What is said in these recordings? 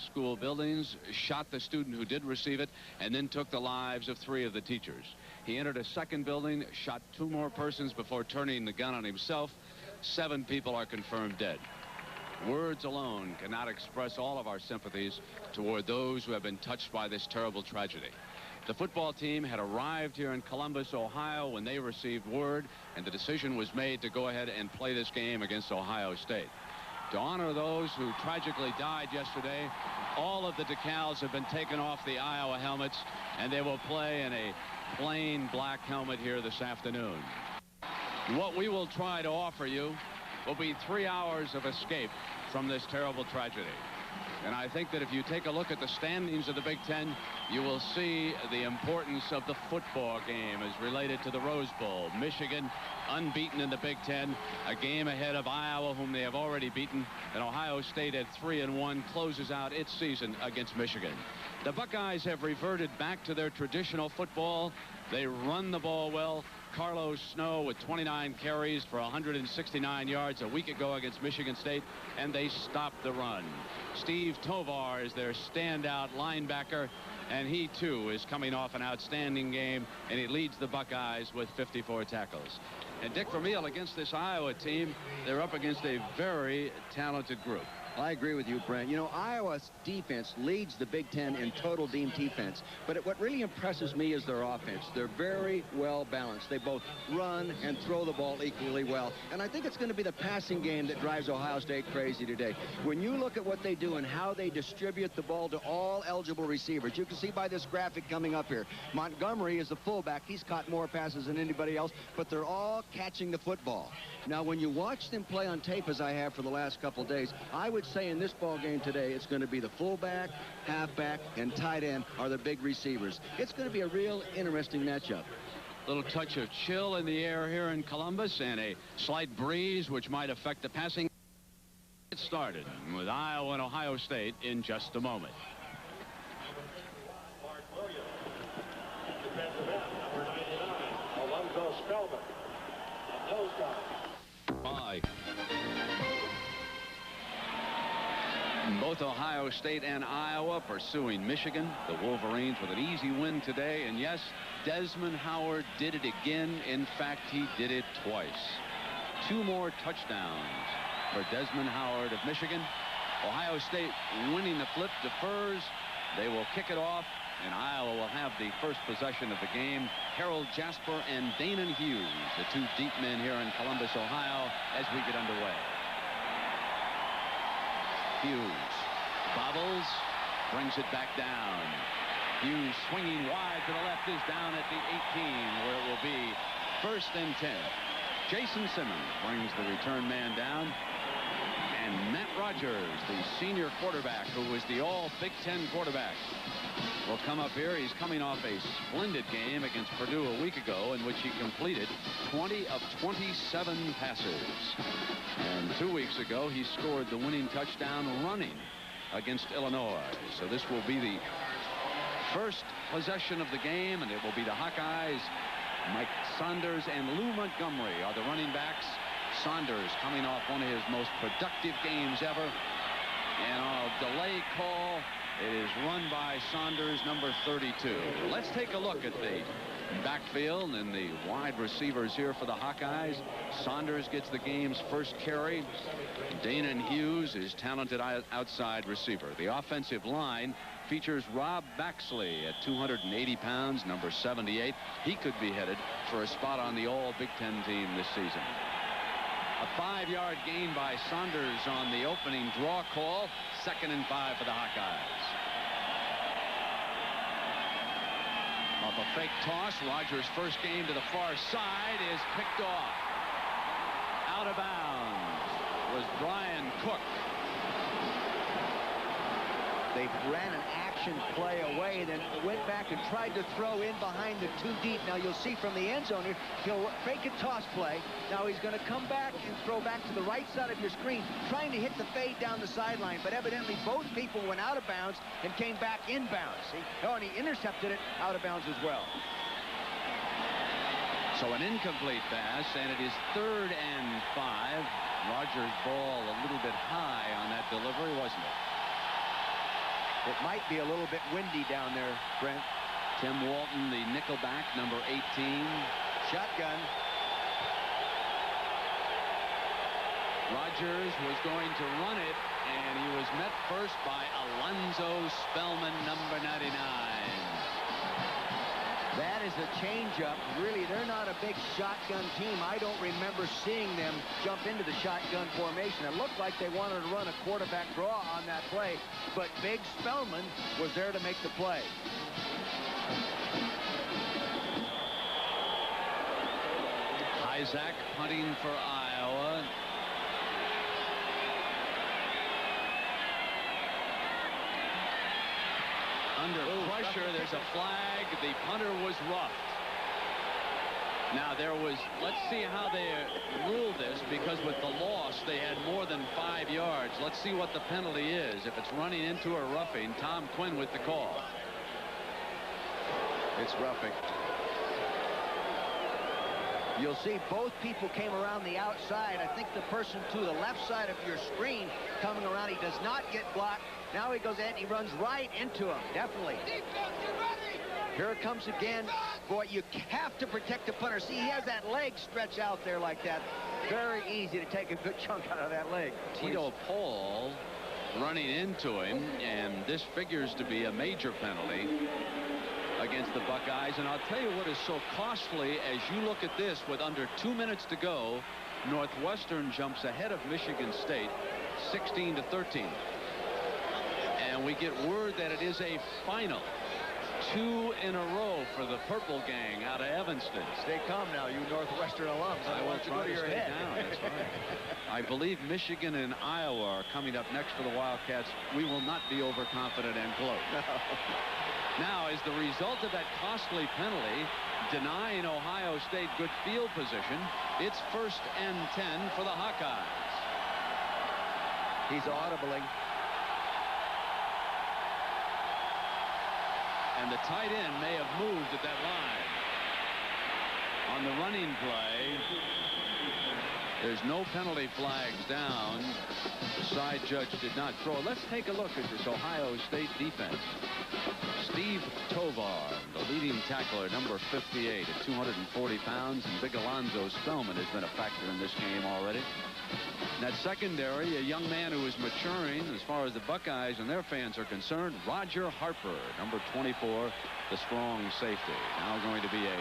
school buildings, shot the student who did receive it, and then took the lives of 3 of the teachers. He entered a second building, shot 2 more persons before turning the gun on himself. 7 people are confirmed dead. Words alone cannot express all of our sympathies toward those who have been touched by this terrible tragedy. The football team had arrived here in Columbus, Ohio when they received word, and the decision was made to go ahead and play this game against Ohio State. To honor those who tragically died yesterday, all of the decals have been taken off the Iowa helmets, and they will play in a plain black helmet here this afternoon. What we will try to offer you will be 3 hours of escape from this terrible tragedy. And I think that if you take a look at the standings of the Big Ten, you will see the importance of the football game as related to the Rose Bowl. Michigan unbeaten in the Big Ten, a game ahead of Iowa, whom they have already beaten, and Ohio State at 3-1 closes out its season against Michigan. The Buckeyes have reverted back to their traditional football. They run the ball well. Carlos Snow with 29 carries for 169 yards a week ago against Michigan State, and they stopped the run. Steve Tovar is their standout linebacker, and he too is coming off an outstanding game, and he leads the Buckeyes with 54 tackles. And Dick Vermeil, against this Iowa team, they're up against a very talented group. I agree with you, Brent. You know, Iowa's defense leads the Big Ten in total team defense. But what really impresses me is their offense. They're very well balanced. They both run and throw the ball equally well. And I think it's going to be the passing game that drives Ohio State crazy today. When you look at what they do and how they distribute the ball to all eligible receivers, you can see by this graphic coming up here. Montgomery is the fullback. He's caught more passes than anybody else, but they're all catching the football. Now, when you watch them play on tape, as I have for the last couple days, I would say in this ball game today, it's going to be the fullback, halfback, and tight end are the big receivers. It's going to be a real interesting matchup. Little touch of chill in the air here in Columbus and a slight breeze which might affect the passing. It started with Iowa and Ohio State in just a moment. Both Ohio State and Iowa pursuing Michigan. The Wolverines with an easy win today. And yes, Desmond Howard did it again. In fact, he did it twice. 2 more touchdowns for Desmond Howard of Michigan. Ohio State winning the flip, defers. They will kick it off, and Iowa will have the first possession of the game. Harold Jasper and Danon Hughes, the 2 deep men here in Columbus, Ohio, as we get underway. Hughes bobbles, brings it back down. Hughes swinging wide to the left is down at the 18, where it will be 1st and 10. Jason Simmons brings the return man down. And Matt Rodgers, the senior quarterback, who was the all Big Ten quarterback, will come up here. He's coming off a splendid game against Purdue a week ago in which he completed 20 of 27 passes. And 2 weeks ago, he scored the winning touchdown running against Illinois. So this will be the first possession of the game, and it will be the Hawkeyes. Mike Saunders and Lou Montgomery are the running backs. Saunders coming off one of his most productive games ever. And on a delay call, it is run by Saunders, number 32. Let's take a look at the backfield and the wide receivers here for the Hawkeyes. Saunders gets the game's first carry. Danon Hughes is talented outside receiver. The offensive line features Rob Baxley at 280 pounds, number 78. He could be headed for a spot on the all Big Ten team this season. A 5-yard gain by Saunders on the opening draw call. 2nd and 5 for the Hawkeyes. Off a fake toss, Rodgers' first game to the far side is picked off. Out of bounds was Brian Cook. They ran an action play away, then went back and tried to throw in behind the 2 deep. Now you'll see from the end zone here, he'll fake a toss play. Now he's going to come back and throw back to the right side of your screen, trying to hit the fade down the sideline. But evidently both people went out of bounds and came back inbounds. See? Oh, and he intercepted it out of bounds as well. So an incomplete pass, and it is 3rd and 5. Rodgers' ball a little bit high on that delivery, wasn't it? It might be a little bit windy down there, Brent. Tim Walton, the nickelback, number 18. Shotgun. Rodgers was going to run it, and he was met first by Alonzo Spellman, number 99. That is a changeup. Really, they're not a big shotgun team. I don't remember seeing them jump into the shotgun formation. It looked like they wanted to run a quarterback draw on that play, but Big Spellman was there to make the play. Isaac punting for Iowa. Under pressure, there's a flag. The punter was roughed. Now there was, let's see how they rule this, because with the loss, they had more than 5 yards. Let's see what the penalty is. If it's running into or roughing, Tom Quinn with the call. It's roughing. You'll see both people came around the outside. I think the person to the left side of your screen coming around, he does not get blocked. Now he goes in, he runs right into him, definitely. Here it comes again. Boy, you have to protect the punter. See, he has that leg stretched out there like that. Very easy to take a good chunk out of that leg. Tito Paul running into him, and this figures to be a major penalty against the Buckeyes. And I'll tell you what is so costly as you look at this. With under 2 minutes to go, Northwestern jumps ahead of Michigan State 16-13. And we get word that it is a final. 2 in a row for the Purple Gang out of Evanston. Stay calm now, you Northwestern alums. I will try to stay down. That's right. I believe Michigan and Iowa are coming up next for the Wildcats. We will not be overconfident and close. No. Now, as the result of that costly penalty denying Ohio State good field position, it's 1st and 10 for the Hawkeyes. He's audibling. And the tight end may have moved at that line. On the running play, there's no penalty flags down. The side judge did not throw. Let's take a look at this Ohio State defense. Steve Tovar, the leading tackler, number 58 at 240 pounds, and Big Alonzo Spellman has been a factor in this game already. In that secondary, a young man who is maturing as far as the Buckeyes and their fans are concerned, Roger Harper, number 24, the strong safety. Now going to be a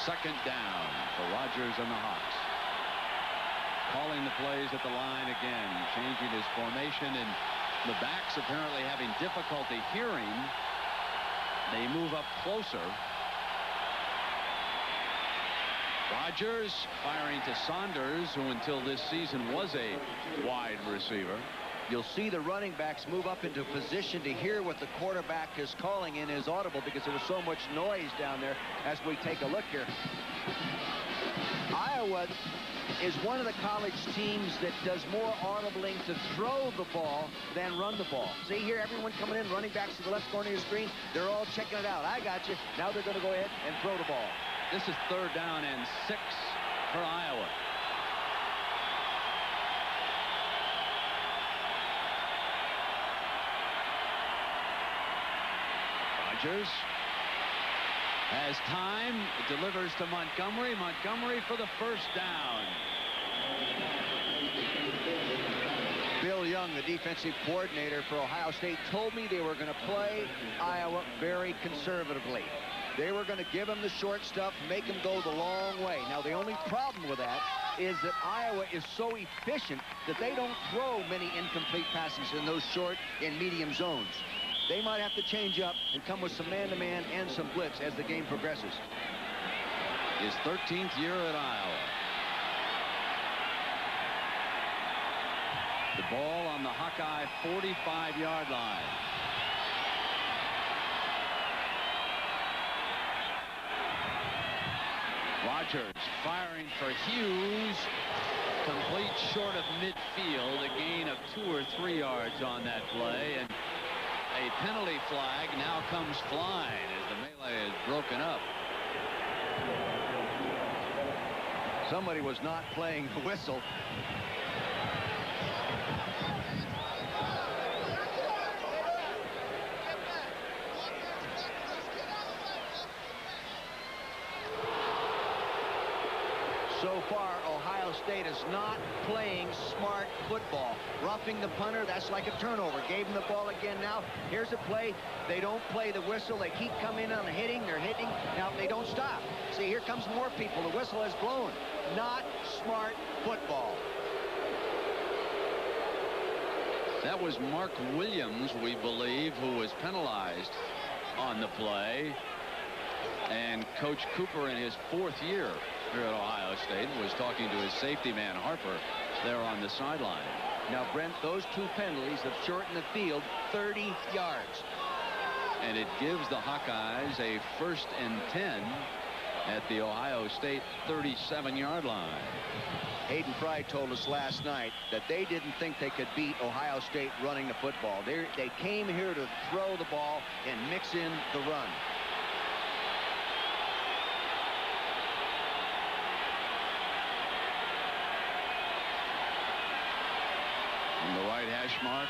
2nd down for Rodgers and the Hawks. Calling the plays at the line again, changing his formation, and the backs apparently having difficulty hearing. They move up closer. Rodgers firing to Saunders, who until this season was a wide receiver. You'll see the running backs move up into position to hear what the quarterback is calling in his audible, because there was so much noise down there. As we take a look here, Iowa is one of the college teams that does more audibling to throw the ball than run the ball. See here, everyone coming in, running backs to the left corner of your screen, they're all checking it out. I got you. Now they're going to go ahead and throw the ball. This is 3rd down and 6 for Iowa. Rodgers has time, delivers to Montgomery. Montgomery for the 1st down. Bill Young, the defensive coordinator for Ohio State, told me they were going to play Iowa very conservatively. They were going to give them the short stuff, make them go the long way. Now, the only problem with that is that Iowa is so efficient that they don't throw many incomplete passes in those short and medium zones. They might have to change up and come with some man-to-man and some blitz as the game progresses. His 13th year at Iowa. The ball on the Hawkeye 45-yard line. Rodgers firing for Hughes. Complete short of midfield. A gain of 2 or 3 yards on that play. And a penalty flag now comes flying as the melee is broken up. Somebody was not playing the whistle. So far, Ohio State is not playing smart football. Roughing the punter, that's like a turnover. Gave him the ball again now. Here's a play. They don't play the whistle. They keep coming on hitting. They're hitting. Now, they don't stop. See, here comes more people. The whistle has blown. Not smart football. That was Mark Williams, we believe, who was penalized on the play. And Coach Cooper, in his 4th year here at Ohio State, was talking to his safety man, Harper, there on the sideline. Now, Brent, those 2 penalties have shortened the field 30 yards. And it gives the Hawkeyes a 1st and 10 at the Ohio State 37-yard line. Hayden Fry told us last night that they didn't think they could beat Ohio State running the football. They came here to throw the ball and mix in the run. From the right hash mark.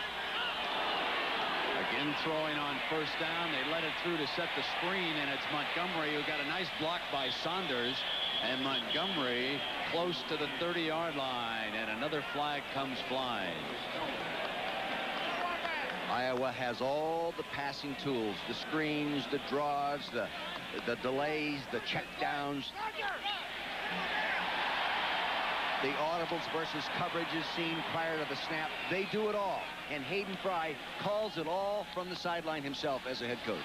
Again throwing on 1st down. They let it through to set the screen, and it's Montgomery who got a nice block by Saunders. And Montgomery close to the 30-yard line, and another flag comes flying. Iowa has all the passing tools, the screens, the draws, the delays, the check downs, the audibles versus coverages seen prior to the snap. They do it all, and Hayden Fry calls it all from the sideline himself as a head coach.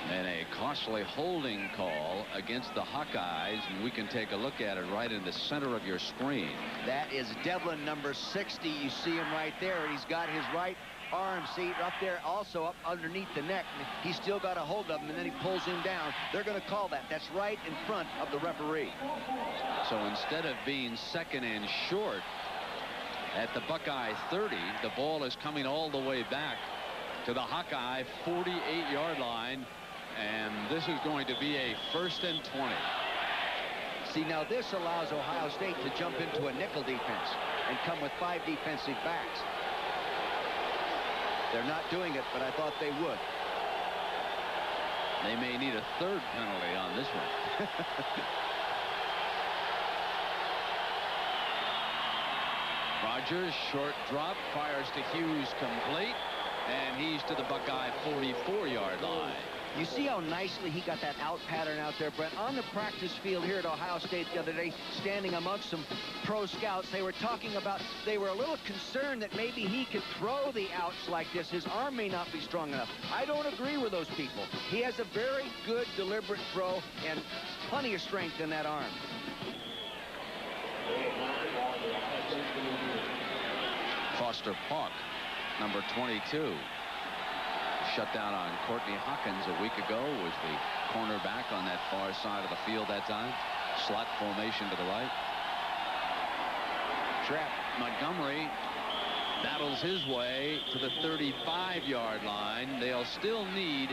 And a costly holding call against the Hawkeyes, and we can take a look at it right in the center of your screen. That is Devlin, number 60. You see him right there. He's got his right arm, see, up there, also up underneath the neck. He's still got a hold of him, and then he pulls him down. They're going to call that. That's right in front of the referee. So instead of being 2nd and short at the Buckeye 30, the ball is coming all the way back to the Hawkeye 48-yard line. And this is going to be a 1st and 20. See, now this allows Ohio State to jump into a nickel defense and come with 5 defensive backs. They're not doing it, but I thought they would. They may need a 3rd penalty on this one. Rodgers, short drop, fires to Hughes, complete. And he's to the Buckeye 44-yard line. You see how nicely he got that out pattern out there, Brent? On the practice field here at Ohio State the other day, standing amongst some pro scouts, they were talking about, they were a little concerned that maybe he could throw the outs like this. His arm may not be strong enough. I don't agree with those people. He has a very good, deliberate throw and plenty of strength in that arm. Foster Park, number 22. Shut down on Courtney Hawkins a week ago, was the cornerback on that far side of the field that time. Slot formation to the right. Trap. Montgomery battles his way to the 35-yard line. They'll still need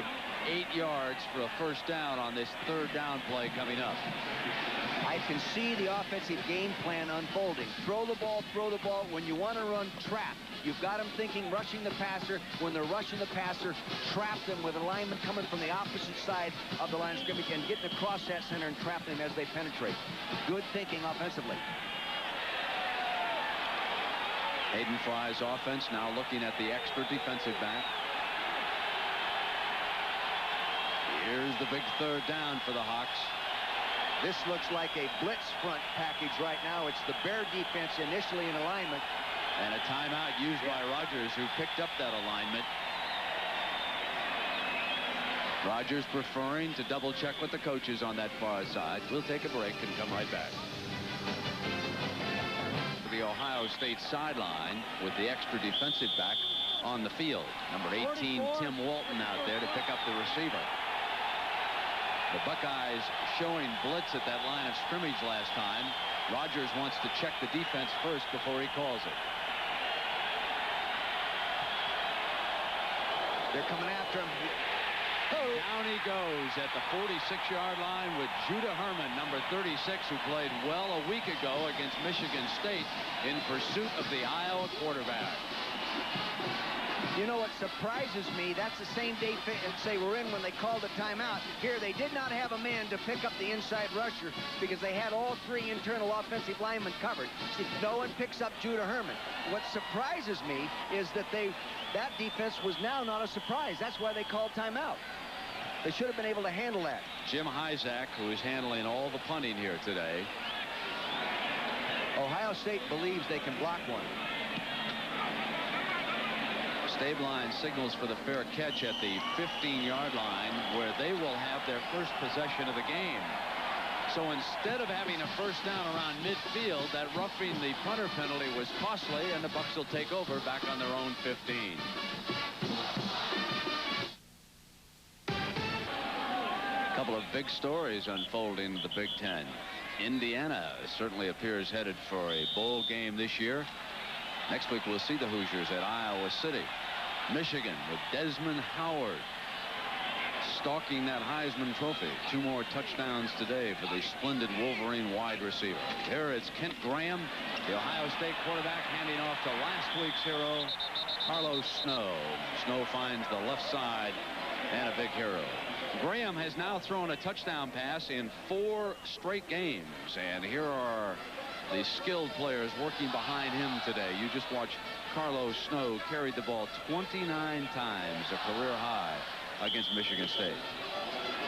8 yards for a 1st down on this 3rd down play coming up. I can see the offensive game plan unfolding. Throw the ball, throw the ball. When you want to run, trap. You've got them thinking rushing the passer. When they're rushing the passer, trap them with a lineman coming from the opposite side of the line of scrimmage and getting across that center and trap them as they penetrate. Good thinking offensively. Hayden Fry's offense now looking at the extra defensive back. Here's the big 3rd down for the Hawks. This looks like a blitz front package right now. It's the Bear defense initially in alignment. And a timeout used by Rodgers, who picked up that alignment. Rodgers preferring to double check with the coaches on that far side. We'll take a break and come right back. To the Ohio State sideline with the extra defensive back on the field. Number 18, Tim Walton out there to pick up the receiver. The Buckeyes showing blitz at that line of scrimmage last time. Rodgers wants to check the defense first before he calls it. They're coming after him. Down he goes at the 46-yard line with Judah Herman, number 36, who played well a week ago against Michigan State in pursuit of the Iowa quarterback. You know what surprises me, that's the same defense they were in when they called a timeout. Here, they did not have a man to pick up the inside rusher because they had all three internal offensive linemen covered. See, no one picks up Judah Herman. What surprises me is that that defense was now not a surprise. That's why they called timeout. They should have been able to handle that. Jim Hyzak, who is handling all the punting here today. Ohio State believes they can block one. Stabline signals for the fair catch at the 15-yard line, where they will have their first possession of the game. So instead of having a first down around midfield, that roughing the punter penalty was costly, and the Bucs will take over back on their own 15. A couple of big stories unfolding in the Big Ten. Indiana certainly appears headed for a bowl game this year. Next week we'll see the Hoosiers at Iowa City. Michigan with Desmond Howard stalking that Heisman Trophy. 2 more touchdowns today for the splendid Wolverine wide receiver. Here it's Kent Graham, the Ohio State quarterback, handing off to last week's hero, Carlos Snow. Snow finds the left side, and a big hero. Graham has now thrown a touchdown pass in 4 straight games, and here are the skilled players working behind him today. You just watch Carlos Snow carried the ball 29 times, a career high against Michigan State.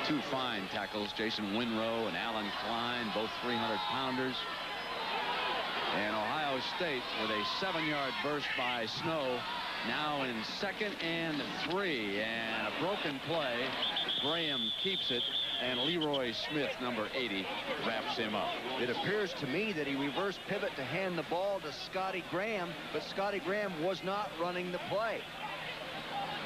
2 fine tackles, Jason Winrow and Alan Klein, both 300-pounders. And Ohio State with a 7-yard burst by Snow, now in 2nd and 3, and a broken play. Graham keeps it, and Leroy Smith, number 80, wraps him up. It appears to me that he reverse pivot to hand the ball to Scotty Graham, but Scotty Graham was not running the play.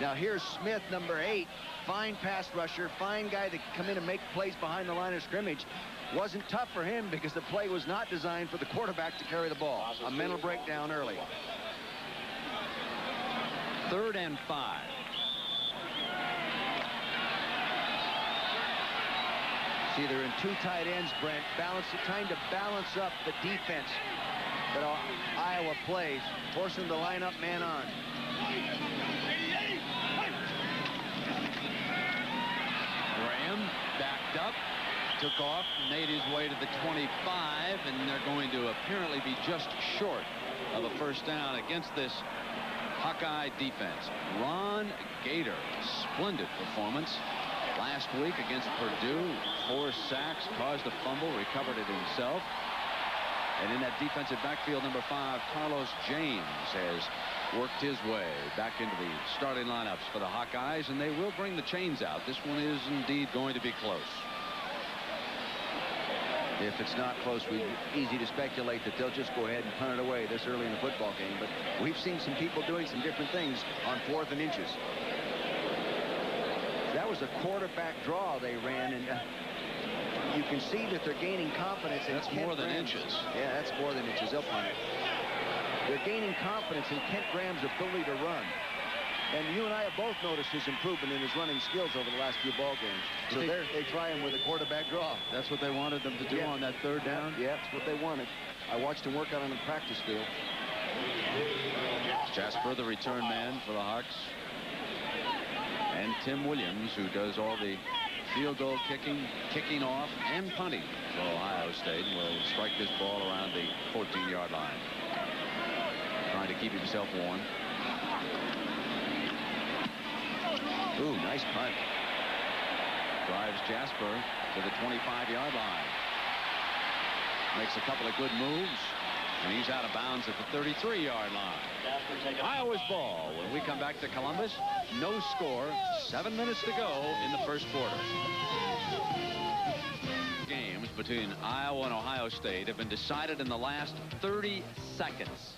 Now here's Smith, number 8, fine pass rusher, fine guy that can come in and make plays behind the line of scrimmage. Wasn't tough for him because the play was not designed for the quarterback to carry the ball. A mental breakdown early. 3rd and 5. See, they're in 2 tight ends, Brent, trying to balance up the defense that Iowa plays, forcing the line up man on. Graham backed up, took off, made his way to the 25, and they're going to apparently be just short of a first down against this Hawkeye defense. Ron Gator, splendid performance last week against Purdue. 4 sacks, caused a fumble, recovered it himself. And in that defensive backfield, number 5, Carlos James has worked his way back into the starting lineups for the Hawkeyes, and they will bring the chains out. This one is indeed going to be close. If it's not close, it's easy to speculate that they'll just go ahead and punt it away this early in the football game. But we've seen some people doing some different things on 4th and inches. That was a quarterback draw they ran, and you can see that they're gaining confidence. That's more than inches. Yeah, that's more than inches. They'll punt it. They're gaining confidence in Kent Graham's ability to run. And you and I have both noticed his improvement in his running skills over the last few ball games. So they try him with a quarterback draw. That's what they wanted them to do on that 3rd down? Yeah, that's what they wanted. I watched him work out on the practice field. Jasper, the return man for the Hawks. And Tim Williams, who does all the field goal kicking off, and punting for Ohio State, will strike this ball around the 14-yard line. Trying to keep himself warm. Ooh, nice punt. Drives Jasper to the 25-yard line. Makes a couple of good moves, and he's out of bounds at the 33-yard line. Iowa's ball when we come back to Columbus. No score, 7 minutes to go in the first quarter. Games between Iowa and Ohio State have been decided in the last 30 seconds.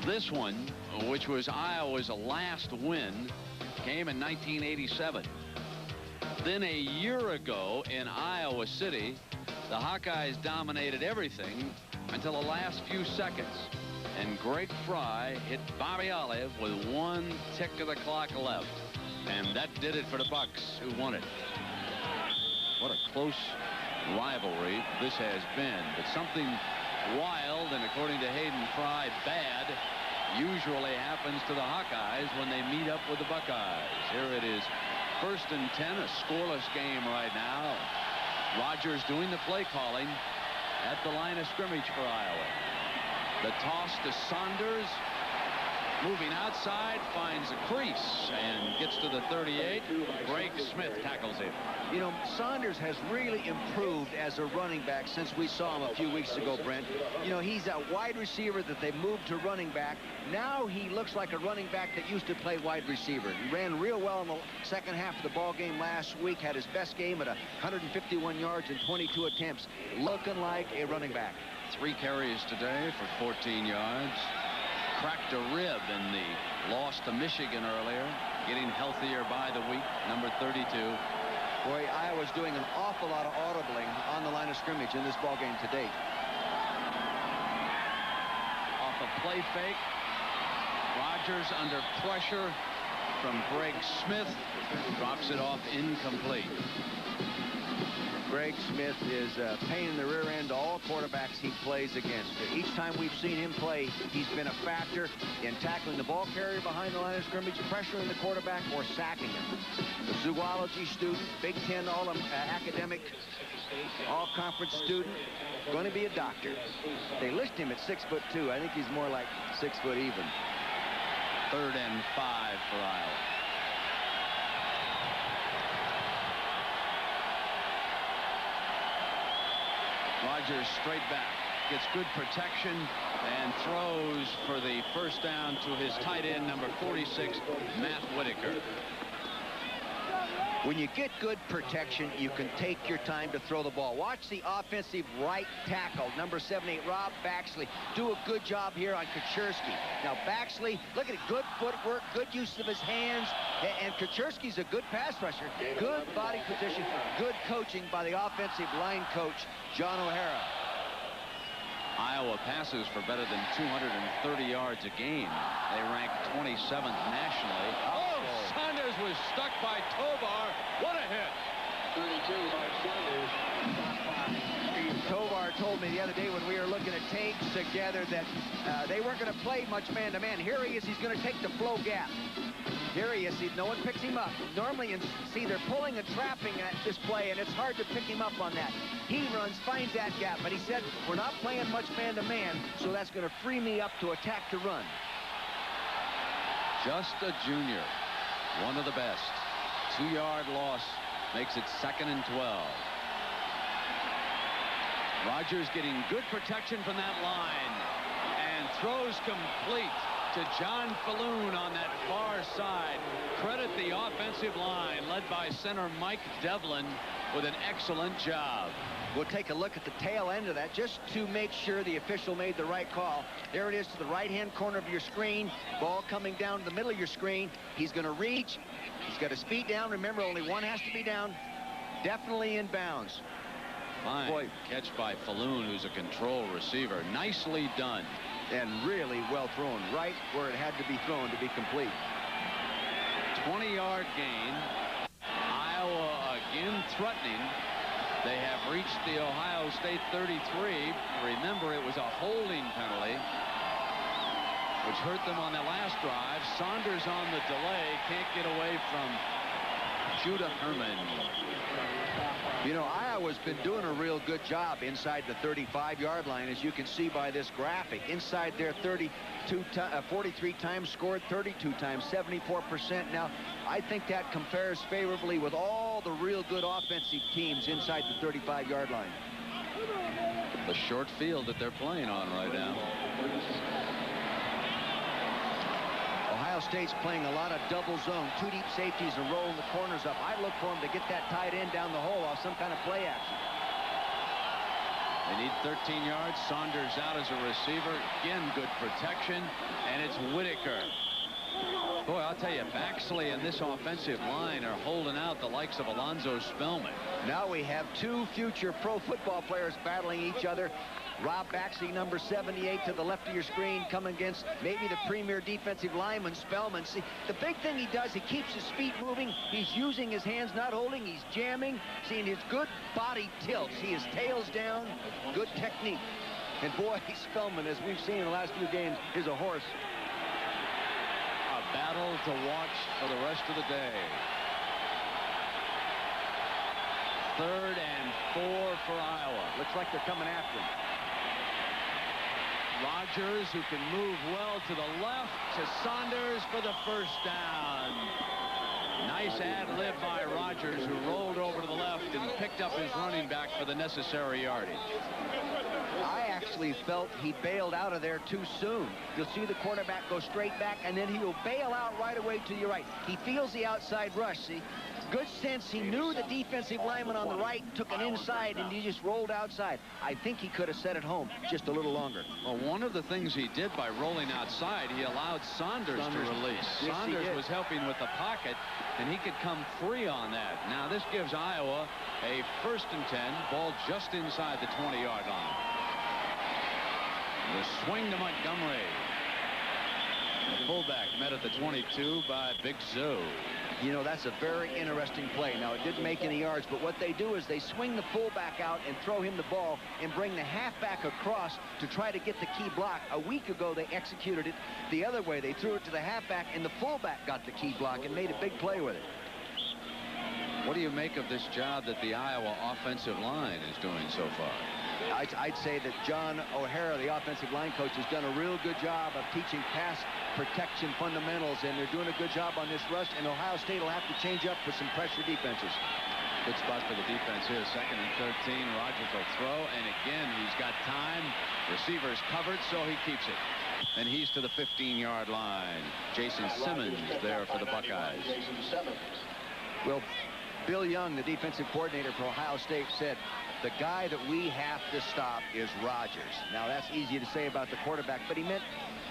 This one, which was Iowa's last win, came in 1987. Then a year ago in Iowa City, the Hawkeyes dominated everything until the last few seconds. And Greg Fry hit Bobby Olive with 1 tick of the clock left. And that did it for the Bucs, who won it. What a close rivalry this has been. But something wild, and according to Hayden Fry, bad, usually happens to the Hawkeyes when they meet up with the Buckeyes. Here it is, 1st and 10, a scoreless game right now. Rodgers doing the play calling at the line of scrimmage for Iowa. The toss to Saunders, moving outside, finds a crease and gets to the 38. Greg Smith tackles him. You know, Saunders has really improved as a running back since we saw him a few weeks ago, Brent. You know, he's a wide receiver that they moved to running back. Now he looks like a running back that used to play wide receiver. He ran real well in the second half of the ball game last week, had his best game at 151 yards and 22 attempts, looking like a running back. 3 carries today for 14 yards. Cracked a rib in the loss to Michigan earlier. Getting healthier by the week, number 32. Boy, Iowa's doing an awful lot of audibling on the line of scrimmage in this ball game to date. Off a play fake. Rodgers under pressure from Greg Smith. Drops it off incomplete. Greg Smith is a pain in the rear end to all quarterbacks he plays against. Each time we've seen him play, he's been a factor in tackling the ball carrier behind the line of scrimmage, pressuring the quarterback, or sacking him. The zoology student, Big Ten academic, all-conference student, going to be a doctor. They list him at 6'2". I think he's more like 6 foot even. 3rd and 5 for Iowa. Rodgers straight back, gets good protection and throws for the first down to his tight end, number 46, Matt Whitaker. When you get good protection, you can take your time to throw the ball. Watch the offensive right tackle, number 78, Rob Baxley, do a good job here on Kaczerski. Now, Baxley, look at it, good footwork, good use of his hands, and Kaczerski's a good pass rusher. Good body position, good coaching by the offensive line coach, John O'Hara. Iowa passes for better than 230 yards a game. They rank 27th nationally. Oh, Saunders was stuck by Tovar. What a hit. 32 by Saunders. Tovar told me the other day when we were looking at tapes together that they weren't going to play much man-to-man. Here he is. He's going to take the flow gap. Here he is. No one picks him up. Normally, see, they're pulling and trapping at this play, and it's hard to pick him up on that. He runs, finds that gap, but he said, we're not playing much man-to-man, so that's going to free me up to attack the run. Just a junior. One of the best. 2-yard loss makes it 2nd and 12. Rodgers getting good protection from that line and throws complete to John Falloon on that far side. Credit the offensive line led by center Mike Devlin with an excellent job. We'll take a look at the tail end of that just to make sure the official made the right call. There it is to the right-hand corner of your screen. Ball coming down to the middle of your screen. He's going to reach. He's got his feet down. Remember, only one has to be down. Definitely in bounds. Fine Boy, catch by Falloon, who's a control receiver. Nicely done. And really well thrown, right where it had to be thrown to be complete. 20-yard gain. Iowa again threatening. They have reached the Ohio State 33. Remember, it was a holding penalty, which hurt them on the last drive. Saunders on the delay, can't get away from Judah Herman. You know, Iowa's been doing a real good job inside the 35-yard line, as you can see by this graphic. Inside their 43 times scored, 32 times, 74%. Now, I think that compares favorably with all the real good offensive teams inside the 35-yard line. The short field that they're playing on right now. Ohio State's playing a lot of double zone, 2 deep safeties and rolling the corners up. I look for them to get that tight end down the hole off some kind of play action. They need 13 yards. Saunders out as a receiver. Again, good protection. And it's Whitaker. Boy, I'll tell you, Baxley and this offensive line are holding out the likes of Alonzo Spellman. Now we have 2 future pro football players battling each other. Rob Baxley, number 78, to the left of your screen, coming against maybe the premier defensive lineman, Spellman. See, the big thing he does, he keeps his feet moving. He's using his hands, not holding. He's jamming. Seeing his good body tilt. See his tail's down. Good technique. And boy, Spellman, as we've seen in the last few games, is a horse. battle to watch for the rest of the day. 3rd and 4 for Iowa. Looks like they're coming after him. Rodgers, who can move well to the left, to Saunders for the first down. Nice ad-lib by Rodgers, who rolled over to the left and picked up his running back for the necessary yardage. I actually felt he bailed out of there too soon. You'll see the quarterback go straight back, and then he'll bail out right away to your right. He feels the outside rush, see? Good sense. He knew the defensive lineman on the right took an inside, and he just rolled outside. I think he could have set it home just a little longer. Well, one of the things he did by rolling outside, he allowed Saunders to release. Yes, Saunders was helping with the pocket, and he could come free on that. Now, this gives Iowa a 1st and 10, ball just inside the 20-yard line. The swing to Montgomery. The fullback met at the 22 by Big Zo. You know, that's a very interesting play. Now, it didn't make any yards, but what they do is they swing the fullback out and throw him the ball and bring the halfback across to try to get the key block. A week ago, they executed it the other way. They threw it to the halfback, and the fullback got the key block and made a big play with it. What do you make of this job that the Iowa offensive line is doing so far? I'd say that John O'Hara, the offensive line coach, has done a real good job of teaching pass protection fundamentals, and they're doing a good job on this rush, and Ohio State will have to change up for some pressure defenses. Good spot for the defense here. 2nd and 13. Rodgers will throw, and again, he's got time. Receivers covered, so he keeps it. And he's to the 15-yard line. Jason Simmons there for the Buckeyes. Well, Bill Young, the defensive coordinator for Ohio State, said, the guy that we have to stop is Rodgers. Now, that's easy to say about the quarterback, but he meant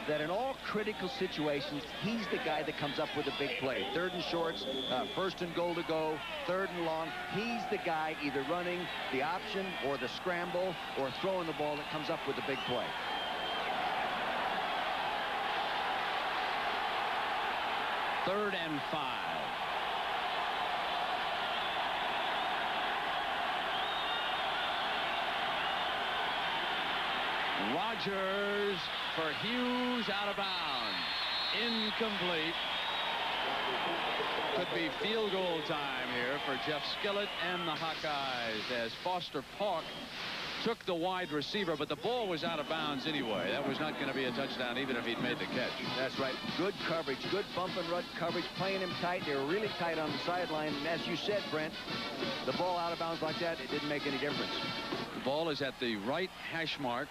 that in all critical situations, he's the guy that comes up with a big play. 3rd and shorts, 1st and goal to go, 3rd and long. He's the guy either running the option or the scramble or throwing the ball that comes up with a big play. Third and 5. Rodgers for Hughes, out of bounds. Incomplete. Could be field goal time here for Jeff Skillett and the Hawkeyes as Foster Park took the wide receiver, but the ball was out of bounds anyway. That was not going to be a touchdown even if he'd made the catch. That's right. Good coverage, good bump and run coverage, playing him tight. They were really tight on the sideline, and as you said, Brent, the ball out of bounds like that, it didn't make any difference. The ball is at the right hash mark.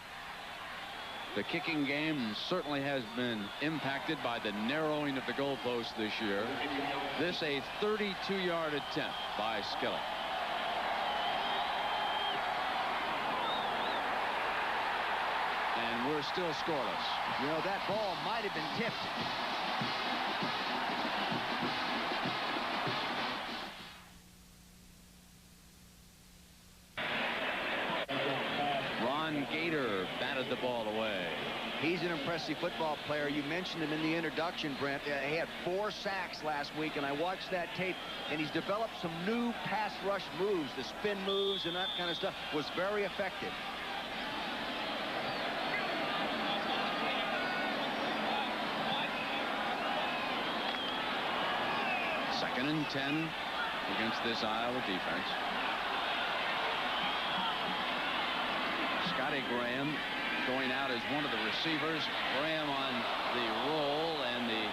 The kicking game certainly has been impacted by the narrowing of the goalpost this year. This a 32-yard attempt by Skillett. And we're still scoreless. You know, that ball might have been tipped. Gator batted the ball away. He's an impressive football player. You mentioned him in the introduction, Brent. He had 4 sacks last week, and I watched that tape, and he's developed some new pass rush moves. The spin moves and that kind of stuff was very effective. Second and 10 against this Iowa defense. Scotty Graham going out as one of the receivers. Graham on the roll, and the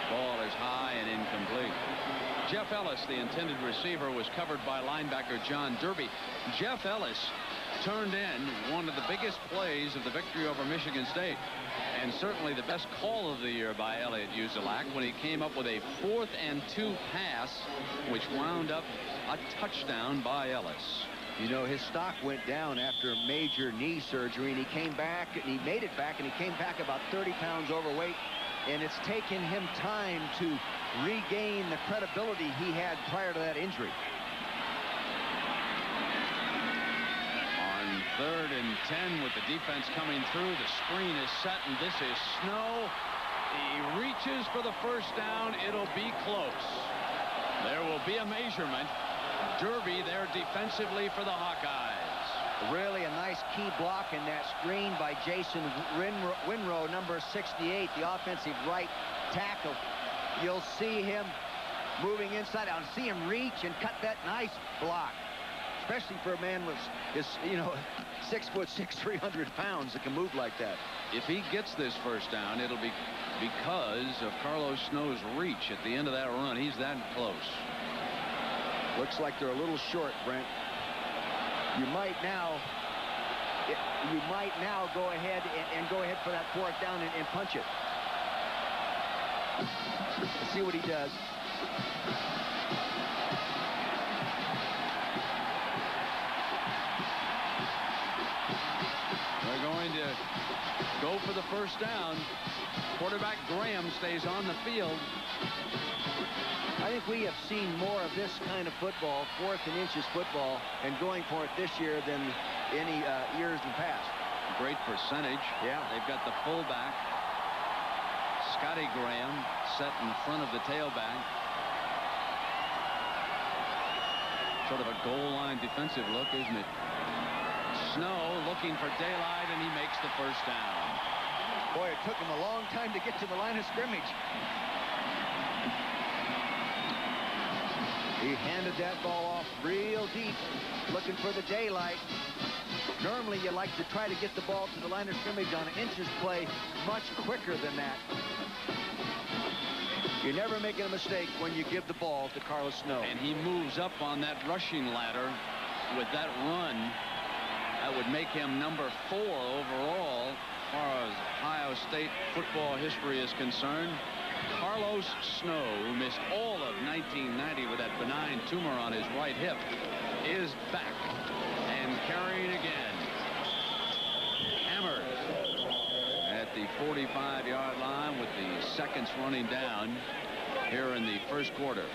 ball is high and incomplete. Jeff Ellis, the intended receiver, was covered by linebacker John Derby. Jeff Ellis turned in one of the biggest plays of the victory over Michigan State, and certainly the best call of the year by Elliott Uzelak when he came up with a 4th and 2 pass, which wound up a touchdown by Ellis. You know, his stock went down after major knee surgery, and he came back, and he made it back, and he came back about 30 pounds overweight, and it's taken him time to regain the credibility he had prior to that injury. On 3rd and 10 with the defense coming through, the screen is set, and this is Snow. He reaches for the first down. It'll be close. There will be a measurement. Derby there defensively for the Hawkeyes. Really a nice key block in that screen by Jason Winrow, number 68, the offensive right tackle. you'll see him moving inside out. See him reach and cut that nice block, especially for a man with his, 6'6", 300 pounds that can move like that. If he gets this first down, it'll be because of Carlos Snow's reach at the end of that run. He's that close. Looks like they're a little short, Brent. You might now go ahead and go ahead for that fourth down and punch it. Let's see what he does. They're going to go for the first down. Quarterback Graham stays on the field. I think we have seen more of this kind of football, 4th and inches football, and going for it this year than any years in the past. Great percentage. Yeah. They've got the fullback, Scotty Graham, set in front of the tailback. Sort of a goal line defensive look, isn't it? Snow looking for daylight, and he makes the first down. Boy, it took him a long time to get to the line of scrimmage. He handed that ball off real deep, looking for the daylight. Normally, you like to try to get the ball to the line of scrimmage on an inches play much quicker than that. You're never making a mistake when you give the ball to Carlos Snow. And he moves up on that rushing ladder with that run. That would make him number 4 overall as far as Ohio State football history is concerned. Carlos Snow, who missed all of 1990 with that benign tumor on his right hip, is back and carrying again. Hammered at the 45-yard line with the seconds running down here in the first quarter.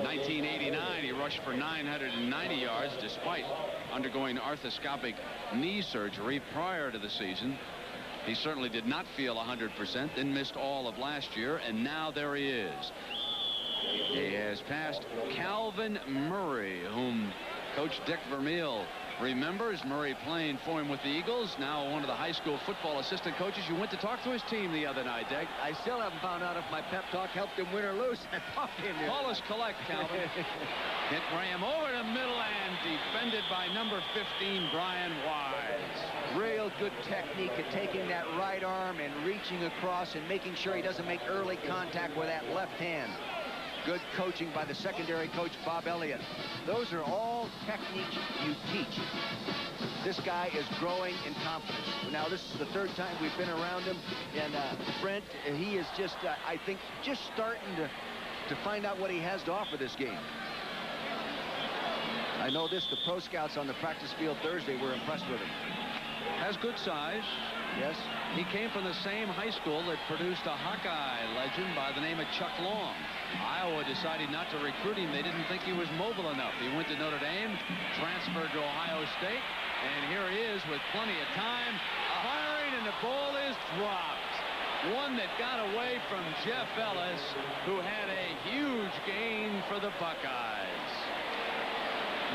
1989, he rushed for 990 yards despite undergoing arthroscopic knee surgery prior to the season. He certainly did not feel 100%, then missed all of last year, and now there he is. He has passed Calvin Murray, whom Coach Dick Vermeil remembers. Murray playing for him with the Eagles, now one of the high school football assistant coaches. You went to talk to his team the other night, Dick. I still haven't found out if my pep talk helped him win or lose. Call us collect, Calvin. Hit Graham over the middle and defended by number 15, Brian Wise. Real good technique at taking that right arm and reaching across and making sure he doesn't make early contact with that left hand. Good coaching by the secondary coach, Bob Elliott. Those are all techniques you teach. This guy is growing in confidence. Now, this is the 3rd time we've been around him. And Brent, he is just, I think, just starting to find out what he has to offer this game. I know this, the pro scouts on the practice field Thursday were impressed with him. Has good size. Yes. He came from the same high school that produced a Hawkeye legend by the name of Chuck Long. Iowa decided not to recruit him. They didn't think he was mobile enough. He went to Notre Dame, transferred to Ohio State, and here he is with plenty of time. Firing, and the ball is dropped. One that got away from Jeff Ellis, who had a huge gain for the Buckeyes.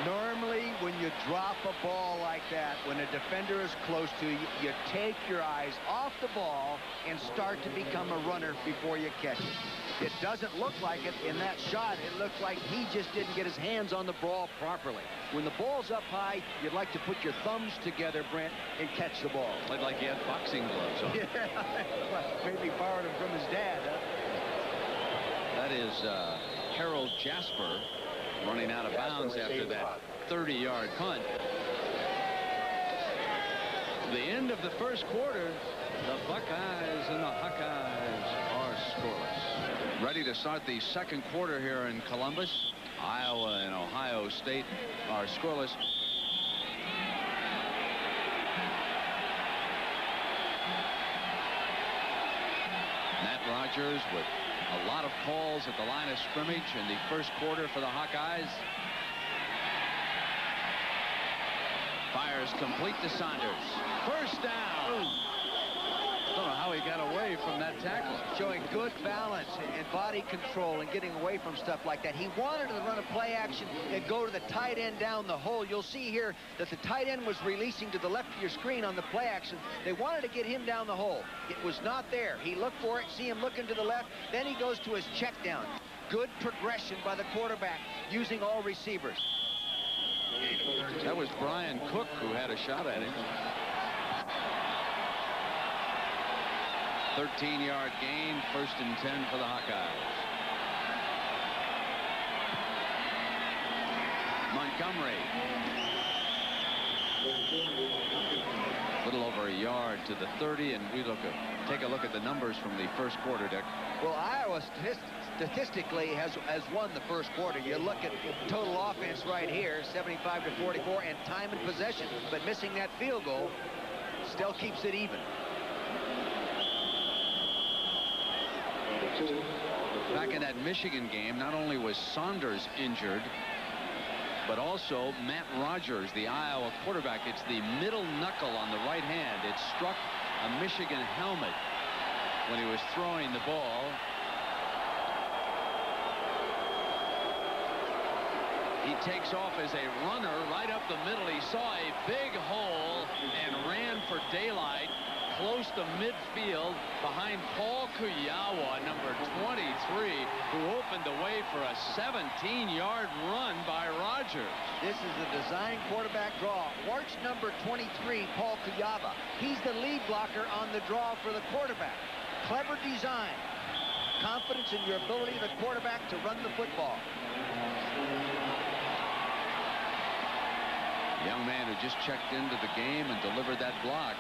Normally, when you drop a ball like that, when a defender is close to you, you take your eyes off the ball and start to become a runner before you catch it. It doesn't look like it in that shot. It looks like he just didn't get his hands on the ball properly. When the ball's up high, you'd like to put your thumbs together, Brent, and catch the ball. Looked like he had boxing gloves on. Yeah, maybe borrowed them from his dad. Huh? That is Harold Jasper running out of bounds after that 30-yard punt. The end of the first quarter, the Buckeyes and the Hawkeyes are scoreless. Ready to start the second quarter here in Columbus. Iowa and Ohio State are scoreless. Matt Rodgers with a lot of calls at the line of scrimmage in the first quarter for the Hawkeyes. Fires complete to Saunders. First down. Don't know how he got away from that tackle. Showing good balance and body control and getting away from stuff like that. He wanted to run a play action and go to the tight end down the hole. You'll see here that the tight end was releasing to the left of your screen on the play action. They wanted to get him down the hole. It was not there. He looked for it, see him looking to the left, then he goes to his check down. Good progression by the quarterback using all receivers. That was Brian Cook who had a shot at him. 13-yard gain, 1st and 10 for the Hawkeyes. Montgomery. A little over a yard to the 30, and we take a look at the numbers from the first quarter, Dick. Well, Iowa statistically has won the first quarter. You look at total offense right here, 75-44, and time and possession, but missing that field goal still keeps it even. Back in that Michigan game, not only was Saunders injured, but also Matt Rodgers, the Iowa quarterback. It's the middle knuckle on the right hand. It struck a Michigan helmet when he was throwing the ball. He takes off as a runner right up the middle. He saw a big hole and ran for daylight close to midfield behind Paul Kuyawa, number 23, who opened the way for a 17-yard run by Rodgers. This is a design quarterback draw. Watch number 23, Paul Kuyawa. He's the lead blocker on the draw for the quarterback. Clever design. Confidence in your ability of the quarterback to run the football. Young man who just checked into the game and delivered that block.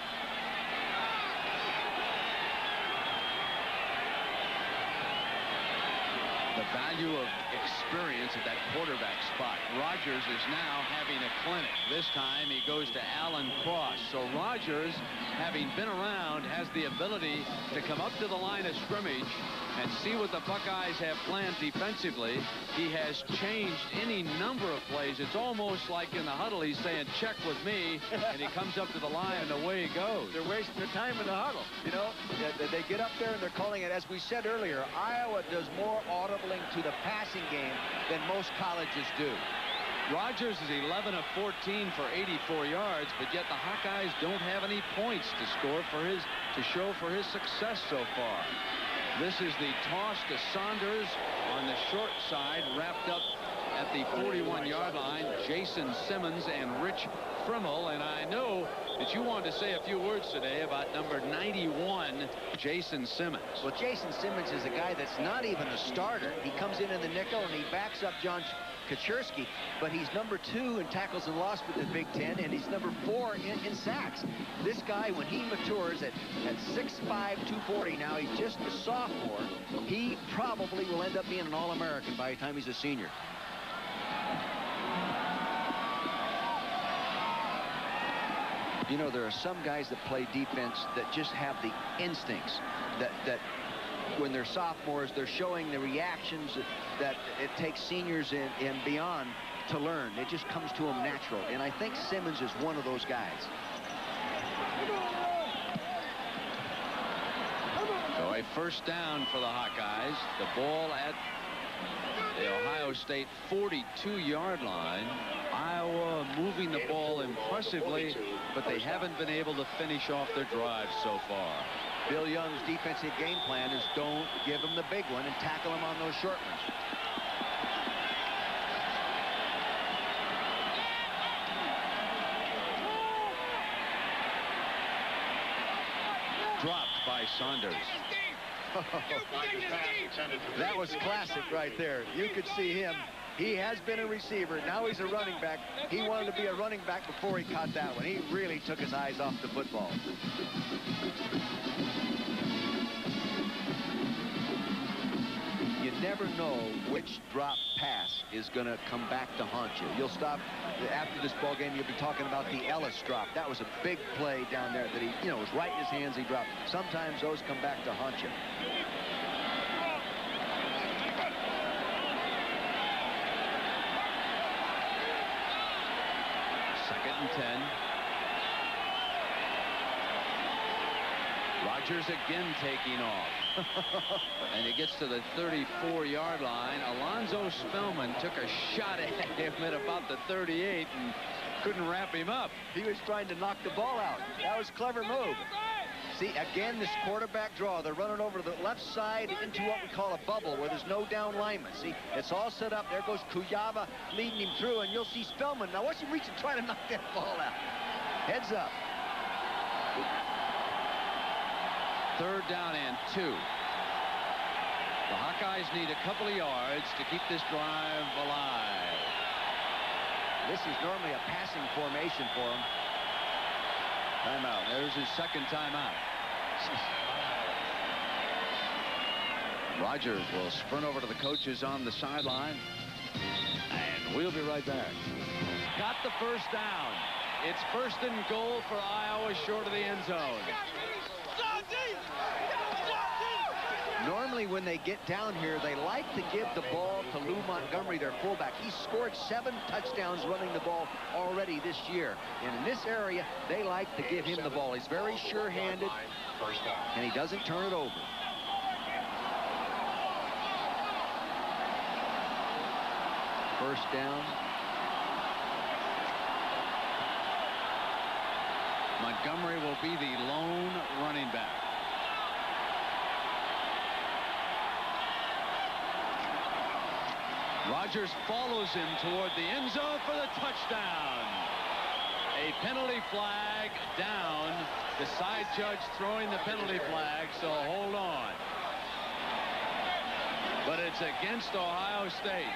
The value of experience at that quarterback spot. Rodgers is now having a clinic. This time he goes to Alan Cross. So Rodgers, having been around, has the ability to come up to the line of scrimmage and see what the Buckeyes have planned defensively. He has changed any number of plays. It's almost like in the huddle he's saying, check with me, and he comes up to the line and away he goes. They're wasting their time in the huddle. You know, they get up there and they're calling it, as we said earlier, Iowa does more audibling to the passing game than most colleges do. Rodgers is 11 of 14 for 84 yards, but yet the Hawkeyes don't have any points to score for show for his success so far. This is the toss to Saunders on the short side, wrapped up at the 41-yard line. Jason Simmons and Rich Frimmel, and I know that you wanted to say a few words today about number 91, Jason Simmons. Well, Jason Simmons is a guy that's not even a starter. He comes in the nickel and he backs up John Kaczerski, but he's number 2 in tackles and loss with the Big Ten, and he's number 4 in sacks. This guy, when he matures at 6'5", 240, now he's just a sophomore, he probably will end up being an All-American by the time he's a senior. You know, there are some guys that play defense that just have the instincts that when they're sophomores, they're showing the reactions that it takes seniors and beyond to learn. It just comes to them natural. And I think Simmons is one of those guys. So a first down for the Hawkeyes. The ball at the Ohio State 42-yard line. Iowa moving the ball impressively, but they haven't been able to finish off their drive so far. Bill Young's defensive game plan is don't give him the big one and tackle him on those short ones. Dropped by Saunders. That was classic right there. You could see him. He has been a receiver. Now he's a running back. He wanted to be a running back before he caught that one. He really took his eyes off the football. You never know which drop pass is going to come back to haunt you. You'll stop after this ball game. You'll be talking about the Ellis drop. That was a big play down there that he, was right in his hands. He dropped. Sometimes those come back to haunt you. Second and 10. Rodgers again taking off. And he gets to the 34-yard line. Alonzo Spellman took a shot at him at about the 38 and couldn't wrap him up. He was trying to knock the ball out. That was a clever move. See, again, this quarterback draw. They're running over to the left side into what we call a bubble where there's no down lineman. See, it's all set up. There goes Kuyava leading him through, and you'll see Spellman. Now watch him reach and try to knock that ball out. Heads up. 3rd down and 2. The Hawkeyes need a couple of yards to keep this drive alive. This is normally a passing formation for him. Timeout. There's his second timeout. Rodgers will sprint over to the coaches on the sideline. And we'll be right back. Got the first down. It's 1st and goal for Iowa, short of the end zone. Normally when they get down here, they like to give the ball to Lou Montgomery, their fullback. He's scored 7 touchdowns running the ball already this year. And in this area, they like to give him the ball. He's very sure-handed, and he doesn't turn it over. First down. Montgomery will be the lone running back. Rodgers follows him toward the end zone for the touchdown. A penalty flag down. The side judge throwing the penalty flag, so hold on. But it's against Ohio State.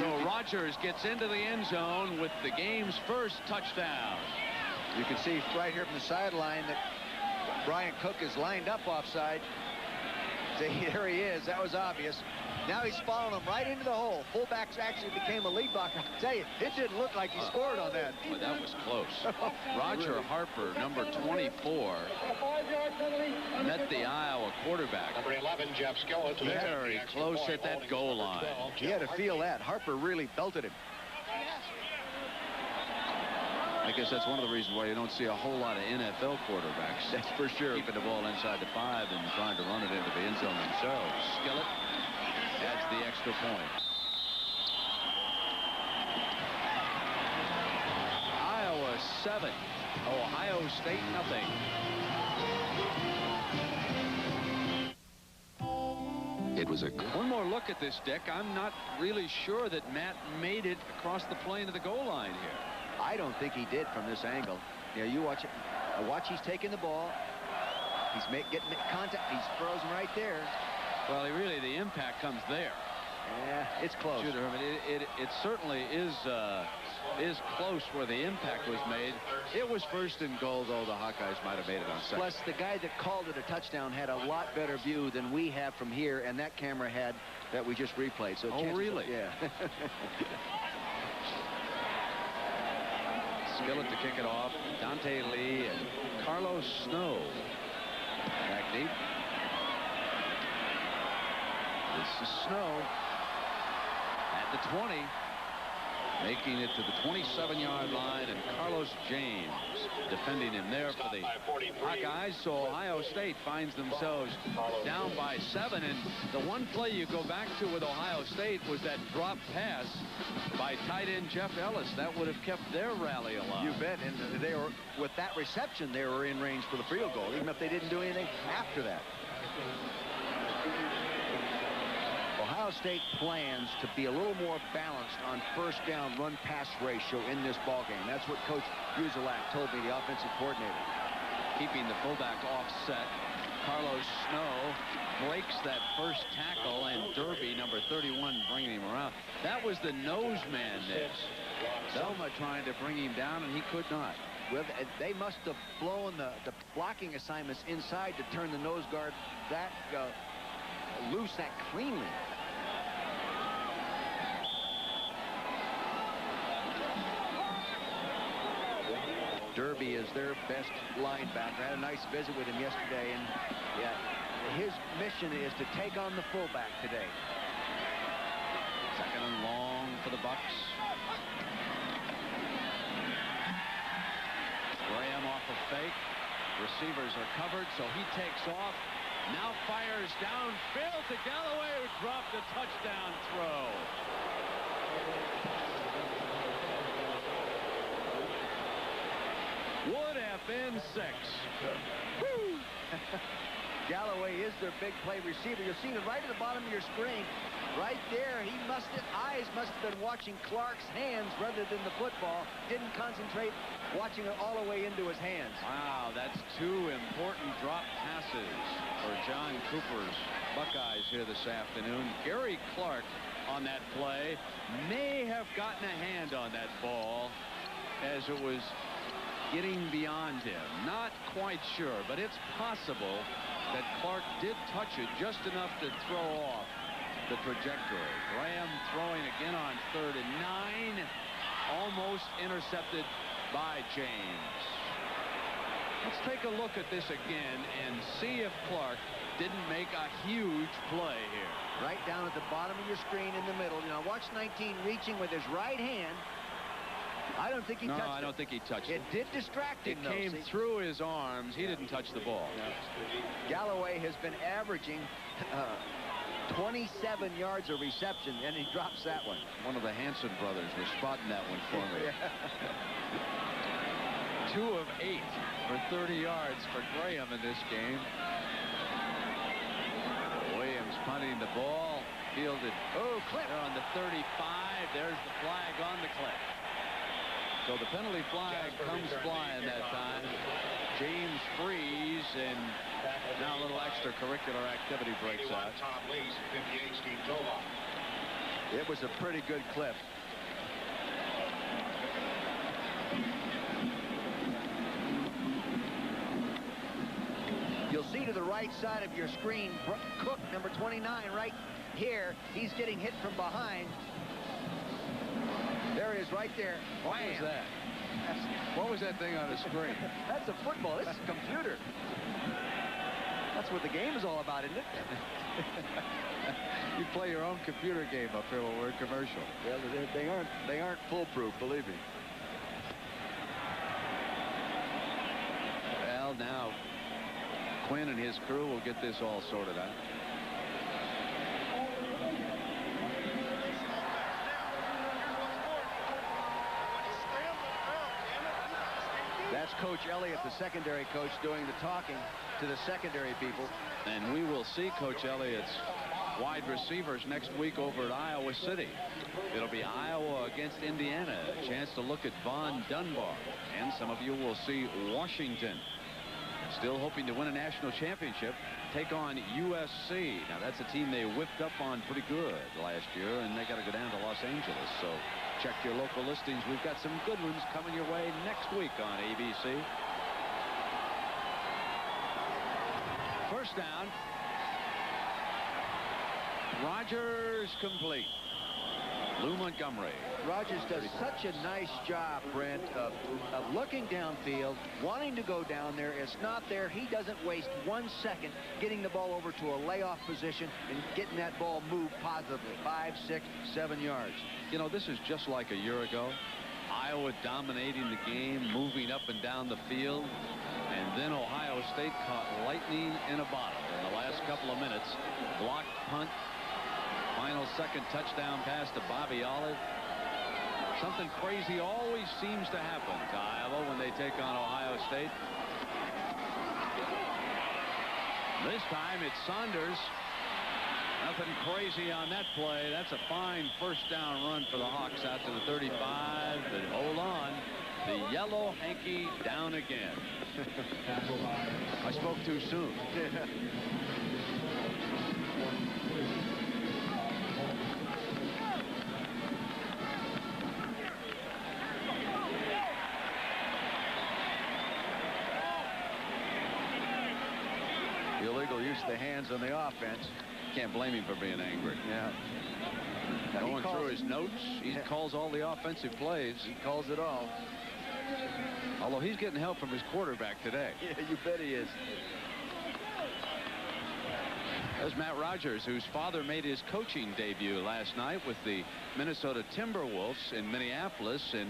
So Rodgers gets into the end zone with the game's first touchdown. You can see right here from the sideline that Brian Cook is lined up offside. See, there he is. That was obvious. Now he's following him right into the hole. Fullbacks actually became a lead blocker. I tell you, it didn't look like he scored on that. Well, that was close. Roger Harper, number 24, met the Iowa quarterback. Number 11, Jeff Skillet. Very close at that goal line. He had to feel that. Harper really belted him. I guess that's one of the reasons why you don't see a whole lot of NFL quarterbacks. That's for sure. Keeping the ball inside the 5 and trying to run it into the end zone themselves. Skillet adds the extra point. Iowa 7, Ohio State nothing. It was one more look at this, Dick. I'm not really sure that Matt made it across the plane of the goal line here. I don't think he did from this angle. Yeah, you watch it. Watch, he's taking the ball. He's getting contact. He's frozen right there. Well, the impact comes there. Yeah, it's close. It certainly is close where the impact was made. It was 1st and goal, though the Hawkeyes might have made it on second. Plus, the guy that called it a touchdown had a lot better view than we have from here, and that camera had that we just replayed. So really? Yeah. Skillet to kick it off. Dante Lee and Carlos Snow back deep. This is Snow at the 20, making it to the 27-yard line, and Carlos James defending him there for the Hawkeyes. So Ohio State finds themselves down by 7, and the one play you go back to with Ohio State was that drop pass by tight end Jeff Ellis. That would have kept their rally alive. You bet. And they were, with that reception, they were in range for the field goal, even if they didn't do anything after that. Ohio State plans to be a little more balanced on first down run-pass ratio in this ballgame. That's what Coach Uzelak told me, the offensive coordinator. Keeping the fullback offset. Carlos Snow breaks that first tackle, and Derby, number 31, bringing him around. That was the nose man there. Selma trying to bring him down, and he could not. Well, they must have blown the blocking assignments inside to turn the nose guard that loose that cleanly. Derby is their best linebacker. I had a nice visit with him yesterday, and yeah, his mission is to take on the fullback today. 2nd and long for the Bucks. Graham off a fake. Receivers receivers are covered, so he takes off. Now fires downfield to Galloway, who dropped a touchdown throw. Would have been 6. Woo! Galloway is their big play receiver. You'll see it right at the bottom of your screen. Right there, eyes must have been watching Clark's hands rather than the football. Didn't concentrate watching it all the way into his hands. Wow, that's 2 important drop passes for John Cooper's Buckeyes here this afternoon. Gary Clark on that play may have gotten a hand on that ball as it was getting beyond him. Not quite sure, but it's possible that Clark did touch it just enough to throw off the trajectory. Graham throwing again on 3rd and 9. Almost intercepted by James. Let's take a look at this again and see if Clark didn't make a huge play here. Right down at the bottom of your screen in the middle. Now watch 19 reaching with his right hand. I don't think he touched it. No, I don't think he touched it. It did distract him, though. It came through his arms. He didn't touch the ball. No. Galloway has been averaging 27 yards of reception, and he drops that one. One of the Hanson brothers was spotting that one for me. 2 of 8 for 30 yards for Graham in this game. Williams punting the ball. Fielded. Oh, clip. They're on the 35. There's the flag on the clip. So the penalty flag comes flying that time. James frees, and now a little extracurricular activity breaks out. It was a pretty good clip. You'll see to the right side of your screen, Cook, number 29, right here. He's getting hit from behind. There he is right there. What was that? What was that thing on the screen? That's a football. This is a computer. That's what the game is all about, isn't it? You play your own computer game up here when we're in commercial. Well, they aren't foolproof, believe me. Well, now Quinn and his crew will get this all sorted out. That's Coach Elliott, the secondary coach, doing the talking to the secondary people. And we will see Coach Elliott's wide receivers next week over at Iowa City. It'll be Iowa against Indiana. A chance to look at Von Dunbar. And some of you will see Washington, still hoping to win a national championship, take on USC. Now, that's a team they whipped up on pretty good last year, and they got to go down to Los Angeles. So check your local listings. We've got some good ones coming your way next week on ABC. First down. Rodgers complete. Lou Montgomery. Rodgers does such a nice job, Brent, of looking downfield, wanting to go down there. It's not there. He doesn't waste 1 second getting the ball over to a layoff position and getting that ball moved positively. 5, 6, 7 yards. You know, this is just like a year ago. Iowa dominating the game, moving up and down the field. And then Ohio State caught lightning in a bottle in the last couple of minutes. Blocked punt. Final second touchdown pass to Bobby Olive. Something crazy always seems to happen to Iowa when they take on Ohio State. This time it's Saunders. Nothing crazy on that play. That's a fine first down run for the Hawks out to the 35. But hold on. The yellow hanky down again. I spoke too soon. Illegal use of the hands on the offense. Can't blame him for being angry. Yeah. Going through his notes, he calls all the offensive plays. He calls it all. Although he's getting help from his quarterback today. Yeah, you bet he is. There's Matt Rodgers, whose father made his coaching debut last night with the Minnesota Timberwolves in Minneapolis. And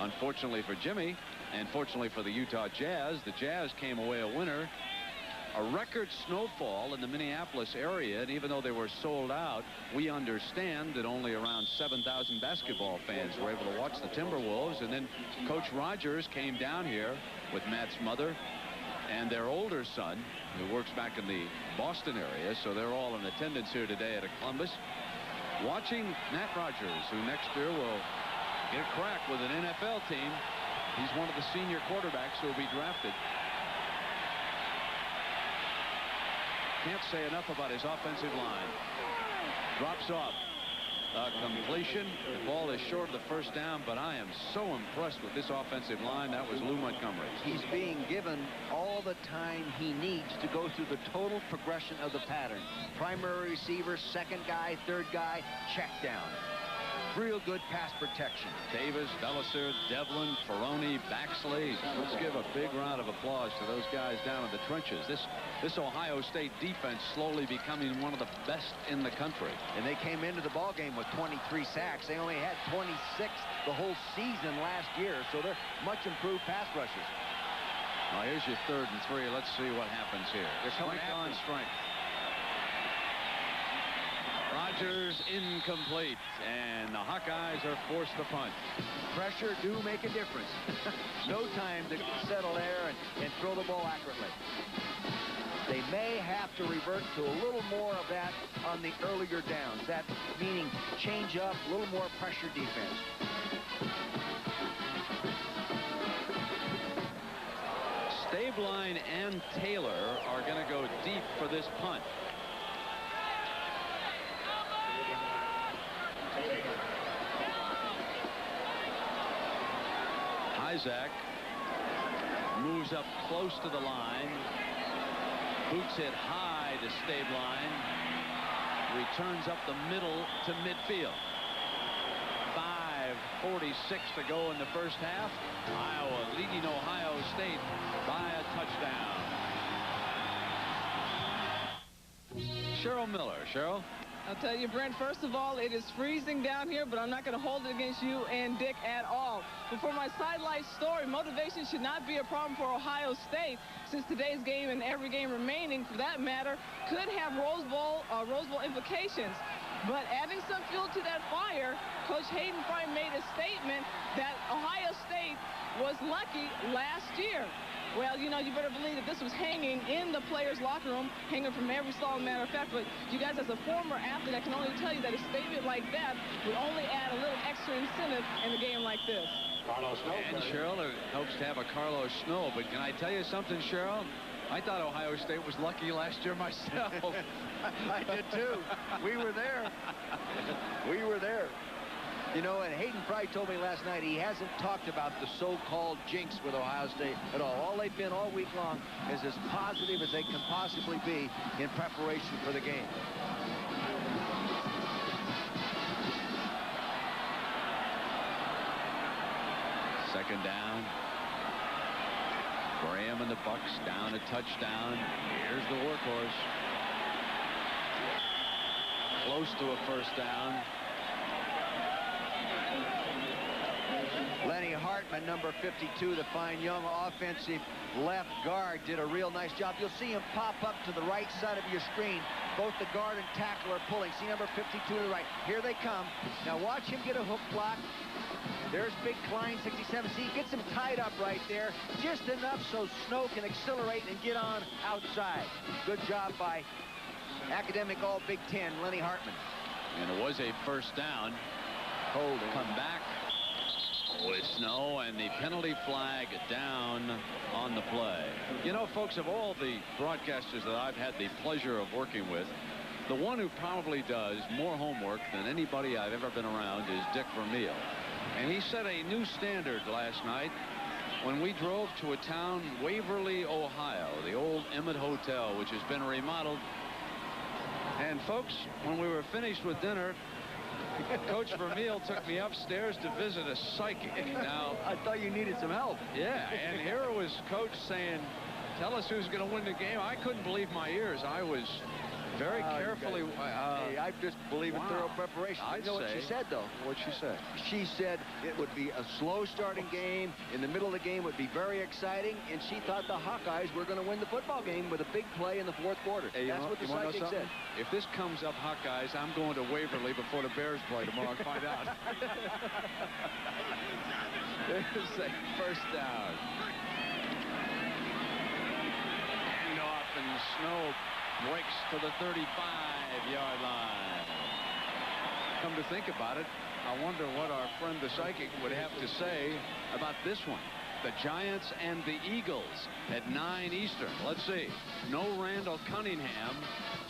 unfortunately for Jimmy, And fortunately for the Utah Jazz, the Jazz came away a winner. A record snowfall in the Minneapolis area, and even though they were sold out, we understand that only around 7,000 basketball fans were able to watch the Timberwolves. And then Coach Rodgers came down here with Matt's mother and their older son, who works back in the Boston area, so they're all in attendance here today at Columbus, watching Matt Rodgers, who next year will get a crack with an NFL team. He's one of the senior quarterbacks who will be drafted. Can't say enough about his offensive line. Drops off. Completion. The ball is short of the first down, but I am so impressed with this offensive line. That was Lou Montgomery. He's being given all the time he needs to go through the total progression of the pattern. Primary receiver, second guy, third guy, check down. Real good pass protection. Davis, Belisar, Devlin, Ferroni, Baxley. Let's give a big round of applause to those guys down in the trenches. This Ohio State defense slowly becoming one of the best in the country. And they came into the ball game with 23 sacks. They only had 26 the whole season last year, so they're much improved pass rushers. Now here's your 3rd and 3. Let's see what happens here. They're coming strength on strength. Rodgers incomplete, and the Hawkeyes are forced to punt. Pressure do make a difference. No time to settle there and throw the ball accurately. They may have to revert to a little more of that on the earlier downs. That meaning change up, a little more pressure defense. Stabline and Taylor are going to go deep for this punt. Isaac moves up close to the line. Boots it high to Stabline. Returns up the middle to midfield. 5:46 to go in the first half. Iowa leading Ohio State by a touchdown. Cheryl Miller. Cheryl? I'll tell you, Brent, first of all, it is freezing down here, but I'm not going to hold it against you and Dick at all. But for my sidelight story, motivation should not be a problem for Ohio State, since today's game and every game remaining, for that matter, could have Rose Bowl implications. But adding some fuel to that fire, Coach Hayden Fry made a statement that Ohio State was lucky last year. Well, you know, you better believe that this was hanging in the players' locker room, hanging from every stall, matter of fact. But you guys, as a former athlete, I can only tell you that a statement like that would only add a little extra incentive in a game like this. And Cheryl hopes to have a Carlos Snow. But can I tell you something, Cheryl? I thought Ohio State was lucky last year myself. I did too. We were there. We were there. You know, and Hayden Fry told me last night he hasn't talked about the so-called jinx with Ohio State at all. All they've been all week long is as positive as they can possibly be in preparation for the game. Second down. Graham and the Bucks down a touchdown. Here's the workhorse. Close to a first down. Lenny Hartman, number 52, the fine young offensive left guard, did a real nice job. You'll see him pop up to the right side of your screen. Both the guard and tackle are pulling. See number 52 to the right. Here they come. Now watch him get a hook block. There's Big Klein, 67. See, he gets him tied up right there. Just enough so Snow can accelerate and get on outside. Good job by academic All-Big Ten, Lenny Hartman. And it was a first down. Hold it. Come back with Snow, and the penalty flag down on the play. You know, folks, of all the broadcasters that I've had the pleasure of working with, the one who probably does more homework than anybody I've ever been around is Dick Vermeil. And he set a new standard last night when we drove to a town, Waverly, Ohio, the old Emmett Hotel, which has been remodeled. And folks, when we were finished with dinner, Coach Vermeil took me upstairs to visit a psychic. Now, I thought you needed some help. Yeah, and here was Coach saying, tell us who's going to win the game. I couldn't believe my ears. I was Very carefully. Hey, I just believe in thorough preparation. I know what she said, though. What'd she say? She said it would be a slow starting game. In the middle of the game would be very exciting, and she thought the Hawkeyes were going to win the football game with a big play in the fourth quarter. Hey, that's what the psychic said. If this comes up Hawkeyes, I'm going to Waverly before the Bears play tomorrow and find out. There's a first down. And off, and Snow breaks to the 35-yard line. Come to think about it, I wonder what our friend the psychic would have to say about this one. The Giants and the Eagles at 9 Eastern. Let's see. No Randall Cunningham,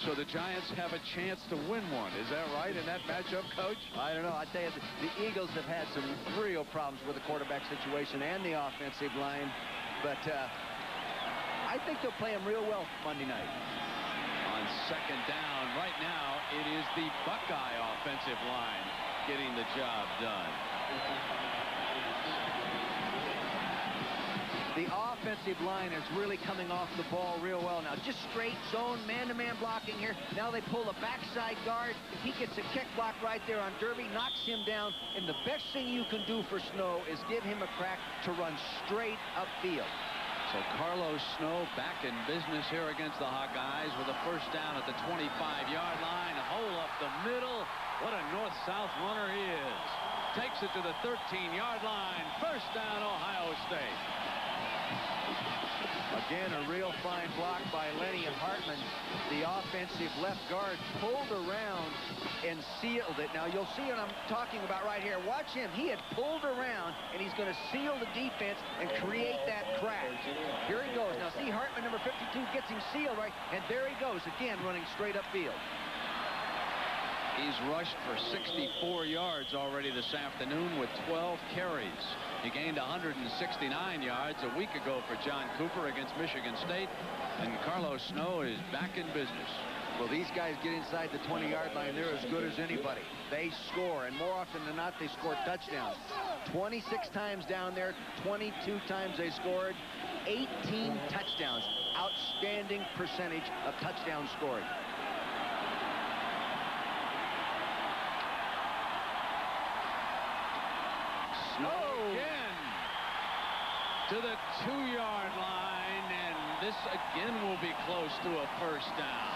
so the Giants have a chance to win one. Is that right in that matchup, Coach? I don't know. I tell you, the Eagles have had some real problems with the quarterback situation and the offensive line, but I think they'll play them real well Monday night. On second down, right now, it is the Buckeye offensive line getting the job done. The offensive line is really coming off the ball real well now. Just straight zone, man-to-man blocking here. Now they pull a backside guard. He gets a kick block right there on Derby, knocks him down. And the best thing you can do for Snow is give him a crack to run straight upfield. So Carlos Snow back in business here against the Hawkeyes with a first down at the 25-yard line. Hole up the middle. What a north-south runner he is. Takes it to the 13-yard line. First down, Ohio State. Again, a real fine block by Lenny Hartman. The offensive left guard pulled around and sealed it. Now, you'll see what I'm talking about right here. Watch him. He had pulled around, and he's going to seal the defense and create that crack. Here he goes. Now, see, Hartman, number 52, gets him sealed, right? And there he goes, again, running straight upfield. He's rushed for 64 yards already this afternoon with 12 carries. He gained 169 yards a week ago for John Cooper against Michigan State. And Carlos Snow is back in business. Well, these guys get inside the 20-yard line. They're as good as anybody. They score, and more often than not, they score touchdowns. 26 times down there, 22 times they scored, 18 touchdowns. Outstanding percentage of touchdown scoring. Snow again to the 2-yard line, and this again will be close to a first down.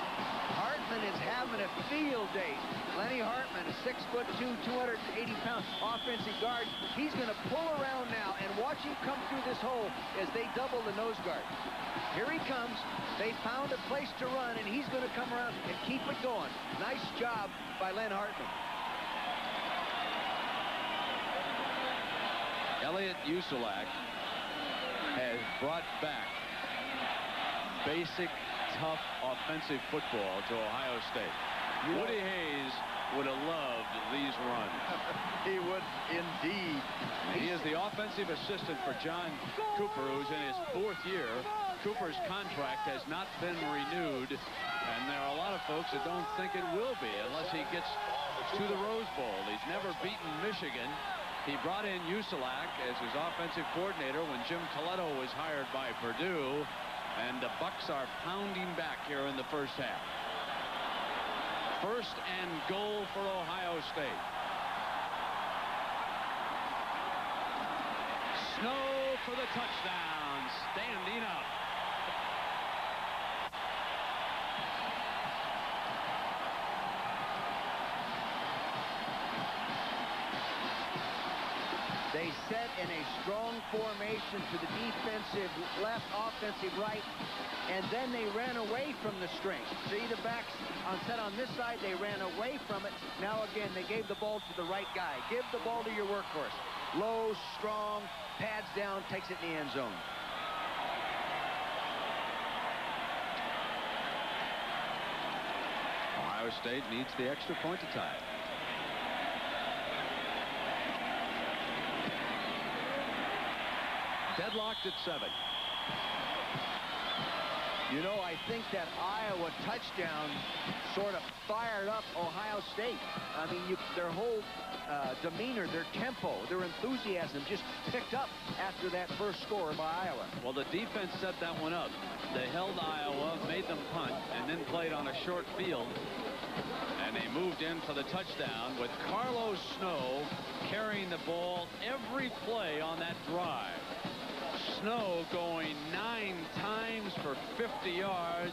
Hartman is having a field day. Lenny Hartman, a 6'2", 280-pound offensive guard. He's going to pull around now, and watch him come through this hole as they double the nose guard. Here he comes. They found a place to run, and he's going to come around and keep it going. Nice job by Len Hartman. Elliot Usulak has brought back basic, tough offensive football to Ohio State. Woody Hayes would have loved these runs. He would indeed. He is the offensive assistant for John Cooper, who's in his 4th year. Cooper's contract has not been renewed, and there are a lot of folks that don't think it will be unless he gets to the Rose Bowl. He's never beaten Michigan. He brought in Usulak as his offensive coordinator when Jim Coletto was hired by Purdue, and the Bucks are pounding back here in the first half. First and goal for Ohio State. Snow for the touchdown, standing up. They set in a strong formation to the defensive left, offensive right, and then they ran away from the string. See the backs set on this side, they ran away from it. Now again, they gave the ball to the right guy. Give the ball to your workhorse. Low, strong, pads down, takes it in the end zone. Ohio State needs the extra point to tie it. Deadlocked at 7. You know, I think that Iowa touchdown sort of fired up Ohio State. I mean, their whole demeanor, their tempo, their enthusiasm just picked up after that first score by Iowa. Well, the defense set that one up. They held Iowa, made them punt, and then played on a short field. And they moved in for the touchdown with Carlos Snow carrying the ball every play on that drive. Snow going 9 times for 50 yards.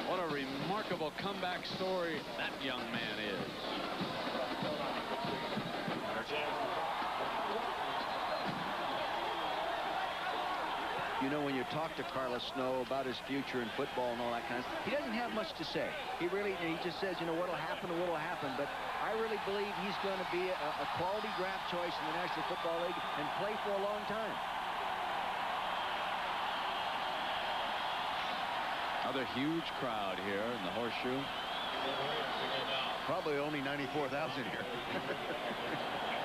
What a remarkable comeback story that young man is. You know, when you talk to Carlos Snow about his future in football and all that kind of stuff, he doesn't have much to say. He just says, you know, what'll happen. But I really believe he's going to be a quality draft choice in the National Football League and play for a long time. Another huge crowd here in the Horseshoe. Probably only 94,000 here.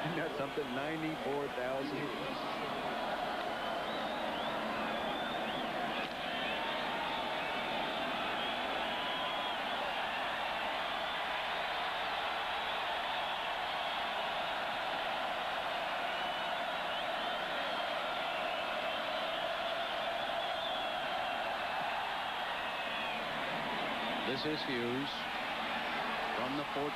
Isn't that something? 94,000. This is Hughes from the 14.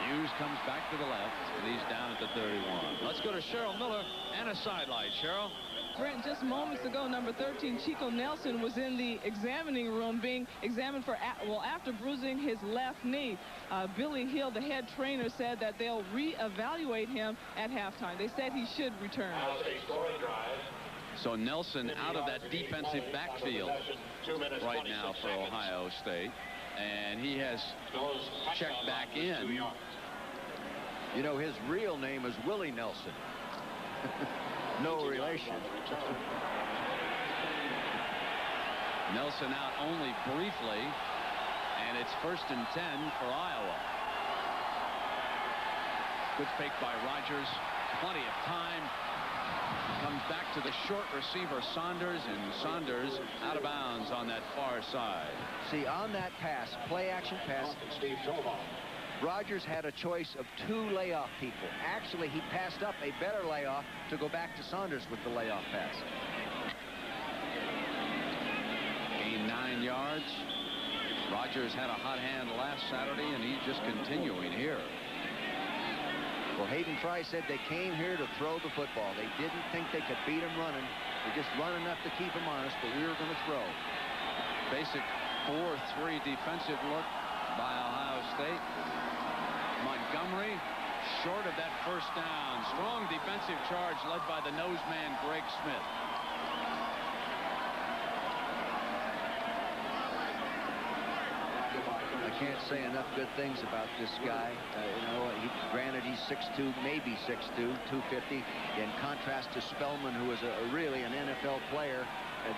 Hughes comes back to the left, and he's down at the 31. Let's go to Cheryl Miller and a sidelight. Cheryl? Brent, just moments ago, number 13, Chico Nelson, was in the examining room being examined for, after bruising his left knee. Billy Hill, the head trainer, said that they'll reevaluate him at halftime. They said he should return. So Nelson out of that defensive backfield right now for Ohio State, and he has checked back in. You know, his real name is Willie Nelson. No relation. Nelson out only briefly, and it's 1st and 10 for Iowa. Good fake by Rodgers. Plenty of time. Comes back to the short receiver Saunders, and Saunders out of bounds on that far side. See, on that pass, play action pass, Rodgers had a choice of 2 layoff people. Actually, he passed up a better layoff to go back to Saunders with the layoff pass. Gained 9 yards. Rodgers had a hot hand last Saturday, and he's just continuing here. Well, Hayden Fry said they came here to throw the football. They didn't think they could beat him running. They just run enough to keep him honest, but we were going to throw. Basic 4-3 defensive look by Ohio State. Montgomery short of that first down. Strong defensive charge led by the nose man Greg Smith. I can't say enough good things about this guy. You know, granted he's 6'2", maybe 6'2", 250. In contrast to Spellman, who is really an NFL player.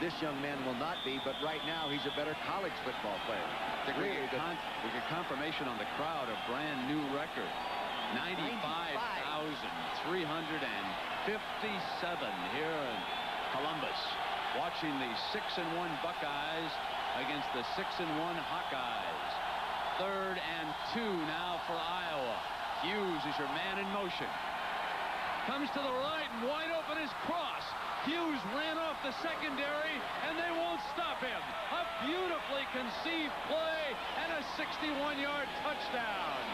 This young man will not be, but right now he's a better college football player. I think we get confirmation on the crowd, a brand new record. 95,357 here in Columbus, watching the 6-1 Buckeyes against the 6-1 Hawkeyes. 3rd and 2 now for Iowa. Hughes is your man in motion. Comes to the right, and wide open is Cross. Hughes ran off the secondary, and they won't stop him. A beautifully conceived play and a 61-yard touchdown.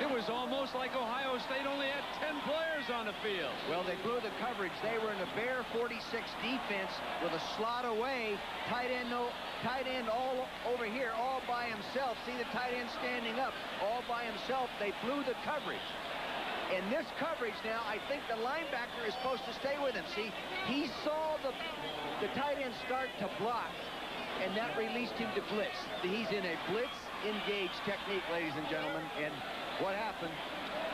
It was almost like Ohio State only had 10 players on the field. Well, they blew the coverage. They were in a bare 46 defense with a slot away. Tight end all over here, all by himself. See the tight end standing up, all by himself. They blew the coverage. In this coverage now, I think the linebacker is supposed to stay with him. See, he saw the tight end start to block, and that released him to blitz. He's in a blitz-engaged technique, ladies and gentlemen, and what happened?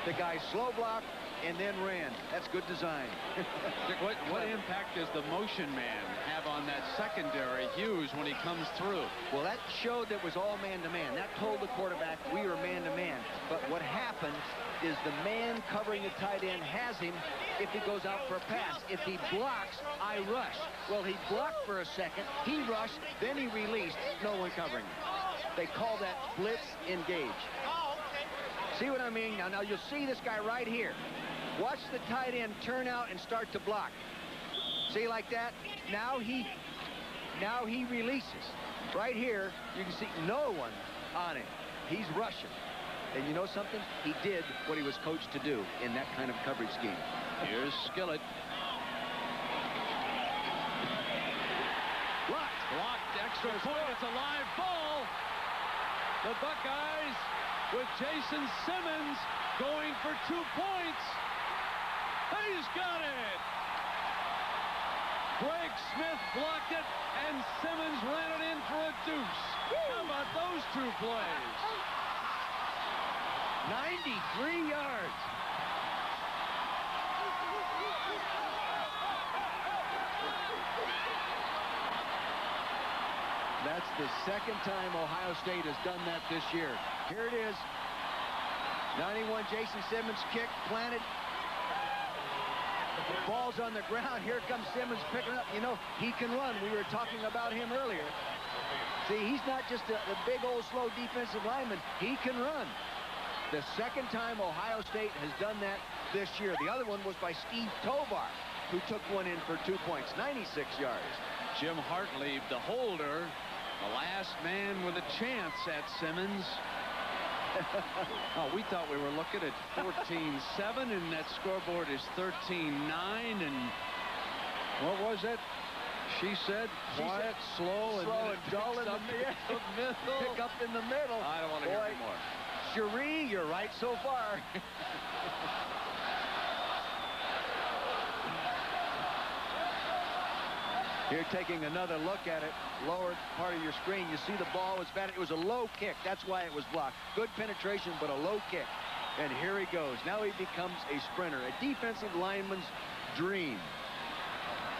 The guy slow blocked, and then ran. That's good design. What impact does the motion man have on that secondary, Hughes, when he comes through? Well, that showed that was all man-to-man. That told the quarterback we were man-to-man. But what happened is the man covering the tight end has him if he goes out for a pass. If he blocks, I rush. Well, he blocked for a second. He rushed. Then he released. No one covering him. They call that blitz engage. See what I mean? Now you'll see this guy right here. Watch the tight end turn out and start to block. See, like that? Now he releases. Right here, you can see no one on him. He's rushing. And you know something? He did what he was coached to do in that kind of coverage scheme. Here's Skillett. Blocked extra point. It's a live ball. The Buckeyes with Jason Simmons going for 2 points. He's got it. Greg Smith blocked it, and Simmons ran it in for a deuce. How about those 2 plays? 93 yards. That's the second time Ohio State has done that this year. Here it is. 91, Jason Simmons kick, planted. Ball's on the ground. Here comes Simmons picking up. You know, he can run. We were talking about him earlier. See, he's not just a big old slow defensive lineman. He can run. The second time Ohio State has done that this year. The other one was by Steve Tovar, who took one in for 2 points, 96 yards. Jim Hartlieb, the holder, the last man with a chance at Simmons. Oh, we thought we were looking at 14-7, and that scoreboard is 13-9. And what was it? She said quiet, slow, and dull in the middle. Pick up in the middle. I don't want to hear anymore. Cherie, you're right so far. Here, taking another look at it, lower part of your screen, you see the ball was batted. It was a low kick. That's why it was blocked. Good penetration, but a low kick. And here he goes. Now he becomes a sprinter, a defensive lineman's dream.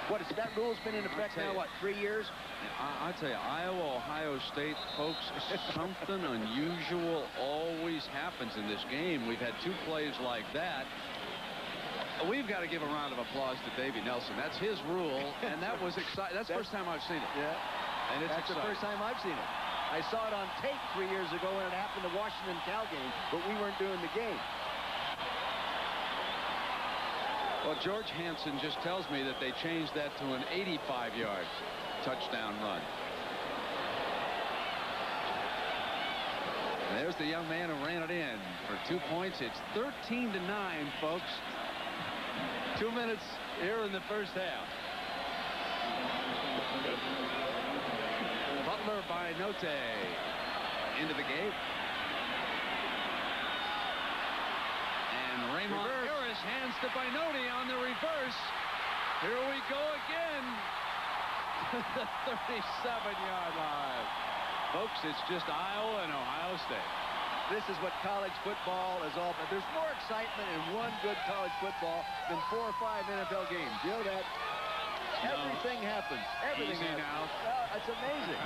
What is that rule's been in effect now, what, 3 years? I tell you, Iowa, Ohio State, folks, something unusual always happens in this game. We've had 2 plays like that. We've got to give a round of applause to Davey Nelson. That's his rule, and that was exciting. That's the first time I've seen it. Yeah. And it's That's exciting. the first time I've seen it. I saw it on tape 3 years ago when it happened to Washington-Cal game, but we weren't doing the game. Well, George Hansen just tells me that they changed that to an 85-yard touchdown run. And there's the young man who ran it in for 2 points. It's 13-9, folks. 2 minutes here in the first half. Butler by Note into the gate. And Raymond Harris hands to Binotti on the reverse. Here we go again. The 37-yard line. Folks, it's just Iowa and Ohio State. This is what college football is all about. There's more excitement in one good college football than 4 or 5 NFL games. You know that? No. Everything happens. Everything Easy happens. now. Well, it's amazing.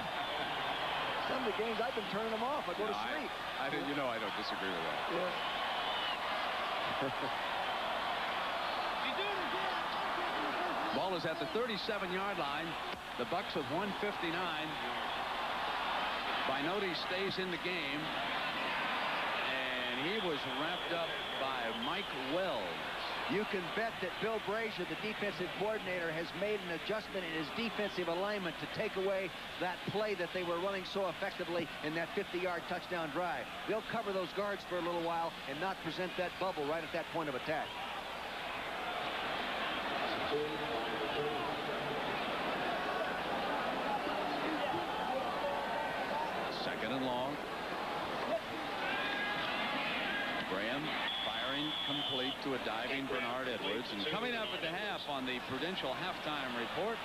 Some of the games, I've been turning them off. I go to sleep. I don't disagree with that. Yeah. Ball is at the 37-yard line. The Bucks with 1:59. Binotti stays in the game. And he was wrapped up by Mike Wells. You can bet that Bill Brazier, the defensive coordinator, has made an adjustment in his defensive alignment to take away that play that they were running so effectively in that 50-yard touchdown drive. They'll cover those guards for a little while and not present that bubble right at that point of attack. Second and long. Graham firing complete to a diving Bernard Edwards. And coming up at the half on the Prudential halftime report,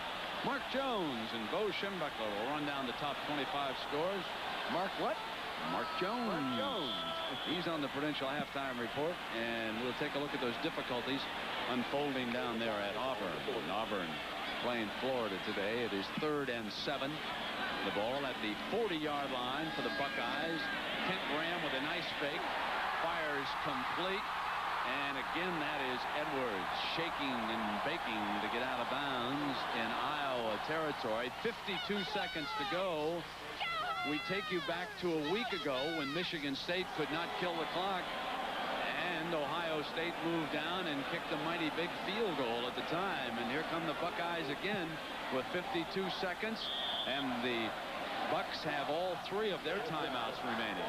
Mark Jones and Bo Schembechler will run down the top 25 scores. Mark what? Mark Jones. Mark Jones. He's on the Prudential halftime report, and we'll take a look at those difficulties unfolding down there at Auburn. Auburn playing Florida today. It is 3rd and 7. The ball at the 40-yard line for the Buckeyes. Kent Graham with a nice fake. Fires complete. And again, that is Edwards shaking and baking to get out of bounds in Iowa territory. 52 seconds to go. We take you back to a week ago when Michigan State could not kill the clock. And Ohio State moved down and kicked a mighty big field goal at the time. And here come the Buckeyes again with 52 seconds. And the Bucks have all 3 of their timeouts remaining.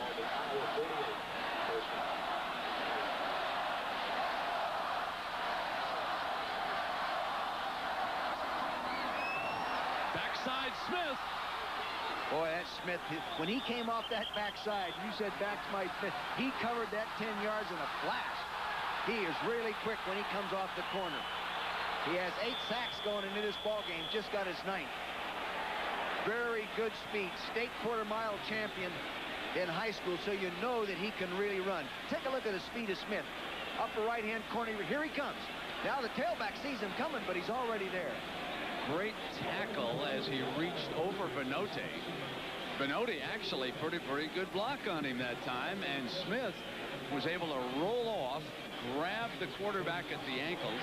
Backside Smith. Boy, that Smith, when he came off that backside, you said backside Smith, he covered that 10 yards in a flash. He is really quick when he comes off the corner. He has 8 sacks going into this ball game, just got his 9th. Very good speed, state quarter-mile champion in high school, so you know that he can really run. Take a look at the speed of Smith. Upper right-hand corner, here he comes. Now the tailback sees him coming, but he's already there. Great tackle as he reached over Benote. Benote actually pretty good block on him that time, and Smith was able to roll off, grab the quarterback at the ankles,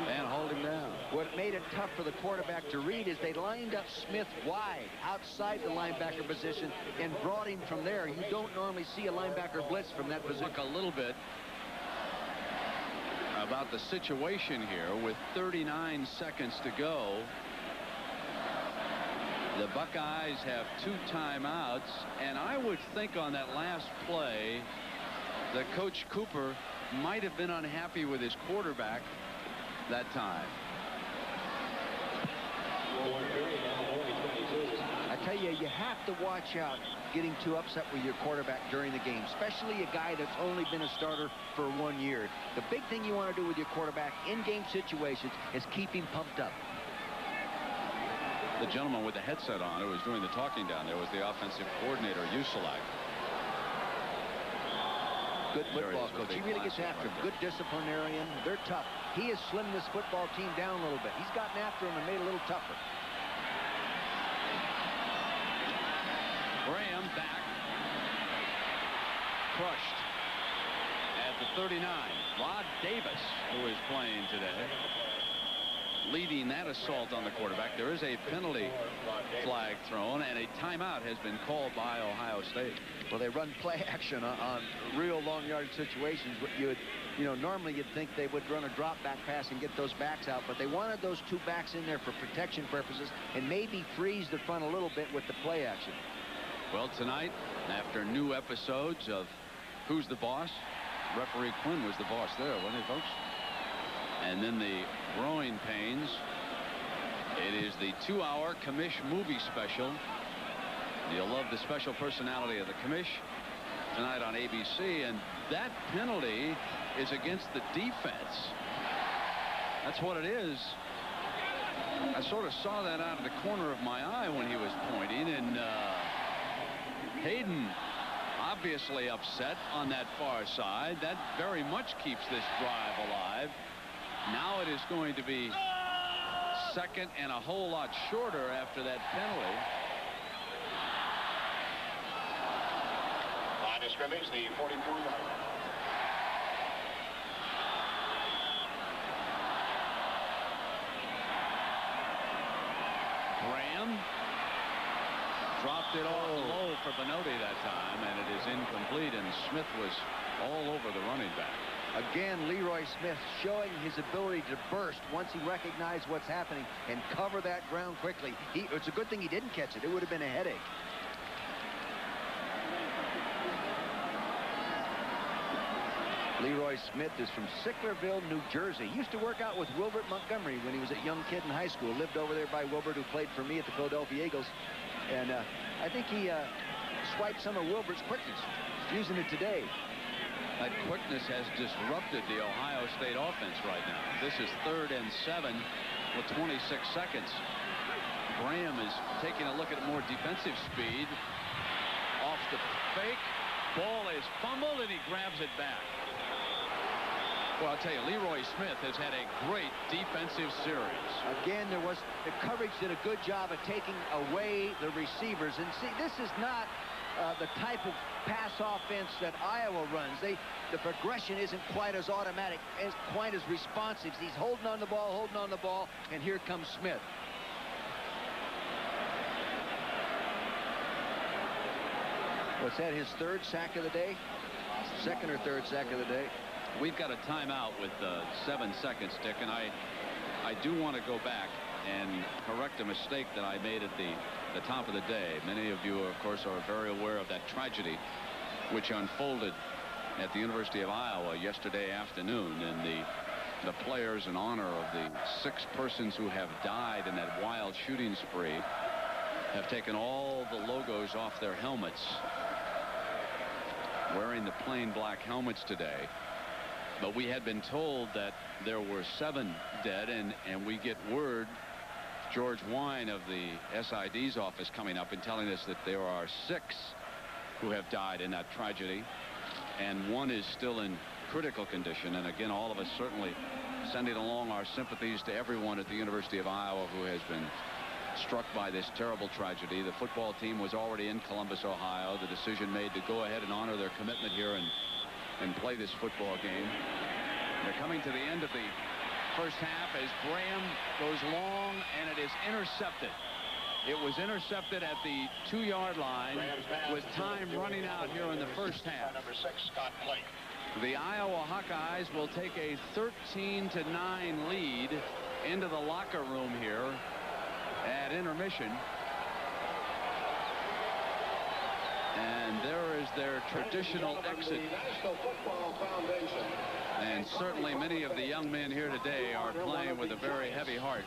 and hold him down. What made it tough for the quarterback to read is they lined up Smith wide outside the linebacker position and brought him from there. You don't normally see a linebacker blitz from that position. Look a little bit about the situation here with 39 seconds to go. The Buckeyes have 2 timeouts, and I would think on that last play that Coach Cooper might have been unhappy with his quarterback that time. I tell you, you have to watch out getting too upset with your quarterback during the game, especially a guy that's only been a starter for 1 year. The big thing you want to do with your quarterback in game situations is keep him pumped up. The gentleman with the headset on who was doing the talking down there was the offensive coordinator, Uselak. Good football coach. He really gets after him. Good disciplinarian. They're tough. He has slimmed this football team down a little bit. He's gotten after him and made it a little tougher. Graham back. Crushed at the 39. Rod Davis, who is playing today, leading that assault on the quarterback. There is a penalty flag thrown, and a timeout has been called by Ohio State. Well, they run play action on real long yard situations. Normally you'd think they would run a drop back pass and get those backs out, but they wanted those 2 backs in there for protection purposes and maybe freeze the front a little bit with the play action. Well, tonight, after new episodes of Who's the Boss, referee Quinn was the boss there, wasn't he, folks? And then the growing pains. It is the 2-hour Commish movie special. You'll love the special personality of the Commish tonight on ABC, and that penalty is against the defense. That's what it is. I sort of saw that out of the corner of my eye when he was pointing, and Hayden obviously upset on that far side. That very much keeps this drive alive. Now it is going to be 2nd and a whole lot shorter after that penalty. Line of scrimmage, the 44-yard. Graham dropped it all low for Benote that time, and it is incomplete, and Smith was all over the running back. Again, Leroy Smith showing his ability to burst once he recognized what's happening and cover that ground quickly. It's a good thing he didn't catch it. It would have been a headache. Leroy Smith is from Sicklerville, New Jersey. He used to work out with Wilbert Montgomery when he was a young kid in high school. Lived over there by Wilbert, who played for me at the Philadelphia Eagles. And I think he swiped some of Wilbert's quickness, using it today. That quickness has disrupted the Ohio State offense right now. This is 3rd and 7 with 26 seconds. Graham is taking a look at more defensive speed. Off the fake. Ball is fumbled, and he grabs it back. Well, I'll tell you, Leroy Smith has had a great defensive series. Again, the coverage did a good job of taking away the receivers. And see, this is not the type of pass offense that Iowa runs. The progression isn't quite as automatic, quite as responsive. He's holding on the ball, and here comes Smith. What's that, his third sack of the day? Second or third sack of the day? We've got a timeout with 7 seconds, Dick, and I do want to go back and correct a mistake that I made at the top of the day. Many of you, of course, are very aware of that tragedy which unfolded at the University of Iowa yesterday afternoon, and the players, in honor of the 6 persons who have died in that wild shooting spree, have taken all the logos off their helmets, wearing the plain black helmets today. But we had been told that there were 7 dead, and we get word, George Wine of the SID's office coming up and telling us that there are 6 who have died in that tragedy, and 1 is still in critical condition. And again, all of us certainly sending along our sympathies to everyone at the University of Iowa who has been struck by this terrible tragedy. The football team was already in Columbus, Ohio. The decision made to go ahead and honor their commitment here and play this football game. They're coming to the end of the first half as Graham goes long, and it is intercepted. It was intercepted at the 2-yard line with time running out here in the first half. Number 6, Scott Blake. The Iowa Hawkeyes will take a 13-9 lead into the locker room here at intermission. And there is their traditional exit. And certainly many of the young men here today are playing with a very heavy heart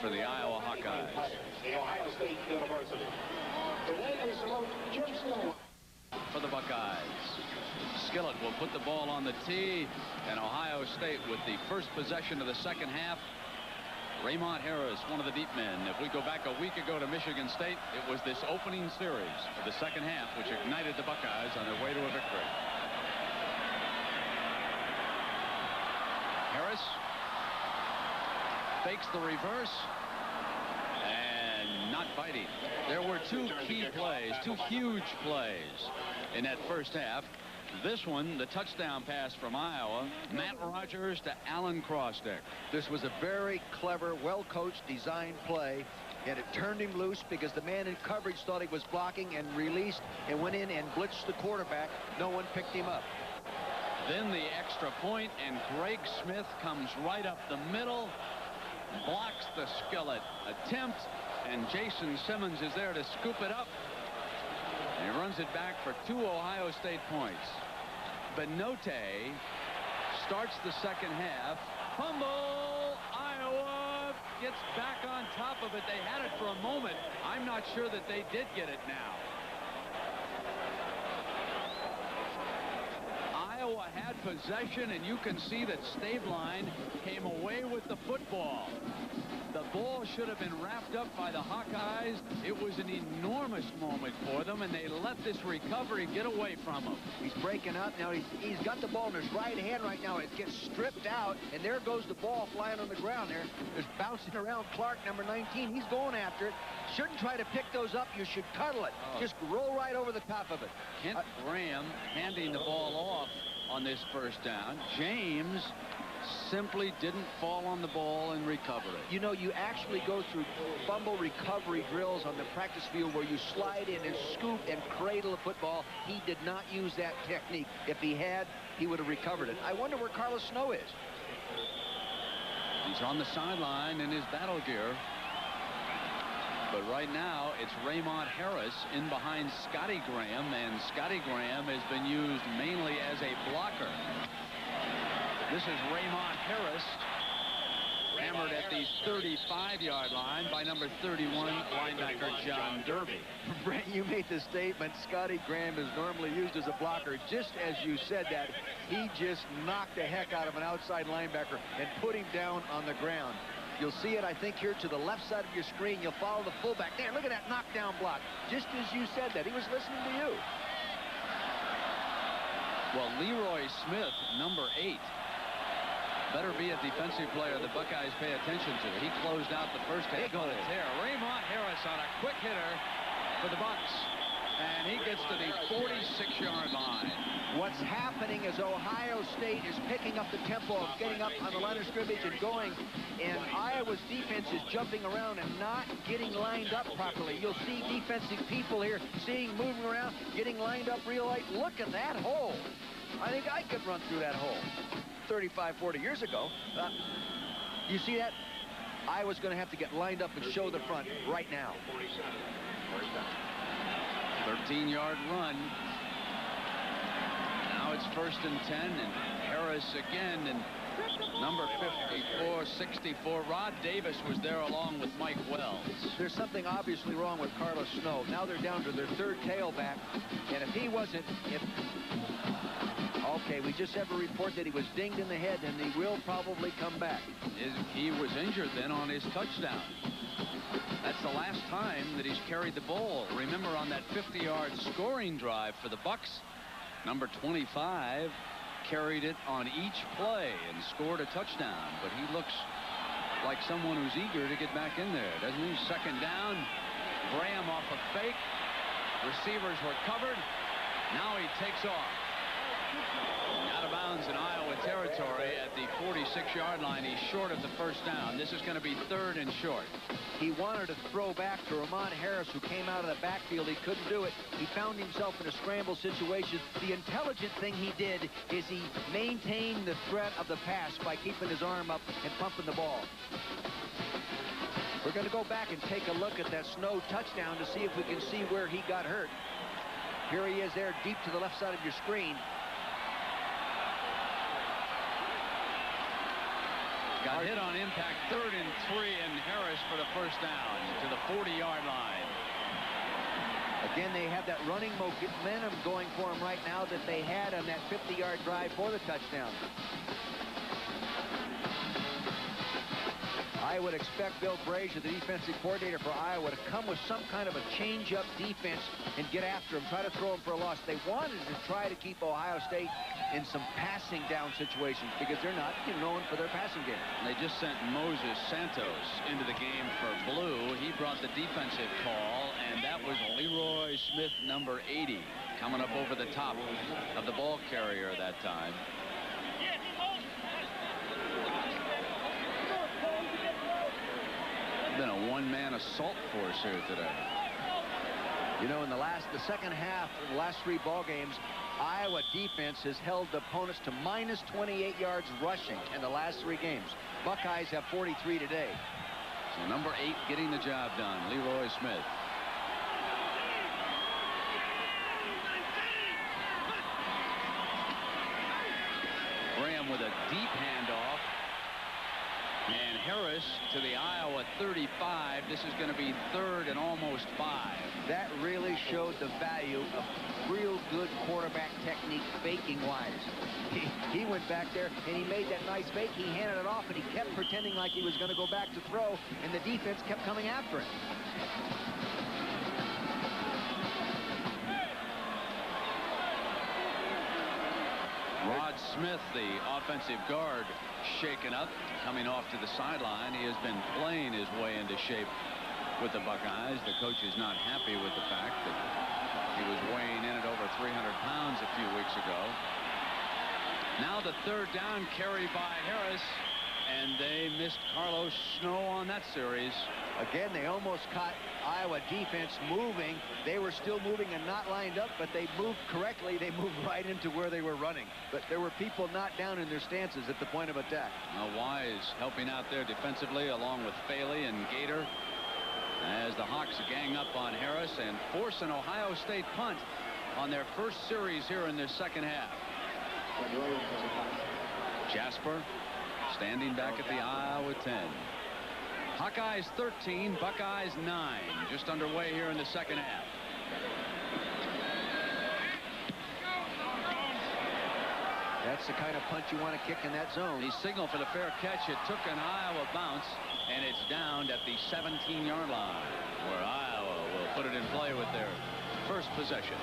for the Iowa Hawkeyes. The Ohio State University. For the Buckeyes, Skillett will put the ball on the tee, and Ohio State with the first possession of the second half. Raymond Harris, one of the deep men. If we go back a week ago to Michigan State, it was this opening series of the second half which ignited the Buckeyes on their way to a victory. Harris fakes the reverse and not biting. There were 2 key plays, 2 huge plays in that first half. This one, the touchdown pass from Iowa, Matt Rodgers to Alan Crosstick. This was a very clever, well-coached, designed play, and it turned him loose because the man in coverage thought he was blocking and released and went in and blitzed the quarterback. No one picked him up. Then the extra point, and Greg Smith comes right up the middle, blocks the Skillett attempt, and Jason Simmons is there to scoop it up. And he runs it back for 2 Ohio State points. Benote starts the second half. Fumble! Iowa gets back on top of it. They had it for a moment. I'm not sure that they did get it now. Iowa had possession, and you can see that Stabline came away with the football. The ball should have been wrapped up by the Hawkeyes. It was an enormous moment for them, and they let this recovery get away from them. He's breaking up now. He's got the ball in his right hand right now. It gets stripped out, and there goes the ball flying on the ground there. It's bouncing around Clark, number 19. He's going after it. Shouldn't try to pick those up. You should cuddle it. Just roll right over the top of it. Kent Graham handing the ball off on this first down. James simply didn't fall on the ball and recover it. You know, you actually go through fumble recovery drills on the practice field where you slide in and scoop and cradle the football. He did not use that technique. If he had, he would have recovered it. I wonder where Carlos Snow is. He's on the sideline in his battle gear. But right now, it's Raymond Harris in behind Scotty Graham, and Scotty Graham has been used mainly as a blocker. This is Raymond Harris, hammered at the 35-yard line by number 31 linebacker John Derby. Brent, you made the statement, Scotty Graham is normally used as a blocker. Just as you said that, he just knocked the heck out of an outside linebacker and put him down on the ground. You'll see it, I think, here to the left side of your screen. You'll follow the fullback. There, look at that knockdown block. Just as you said that. He was listening to you. Well, Leroy Smith, number 8, better be a defensive player the Buckeyes pay attention to. He closed out the first half on a tear. Raymond Harris on a quick hitter for the Bucks. And he gets to the 46-yard line. What's happening is Ohio State is picking up the tempo of getting up on the line of scrimmage and going, and Iowa's defense is jumping around and not getting lined up properly. You'll see defensive people here moving around, getting lined up real light. Look at that hole. I think I could run through that hole 35, 40 years ago. You see that? Iowa's going to have to get lined up and show the front right now. 13-yard run. Now it's 1st and 10, and Harris again, and number 54, 64. Rod Davis was there along with Mike Wells. There's something obviously wrong with Carlos Snow. Now they're down to their 3rd tailback, and if he wasn't, okay, we just have a report that he was dinged in the head, and he will probably come back. He was injured then on his touchdown. That's the last time that he's carried the ball. Remember, on that 50-yard scoring drive for the Bucks, number 25 carried it on each play and scored a touchdown. But he looks like someone who's eager to get back in there, doesn't he? 2nd down. Graham off a fake. Receivers were covered. Now he takes off. Out of bounds in Iowa territory at the 46-yard line. He's short of the 1st down. This is going to be 3rd and short. He wanted to throw back to Ramon Harris, who came out of the backfield. He couldn't do it. He found himself in a scramble situation. The intelligent thing he did is he maintained the threat of the pass by keeping his arm up and pumping the ball. We're going to go back and take a look at that Snow touchdown to see if we can see where he got hurt. Here he is there deep to the left side of your screen. Got hit on impact, 3rd and 3, and Harris for the 1st down to the 40-yard line. Again, they have that running momentum going for them right now that they had on that 50-yard drive for the touchdown. I would expect Bill Brazier, the defensive coordinator for Iowa, to come with some kind of a change-up defense and get after him, try to throw him for a loss. They wanted to try to keep Ohio State in some passing down situations because they're not known for their passing game. They just sent Moses Santos into the game for blue. He brought the defensive call, and that was Leroy Smith, number 80, coming up over the top of the ball carrier that time. Been a one-man assault force here today. You know, in the second half of the last 3 ball games, Iowa defense has held opponents to minus 28 yards rushing in the last 3 games. Buckeyes have 43 today. So number 8 getting the job done, Leroy Smith. Graham with a deep handoff. And Harris to the Iowa 35. This is going to be 3rd and almost 5. That really showed the value of real good quarterback technique, faking-wise. He went back there, and he made that nice fake. He handed it off, and he kept pretending like he was going to go back to throw, and the defense kept coming after him. Rod Smith, the offensive guard, shaken up, coming off to the sideline. He has been playing his way into shape with the Buckeyes. The coach is not happy with the fact that he was weighing in at over 300 pounds a few weeks ago. Now the 3rd down carry by Harris, and they missed Carlos Snow on that series. Again, they almost caught Iowa defense moving. They were still moving and not lined up, but they moved correctly. They moved right into where they were running. But there were people not down in their stances at the point of attack. Now Wise helping out there defensively along with Faley and Gator as the Hawks gang up on Harris and force an Ohio State punt on their first series here in this second half. Jasper standing back at the Iowa 10. Hawkeyes 13, Buckeyes 9, just underway here in the second half. That's the kind of punch you want to kick in that zone. He signaled for the fair catch. It took an Iowa bounce, and it's down at the 17-yard line, where Iowa will put it in play with their first possession.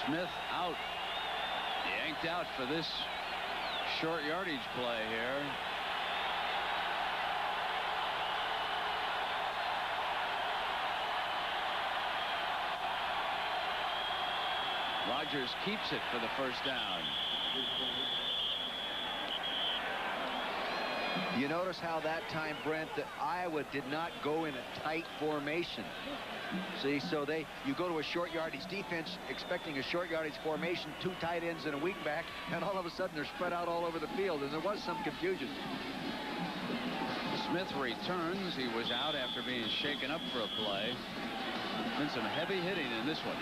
Smith out. Yanked out for this short yardage play here. Rodgers keeps it for the first down. You notice how that time, Brent, that Iowa did not go in a tight formation. See, so you go to a short yardage defense expecting a short yardage formation, 2 tight ends and a weak back, and all of a sudden they're spread out all over the field, and there was some confusion. Smith returns. He was out after being shaken up for a play. Been some heavy hitting in this one.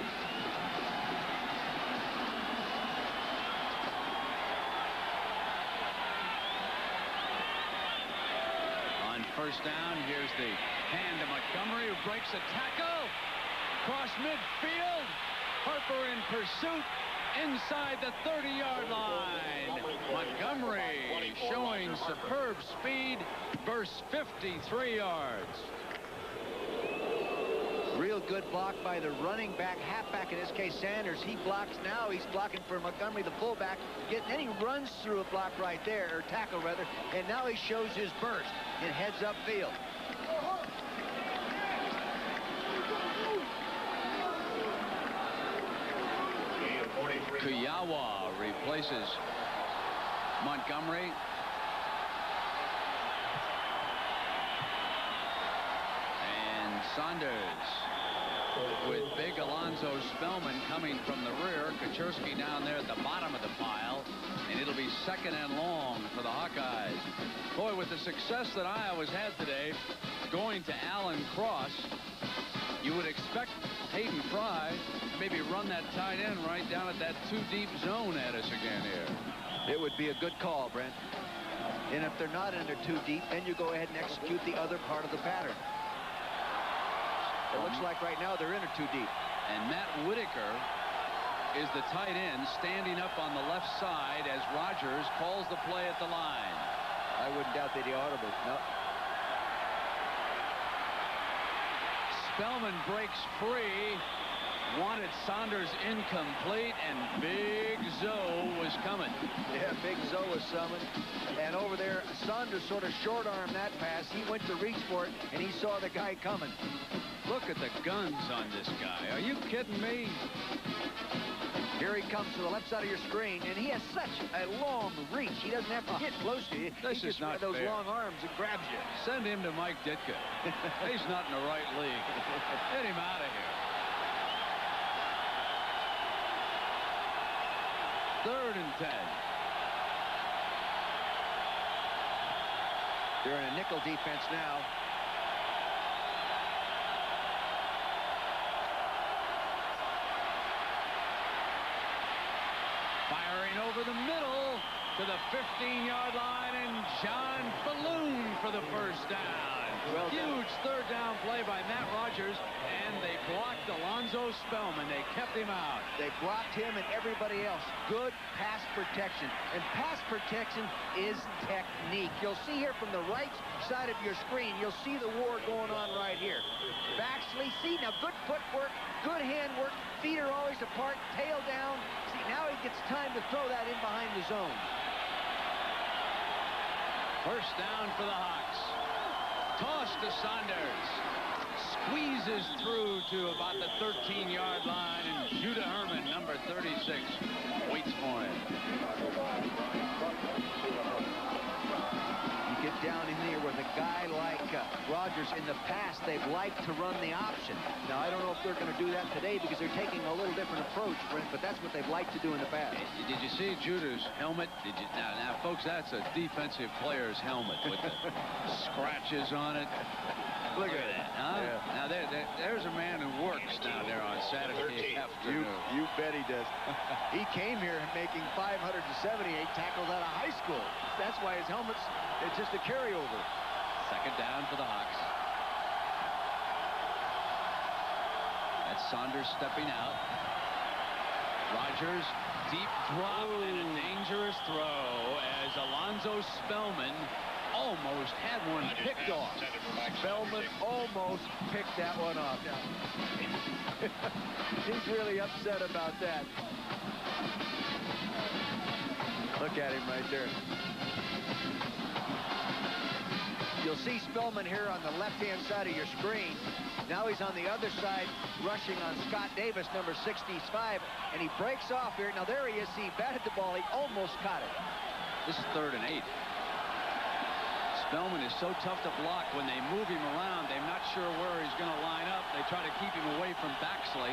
First down. Here's the hand to Montgomery, who breaks a tackle. Cross midfield. Harper in pursuit inside the 30-yard line. Montgomery showing superb speed. Burst 53 yards. Real good block by the running back, halfback, in this case Sanders. He blocks now. He's blocking for Montgomery, the fullback. And he runs through a block right there, or tackle rather, and now he shows his burst and heads upfield. Kuyawa replaces Montgomery. And Saunders with big Alonzo Spellman coming from the rear. Kaczorski down there at the bottom of the pile. And it'll be 2nd and long for the Hawkeyes. Boy, with the success that Iowa's had today, going to Allen Cross, you would expect Hayden Fry to maybe run that tight end right down at that 2-deep zone at us again here. It would be a good call, Brent. And if they're not in their 2 deep, then you go ahead and execute the other part of the pattern. It looks like right now they're in a 2 deep. And Matt Whitaker is the tight end standing up on the left side as Rodgers calls the play at the line. I wouldn't doubt that he ought to be. No. Spellman breaks free. Wanted Saunders incomplete, and Big Zoe was coming. Yeah, Big Zoe was summoned. And over there, Saunders sort of short-armed that pass. He went to reach for it, and he saw the guy coming. Look at the guns on this guy. Are you kidding me? Here he comes to the left side of your screen, and he has such a long reach. He doesn't have to get close to you. This is not those fair. long arms and grabs you. Send him to Mike Ditka. He's not in the right league. Get him out of here. 3rd and 10. They're in a nickel defense now. Firing over the middle to the 15-yard line, and John Falloon for the first down. Well Huge 3rd down play by Matt Rodgers, and they blocked Alonzo Spellman. They kept him out. They blocked him and everybody else. Good pass protection. And pass protection is technique. You'll see here from the right side of your screen, you'll see the war going on right here. Baxley, see, now good footwork, good handwork, feet are always apart, tail down. See, now he gets time to throw that in behind the zone. First down for the Hawks. Toss to Saunders. Squeezes through to about the 13-yard line, and Judah Herman, number 36, waits for him. You get down in there with a guy like Rodgers. In the past, they've liked to run the option. Now, I don't know if they're going to do that today because they're taking a little different approach, Brent, but that's what they've liked to do in the past. Did you see Judah's helmet? Now, folks, that's a defensive player's helmet with the scratches on it. Look at that, huh? Yeah. Now, there's a man who works down there on Saturday afternoon. You bet he does. He came here making 578 tackles out of high school. That's why his helmet's it's just a carryover. 2nd down for the Hawks. That's Saunders stepping out. Rodgers, deep drop and a dangerous throw as Alonzo Spellman almost had one picked off. Spellman almost picked that one off. He's really upset about that. Look at him right there. You'll see Spellman here on the left-hand side of your screen. Now he's on the other side, rushing on Scott Davis, number 65, and he breaks off here. Now there he is. He batted the ball. He almost caught it. This is 3rd and 8. Spellman is so tough to block. When they move him around, they're not sure where he's going to line up. They try to keep him away from Baxley.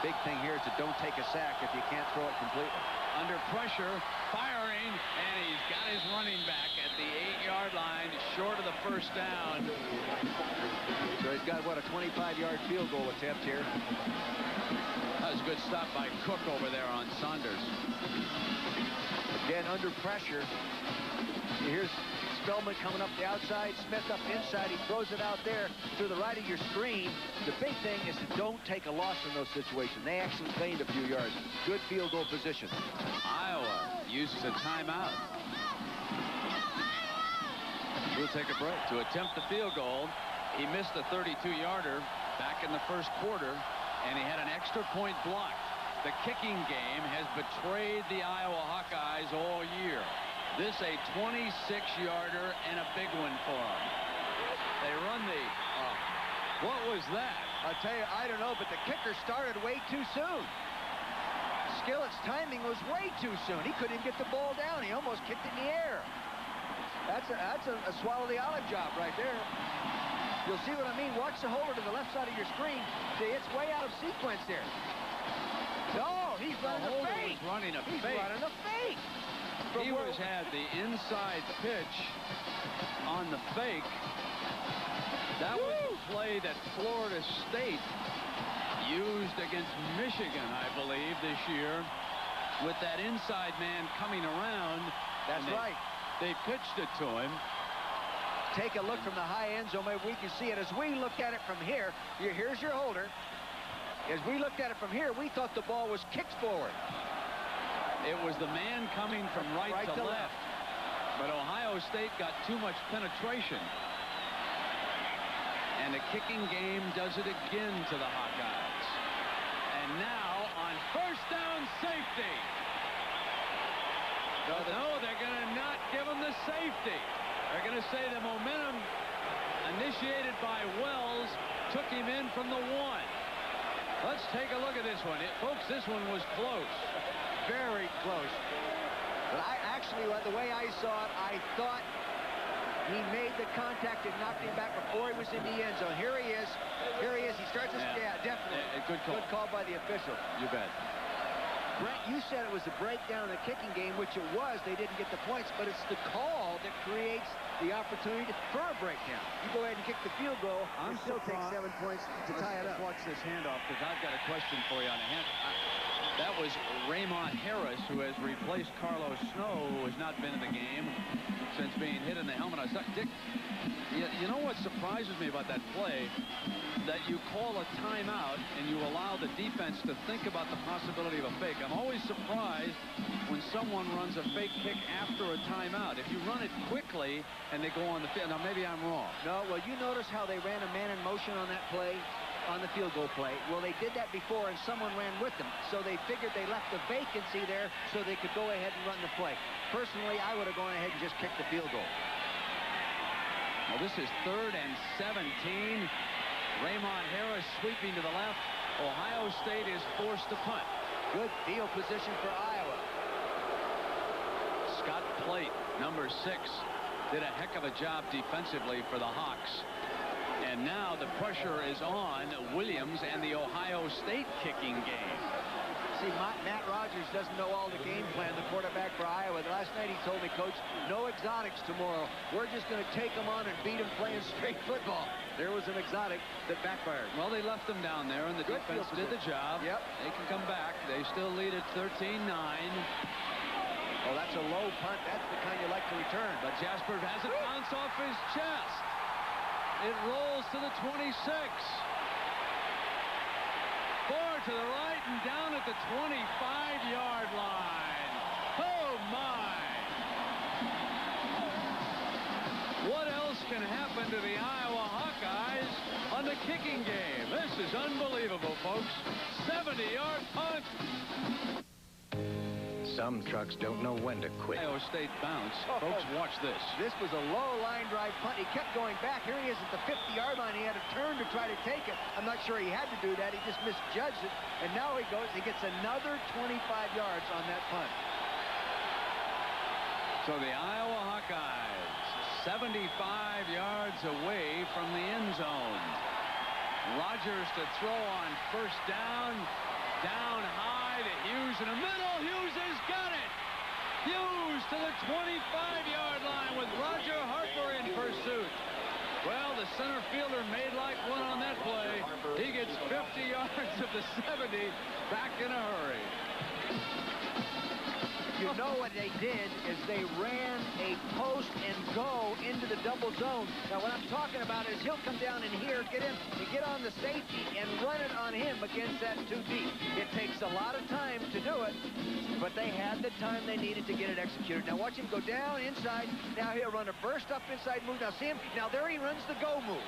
Big thing here is to don't take a sack if you can't throw it completely. Under pressure, firing, and he's got his running back at the 8-yard line, short of the first down. So he's got, what, a 25-yard field goal attempt here. That was a good stop by Cook over there on Saunders. Again, under pressure. Here's Spellman coming up the outside, Smith up inside. He throws it out there to the right of your screen. The big thing is to don't take a loss in those situations. They actually gained a few yards. Good field goal position. Iowa uses a timeout. We'll take a break. To attempt the field goal, he missed the 32-yarder back in the first quarter, and he had an extra point blocked. The kicking game has betrayed the Iowa Hawkeyes all year. This a 26-yarder and a big one for them. They run the... what was that? I'll tell you, I don't know, but the kicker started way too soon. Skillett's timing was way too soon. He couldn't even get the ball down. He almost kicked it in the air. That's a swallow the olive job right there. You'll see what I mean. Watch the holder to the left side of your screen. See, it's way out of sequence there. No, he's running a fake. He's running a fake. He had the inside pitch on the fake. That was the play that Florida State used against Michigan, I believe, this year, with that inside man coming around. That's right. They pitched it to him. Take a look from the high end zone. Maybe we can see it. As we looked at it from here, here's your holder. As we looked at it from here, we thought the ball was kicked forward. It was the man coming from right to left. But Ohio State got too much penetration. And the kicking game does it again to the Hawkeyes. And now on first down safety. No, they're going to not give him the safety. They're going to say the momentum initiated by Wells took him in from the 1. Let's take a look at this one. Folks, this one was close. Very close. But the way I saw it, I thought he made the contact and knocked him back before he was in the end zone. Here he is. He starts to... Yeah, definitely. Good call. Good call by the official. You bet. Brent, you said it was a breakdown in the kicking game, which it was. They didn't get the points, but it's the call that creates the opportunity for a breakdown. You go ahead and kick the field goal, and still take 7 points to tie it up. Watch this handoff, because I've got a question for you on the hand. That was Raymond Harris, who has replaced Carlos Snow, who has not been in the game since being hit in the helmet. Dick, you know what surprises me about that play? That you call a timeout and you allow the defense to think about the possibility of a fake. I'm always surprised when someone runs a fake kick after a timeout. If you run it quickly and they go on the field, now maybe I'm wrong. No, well, you notice how they ran a man in motion on that play, on the field goal play. Well, they did that before and someone ran with them. So they figured they left a vacancy there so they could go ahead and run the play. Personally, I would have gone ahead and just kicked the field goal. Well, this is 3rd and 17. Raymond Harris sweeping to the left. Ohio State is forced to punt. Good field position for Iowa. Scott Plate, number 6, did a heck of a job defensively for the Hawks. And now the pressure is on Williams and the Ohio State kicking game. See, Matt Rodgers doesn't know all the game plan, the quarterback for Iowa. Last night he told me, Coach, no exotics tomorrow. We're just going to take them on and beat them playing straight football. There was an exotic that backfired. Well, they left them down there, and the defense did the job. Yep. They can come back. They still lead at 13-9. Oh, that's a low punt. That's the kind you like to return. But Jasper has it bounce off his chest. It rolls to the 26. 4 to the right and down at the 25-yard line. Oh, my. can happen to the Iowa Hawkeyes on the kicking game. This is unbelievable, folks. 70-yard punt. Some trucks don't know when to quit. Ohio State bounce. Folks, watch this. This was a low line drive punt. He kept going back. Here he is at the 50-yard line. He had to turn to try to take it. I'm not sure he had to do that. He just misjudged it. And now he goes. He gets another 25 yards on that punt. So the Iowa Hawkeyes 75 yards away from the end zone. Rodgers to throw on first down. Down high to Hughes in the middle. Hughes has got it. Hughes to the 25-yard line with Roger Harper in pursuit. Well, the center fielder made like one on that play. He gets 50 yards of the 70 back in a hurry. You know what they did is they ran a post and go into the double zone. Now, what I'm talking about is he'll come down in here, get in, and get on the safety and run it on him against that 2 deep. It takes a lot of time to do it, but they had the time they needed to get it executed. Now, watch him go down inside. Now he'll run a burst up inside move. Now, see him? Now, there he runs the go move.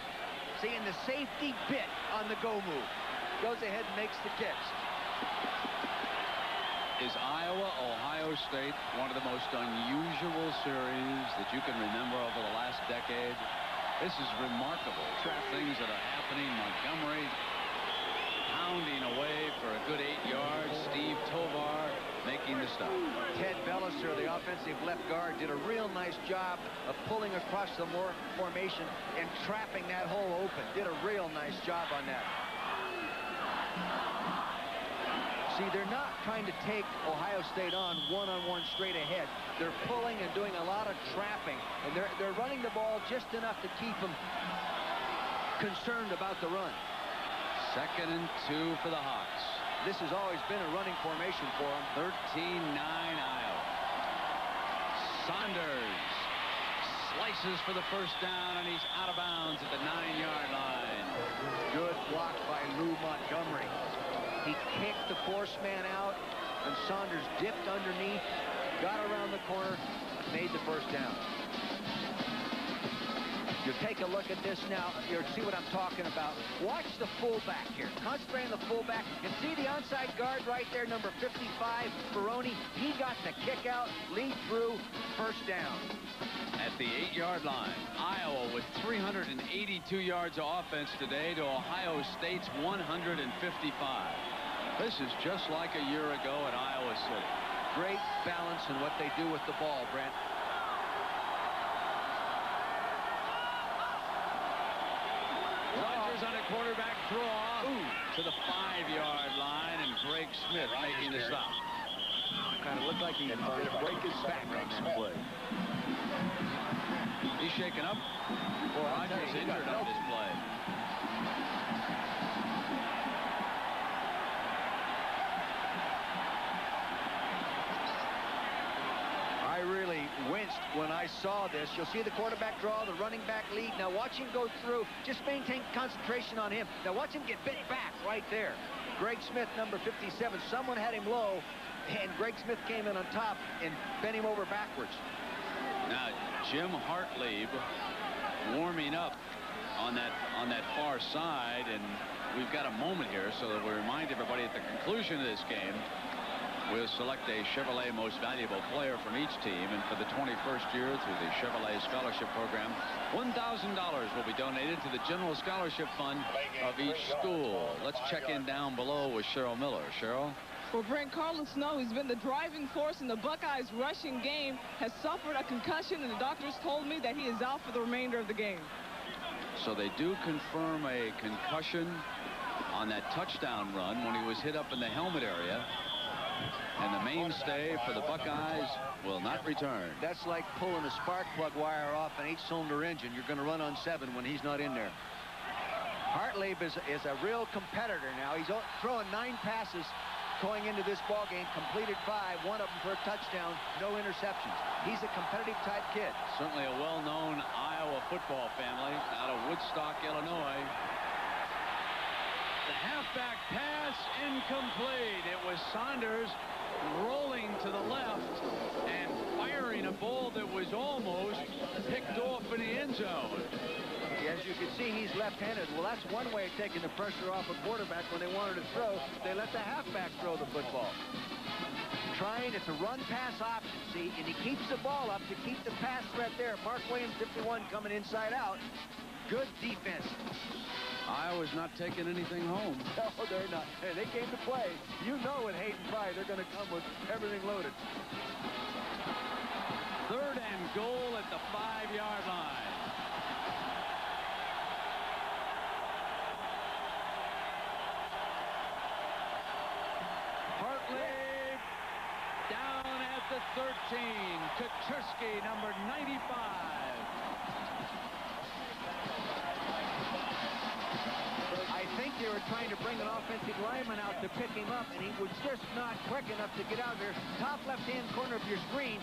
See, in the safety bit on the go move. Goes ahead and makes the kicks. Is Iowa, Ohio State one of the most unusual series that you can remember over the last decade? This is remarkable. Things that are happening. Montgomery pounding away for a good 8 yards. Steve Tovar making the stop. Ted Belliser, the offensive left guard, did a real nice job of pulling across the formation and trapping that hole open. Did a real nice job on that. See, they're not trying to take Ohio State on one-on-one straight ahead. They're pulling and doing a lot of trapping, and they're running the ball just enough to keep them concerned about the run. 2nd and 2 for the Hawks. This has always been a running formation for them. 13-9 Iowa. Saunders slices for the first down, and he's out of bounds at the 9-yard line. Good block by Lou Montgomery. He kicked the force man out, and Saunders dipped underneath, got around the corner, made the first down. You take a look at this now. You see what I'm talking about. Watch the fullback here. Concentrate on the fullback. And see the onside guard right there, number 55, Baroni. He got the kick out, lead through, first down. At the 8-yard line, Iowa with 382 yards of offense today to Ohio State's 155. This is just like a year ago at Iowa City. Great balance in what they do with the ball, Brent. Rodgers on a quarterback draw to the 5-yard line, and Greg Smith making the stop. Kind of looked like he was going to break his back on that play. He's shaken up. Rodgers injured on this play. I really winced when I saw this. You'll see the quarterback draw, the running back lead. Now watch him go through. Just maintain concentration on him. Now watch him get bit back right there. Greg Smith, number 57. Someone had him low, and Greg Smith came in on top and bent him over backwards. Now Jim Hartlieb warming up on that far side, and we've got a moment here so that we remind everybody at the conclusion of this game we'll select a Chevrolet Most Valuable Player from each team, and for the 21st year through the Chevrolet Scholarship Program, $1,000 will be donated to the General Scholarship Fund of each school. Let's check in down below with Cheryl Miller. Cheryl? Well, Brent, Carlos Snow, who's been the driving force in the Buckeyes rushing game, has suffered a concussion, and the doctors told me that he is out for the remainder of the game. So they do confirm a concussion on that touchdown run when he was hit up in the helmet area. And the mainstay for the Buckeyes will not return. That's like pulling a spark plug wire off an 8-cylinder engine. You're going to run on 7 when he's not in there. Hartlieb is a real competitor now. He's throwing 9 passes going into this ball game, completed 5, one of them for a touchdown, no interceptions. He's a competitive type kid. Certainly a well-known Iowa football family out of Woodstock, Illinois. The halfback pass incomplete. It was Saunders rolling to the left and firing clearing a ball that was almost picked off in the end zone. As you can see, he's left-handed. Well, that's one way of taking the pressure off a quarterback when they wanted to throw. They let the halfback throw the football. It's a run-pass option, see, and he keeps the ball up to keep the pass threat there. Mark Williams, 51, coming inside out. Good defense. Iowa's not taking anything home. No, they're not. Hey, they came to play. You know with Hayden Fry, they're going to come with everything loaded. 3rd and goal at the 5-yard line. Hartley down at the 13. Kaczewski, number 95. I think they were trying to bring an offensive lineman out to pick him up, and he was just not quick enough to get out there. Top left-hand corner of your screen.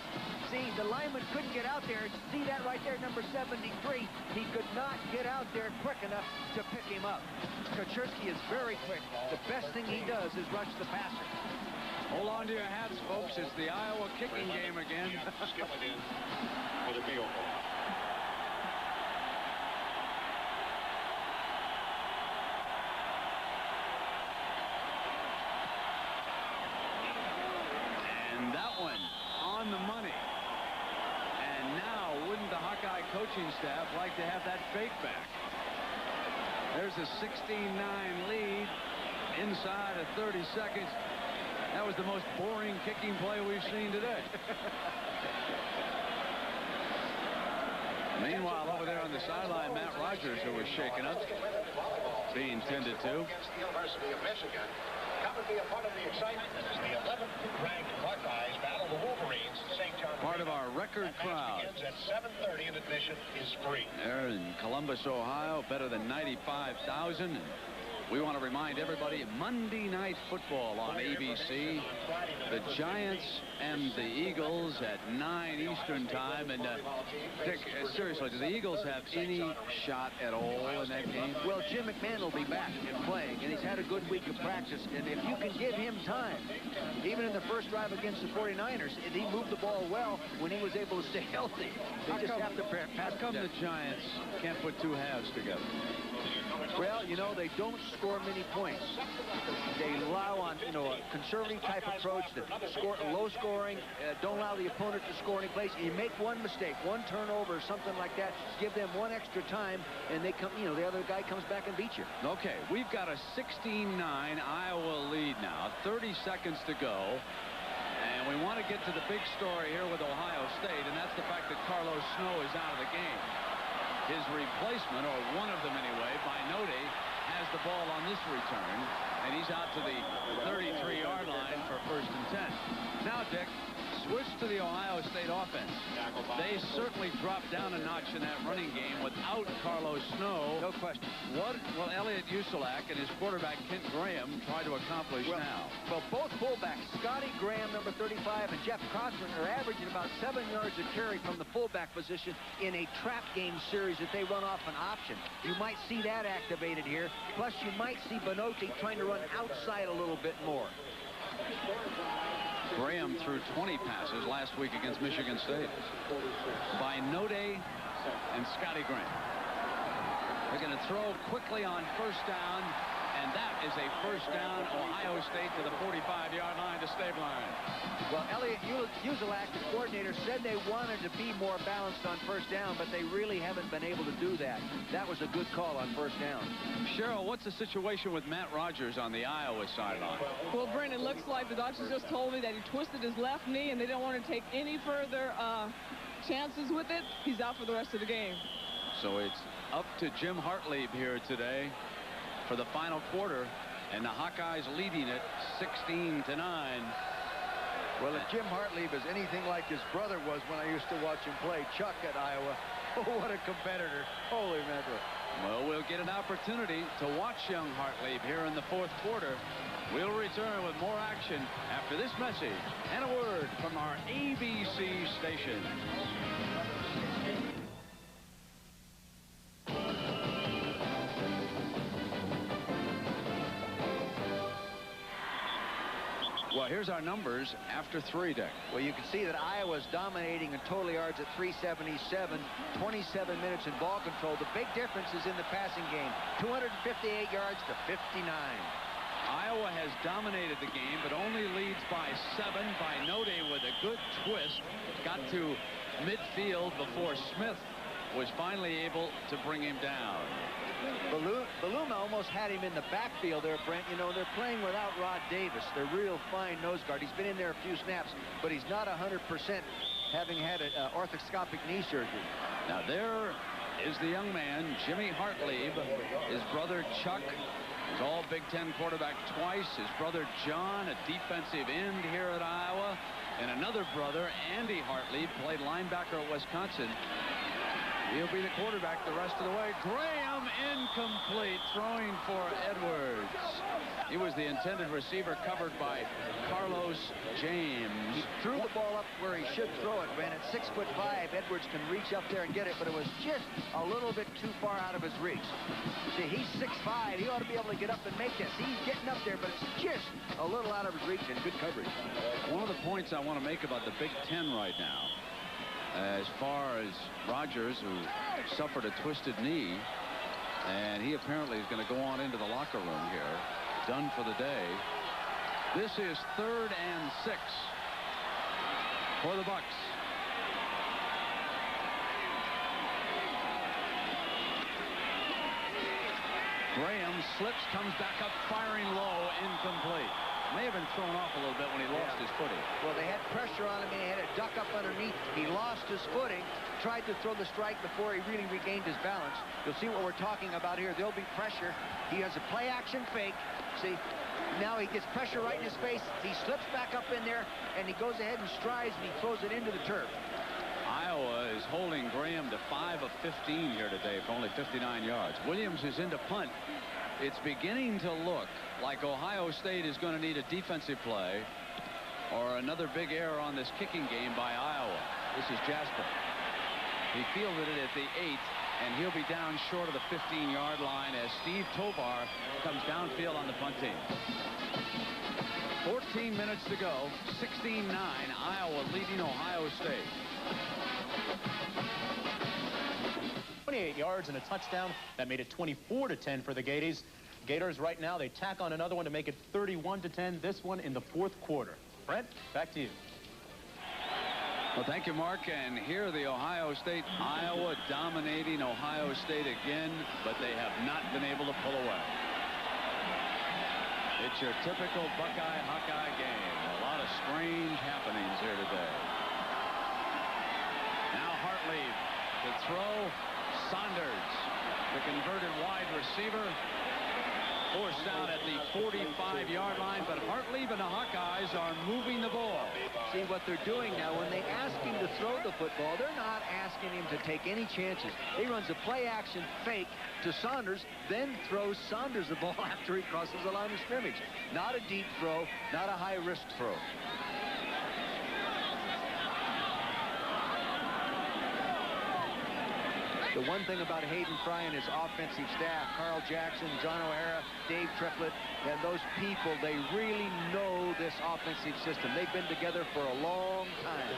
See, the lineman couldn't get out there. See that right there, number 73. He could not get out there quick enough to pick him up. Kaczewski is very quick. The best thing he does is rush the passer. Hold on to your hats, folks. It's the Iowa kicking game again. Skip it in for the field goal. And that one on the money. And now, wouldn't the Hawkeye coaching staff like to have that fake back? There's a 16-9 lead inside of 30 seconds. That was the most boring kicking play we've seen today. Meanwhile, over there on the sideline, Matt Rodgers, who was shaken up, being tended to. Against the University of Michigan. Come and be a part of the excitement as the 11th ranked Buckeyes battle the Wolverines. St. John. Part of our record crowd. Begins at 7:30 and admission is free. There in Columbus, Ohio, better than 95,000. We want to remind everybody, Monday Night Football on ABC. The Giants and the Eagles at 9 Eastern time. And Dick, seriously, do the Eagles have any shot at all in that game? Well, Jim McMahon will be back and playing, and he's had a good week of practice. And if you can give him time, even in the first drive against the 49ers, and he moved the ball well when he was able to stay healthy. They just have to pass. How come the Giants can't put two halves together? Well, you know, they don't score many points. They allow on, you know, a conservative type approach to score low scoring, don't allow the opponent to score any place. You make one mistake, one turnover or something like that, give them one extra time, and they come, you know, the other guy comes back and beats you. Okay, we've got a 16-9 Iowa lead now, 30 seconds to go. And we want to get to the big story here with Ohio State, and that's the fact that Carlos Snow is out of the game. His replacement, or one of them anyway, Binode, has the ball on this return, and he's out to the 33-yard line for 1st and 10. Now, Dick, switch to the Ohio State offense. They certainly dropped down a notch in that running game without Carlos Snow. No question. What will Elliott Uselak and his quarterback Kent Graham try to accomplish now? Well, both fullbacks, Scotty Graham, number 35, and Jeff Crossman, are averaging about 7 yards a carry from the fullback position in a trap game series that they run off an option. You might see that activated here. Plus, you might see Benotti trying to run outside a little bit more. Graham threw 20 passes last week against Michigan State. Binode and Scotty Graham. They're going to throw quickly on 1st down, and that is a 1st down. Ohio State to the 45-yard line to Stabline. Well, Elliott Uselak, the coordinator, said they wanted to be more balanced on 1st down, but they really haven't been able to do that. That was a good call on 1st down. Cheryl, what's the situation with Matt Rodgers on the Iowa sideline? Well, Brent, it looks like the doctors just told me that he twisted his left knee, and they don't want to take any further chances with it. He's out for the rest of the game. So it's up to Jim Hartlieb here today for the final quarter, and the Hawkeyes leading it 16-9. Well, if Jim Hartlieb is anything like his brother was when I used to watch him play, Chuck at Iowa, oh, what a competitor. Holy mackerel. Well, we'll get an opportunity to watch young Hartlieb here in the 4th quarter. We'll return with more action after this message and a word from our ABC station. Well, here's our numbers after 3, Dick. Well, you can see that Iowa's dominating in total yards at 377, 27 minutes in ball control. The big difference is in the passing game, 258 yards to 59. Iowa has dominated the game, but only leads by 7. Binote with a good twist got to midfield before Smith was finally able to bring him down. Baluma almost had him in the backfield there, Brent. You know, they're playing without Rod Davis, their real fine nose guard. He's been in there a few snaps, but he's not 100%, having had an arthroscopic knee surgery. Now there is the young man, Jimmy Hartlieb. His brother Chuck is all Big Ten quarterback twice. His brother John, a defensive end here at Iowa. And another brother, Andy Hartlieb, played linebacker at Wisconsin. He'll be the quarterback the rest of the way. Graham incomplete, throwing for Edwards. He was the intended receiver, covered by Carlos James. He threw the ball up where he should throw it, Brent. At 6'5", Edwards can reach up there and get it, but it was just a little bit too far out of his reach. See, he's 6'5". He ought to be able to get up and make this. He's getting up there, but it's just a little out of his reach, and good coverage. One of the points I want to make about the Big Ten right now, as far as Rodgers, who suffered a twisted knee, and he apparently is going to go on into the locker room here, done for the day. This is 3rd and 6 for the Bucks. Graham slips, comes back up, firing low, incomplete. May have been thrown off a little bit when he lost his footing. Well, they had pressure on him, and he had a duck up underneath. He lost his footing, tried to throw the strike before he really regained his balance. You'll see what we're talking about here. There'll be pressure. He has a play-action fake. See, now he gets pressure right in his face. He slips back up in there, and he goes ahead and strides, and he throws it into the turf. Iowa is holding Graham to 5 of 15 here today for only 59 yards. Williams is into punt. It's beginning to look like Ohio State is going to need a defensive play or another big error on this kicking game by Iowa. This is Jasper. He fielded it at the 8, and he'll be down short of the 15-yard line as Steve Tovar comes downfield on the punt team. 14 minutes to go, 16-9, Iowa leading Ohio State. 28 yards and a touchdown. That made it 24-10 for the Gators. Gators right now, they tack on another one to make it 31-10. This one in the 4th quarter. Brent, back to you. Well, thank you, Mark. And here the Ohio State, Iowa dominating Ohio State again, but they have not been able to pull away. It's your typical Buckeye-Hawkeye game. A lot of strange happenings here today. Now Hartlieb to throw. Saunders, the converted wide receiver, forced out at the 45-yard line, but Hartlieb and the Hawkeyes are moving the ball. See what they're doing now. When they ask him to throw the football, they're not asking him to take any chances. He runs a play-action fake to Saunders, then throws Saunders the ball after he crosses the line of scrimmage. Not a deep throw, not a high-risk throw. The one thing about Hayden Fry and his offensive staff, Carl Jackson, John O'Hara, Dave Triplett, and those people, they really know this offensive system. They've been together for a long time.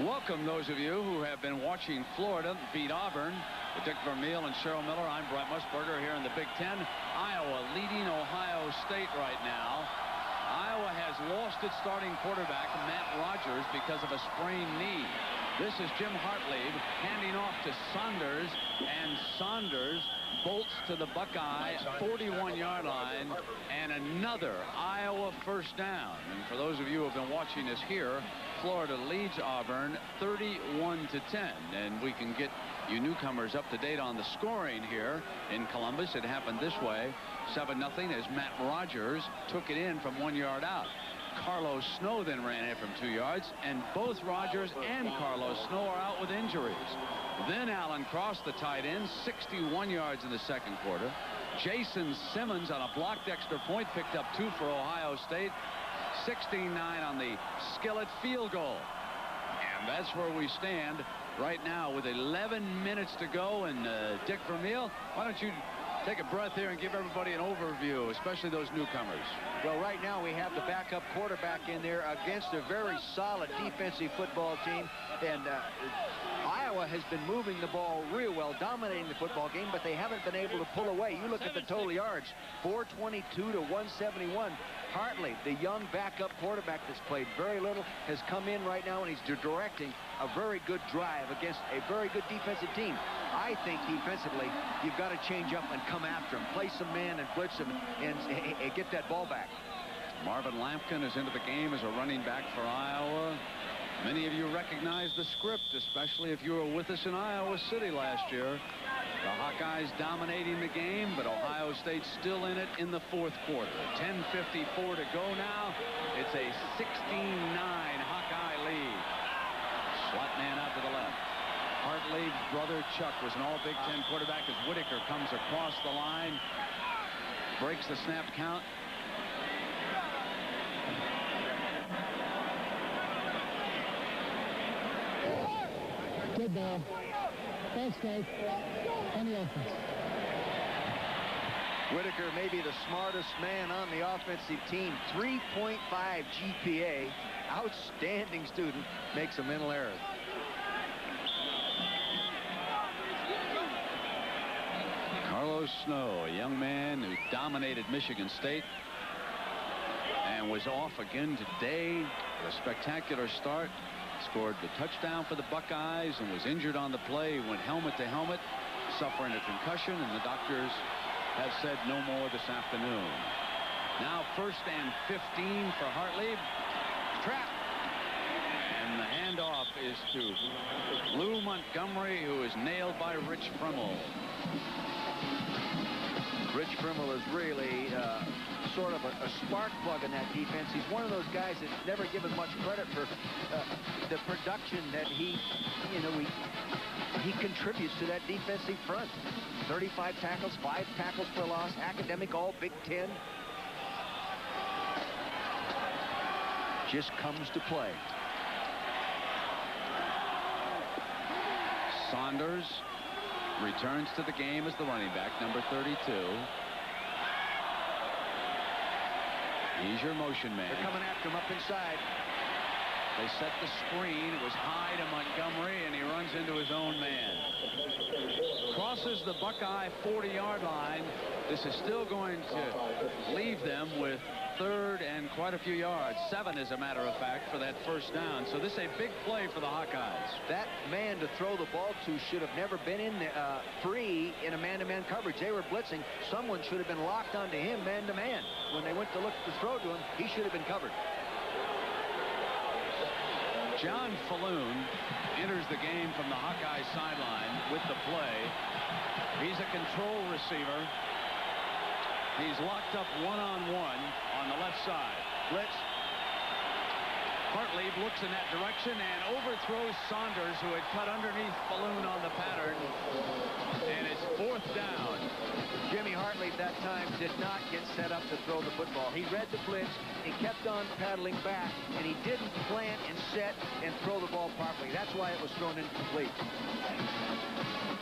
Welcome those of you who have been watching Florida beat Auburn. With Dick Vermeil and Cheryl Miller, I'm Brent Musburger here in the Big Ten. Iowa leading Ohio State right now. Iowa has lost its starting quarterback, Matt Rodgers, because of a sprained knee. This is Jim Hartlieb handing off to Saunders, and Saunders bolts to the Buckeye 41-yard line, and another Iowa first down. And for those of you who have been watching this here, Florida leads Auburn 31-10, and we can get you newcomers up to date on the scoring here in Columbus. It happened this way, 7-0, as Matt Rodgers took it in from 1 yard out. Carlos Snow then ran in from 2 yards, and both Rodgers and Carlos Snow are out with injuries. Then Allen crossed the tight end, 61 yards in the second quarter. Jason Simmons on a blocked extra point picked up 2 for Ohio State. 16-9 on the Skillet field goal. And that's where we stand right now with 11 minutes to go. And Dick Vermeil, why don't you take a breath here and give everybody an overview, especially those newcomers. Well, right now we have the backup quarterback in there against a very solid defensive football team. And Iowa has been moving the ball real well, dominating the football game, but they haven't been able to pull away. You look at the total yards, 422 to 171. Hartley, the young backup quarterback that's played very little, has come in right now, and he's directing a very good drive against a very good defensive team. I think defensively, you've got to change up and come after him. Play some man and blitz him and get that ball back. Marvin Lampkin is into the game as a running back for Iowa. Many of you recognize the script, especially if you were with us in Iowa City last year. The Hawkeyes dominating the game, but Ohio State still in it in the fourth quarter. 10:54 to go now. It's a 16-9 Hawkeye lead. Slot man out to the left. Hartley's brother Chuck was an all-Big Ten quarterback as Whitaker comes across the line. Breaks the snap count. Good ball. Ball strike on the offense. Whitaker may be the smartest man on the offensive team. 3.5 GPA. Outstanding student. Makes a mental error. Carlos Snow, a young man who dominated Michigan State and was off again today with a spectacular start. Scored the touchdown for the Buckeyes and was injured on the play. Went helmet to helmet, suffering a concussion, and the doctors have said no more this afternoon. Now 1st and 15 for Hartley. Trap. And the handoff is to Lou Montgomery, who is nailed by Rich Frimmel. Rich Frimmel is really sort of a spark plug in that defense. He's one of those guys that's never given much credit for the production that he contributes to that defensive front. 35 tackles, 5 tackles for loss, academic all Big Ten. Just comes to play. Saunders returns to the game as the running back, number 32. He's your motion man. They're coming after him up inside. They set the screen. It was high to Montgomery, and he runs into his own man. Crosses the Buckeye 40-yard line. This is still going to leave them with 3rd and quite a few yards. 7, as a matter of fact, for that first down. So this is a big play for the Hawkeyes. That man to throw the ball to should have never been in free in a man-to-man coverage. They were blitzing. Someone should have been locked onto him man-to-man. When they went to look to throw to him, he should have been covered. John Falloon enters the game from the Hawkeye sideline with the play. He's a control receiver. He's locked up one-on-one on the left side. Blitz. Hartley looks in that direction and overthrows Saunders, who had cut underneath Falloon on the pattern. And it's 4th down. Jimmy Hartley that time did not get set up to throw the football. He read the blitz, he kept on paddling back, and he didn't plant and set and throw the ball properly. That's why it was thrown incomplete.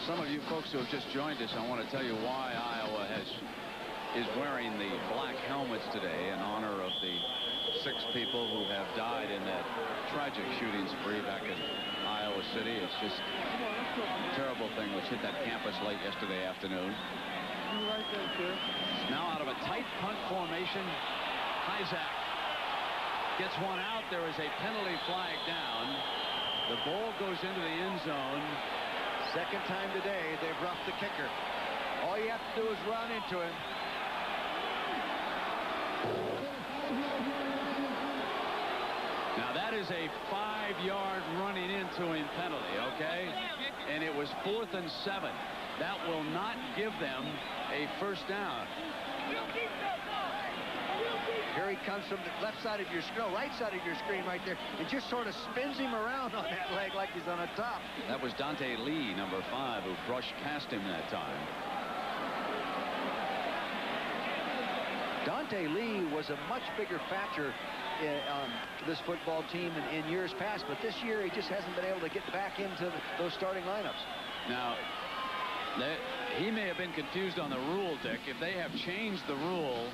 Some of you folks who have just joined us, I want to tell you why Iowa is wearing the black helmets today in honor of the 6 people who have died in that tragic shooting spree back in Iowa City. It's just a terrible thing which hit that campus late yesterday afternoon. Now out of a tight punt formation, Isaac gets one out. There is a penalty flag down. The ball goes into the end zone. Second time today they've roughed the kicker. All you have to do is run into him. Now that is a 5-yard running into him penalty, okay? And it was 4th and 7. That will not give them a first down. Here he comes from the left side of your screen, right side of your screen right there. It just sort of spins him around on that leg like he's on a top. That was Dante Lee, number 5, who brushed past him that time. Dante Lee was a much bigger factor on this football team in years past, but this year he just hasn't been able to get back into those starting lineups. Now, he may have been confused on the rule, Dick. If they have changed the rule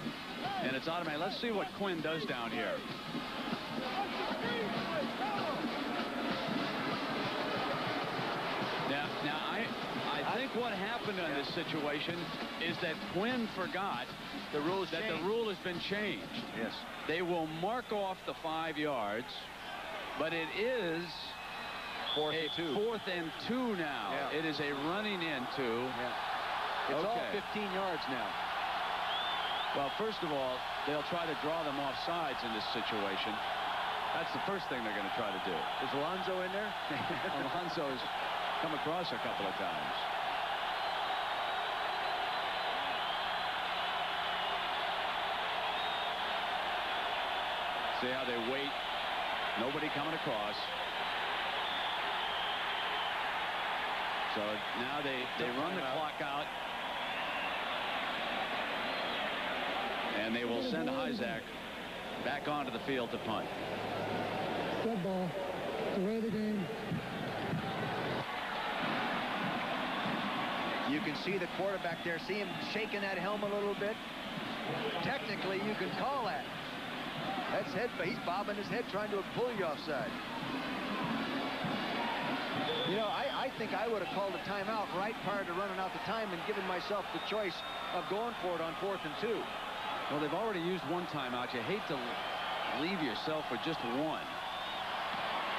and it's automatic, let's see what Quinn does down here. Now I think what happened in this situation is that Quinn forgot the rule has been changed. Yes. They will mark off the 5 yards, but it is fourth and two now. Yeah. It is a running into. Yeah. It's all 15 yards now. Well, first of all, they'll try to draw them off sides in this situation. That's the first thing they're going to try to do. Is Alonzo in there? Alonzo's come across a couple of times. See how they wait. Nobody coming across. So now they run the clock out. And they will send Isaac back onto the field to punt. Good ball. Away the game. You can see the quarterback there. See him shaking that helmet a little bit. Technically, you can call that. That's head. He's bobbing his head trying to pull you offside. You know, I think I would have called a timeout right prior to running out the time and given myself the choice of going for it on 4th and 2. Well, they've already used one timeout. You hate to leave yourself with just one.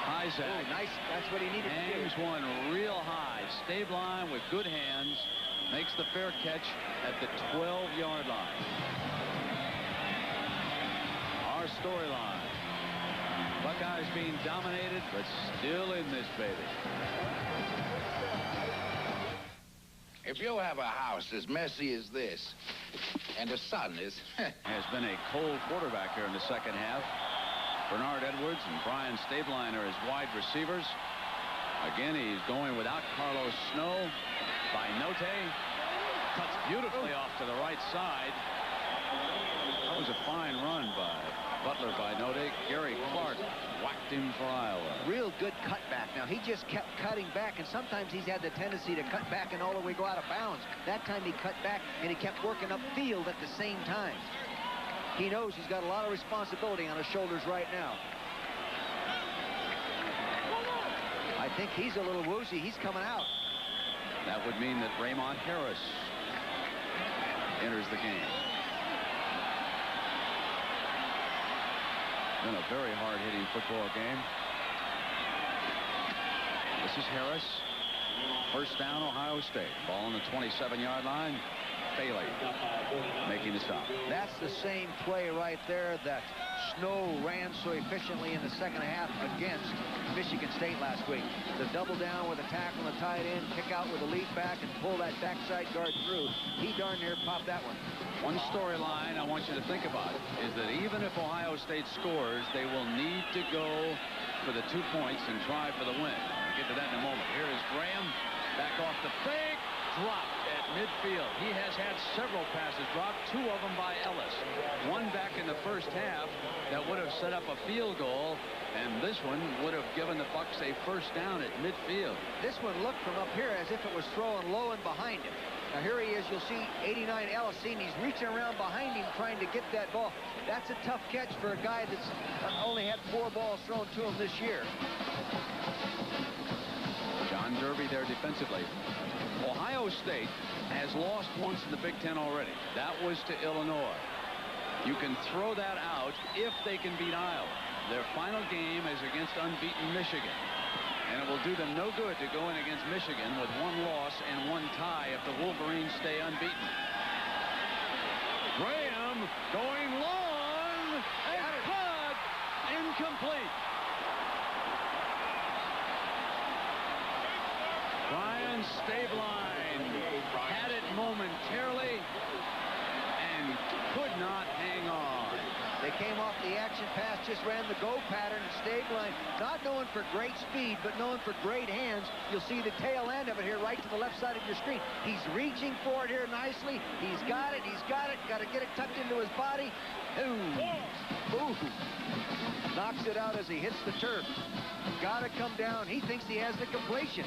Isaac. Oh, nice. That's what he needed to do. Hangs one real high. Stayed line with good hands. Makes the fair catch at the 12-yard line. Our storyline. Buckeyes being dominated, but still in this baby. If you have a house as messy as this, and the sun is... Has been a cold quarterback here in the second half. Bernard Edwards and Brian Stableiner as wide receivers. Again, he's going without Carlos Snow. By Note. Cuts beautifully off to the right side. That was a fine run by Butler by Note. Gary Clark whacked him for Iowa. Real good cutback. Now, he just kept cutting back, and sometimes he's had the tendency to cut back and all the way go out of bounds. That time he cut back, and he kept working upfield at the same time. He knows he's got a lot of responsibility on his shoulders right now. I think he's a little woozy. He's coming out. That would mean that Raymond Harris enters the game. Been a very hard-hitting football game. This is Harris. First down, Ohio State. Ball on the 27-yard line. Bailey making the stop. That's the same play right there that Snow ran so efficiently in the second half against Michigan State last week. The double down with a tackle on the tight end, kick out with a lead back, and pull that backside guard through. He darn near popped that one. One storyline I want you to think about is that even if Ohio State scores, they will need to go for the 2 points and try for the win. We'll get to that in a moment. Here is Graham back off the fake. Dropped at midfield. He has had several passes dropped, 2 of them by Ellis. One back in the first half that would have set up a field goal, and this one would have given the Bucks a first down at midfield. This one looked from up here as if it was thrown low and behind him. Now here he is. You'll see 89 Ellis, and he's reaching around behind him trying to get that ball. That's a tough catch for a guy that's only had 4 balls thrown to him this year. John Derby there defensively. Ohio State has lost once in the Big Ten already. That was to Illinois. You can throw that out if they can beat Iowa. Their final game is against unbeaten Michigan. And it will do them no good to go in against Michigan with 1 loss and 1 tie if the Wolverines stay unbeaten. Graham going long and caught. Incomplete. Brian Stablein had it momentarily and could not hang on. They came off the action pass pass, just ran the go pattern and stayed line. Not known for great speed, but known for great hands. You'll see the tail end of it here right to the left side of your screen. He's reaching for it here nicely. He's got it. He's got it. Got to get it tucked into his body. Ooh. Knocks it out as he hits the turf. Got to come down. He thinks he has the completion.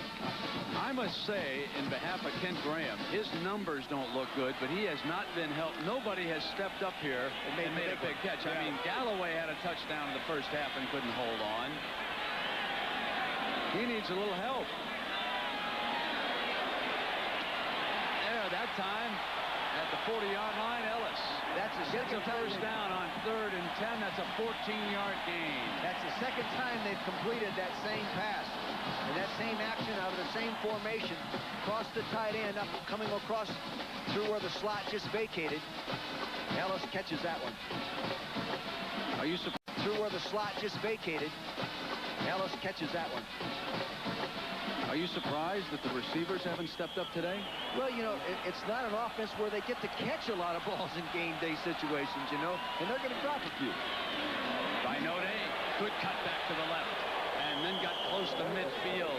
I must say, in behalf of Kent Graham, his numbers don't look good, but he has not been helped. Nobody has stepped up here and made a big catch. I mean, Galloway had a touchdown in the first half and couldn't hold on. He needs a little help. There, that time, at the 40-yard line, Ellis. That's the Gets a first down on 3rd and 10. That's a 14-yard gain. That's the second time they've completed that same pass. And that same action out of the same formation. Across the tight end, up coming across through where the slot just vacated. Ellis catches that one. Are you surprised? Through where the slot just vacated. Ellis catches that one. Are you surprised that the receivers haven't stepped up today? Well, you know, it's not an offense where they get to catch a lot of balls in game day situations, you know, and they're going to drop a few. Binote, good cut back to the left, and then got close to midfield.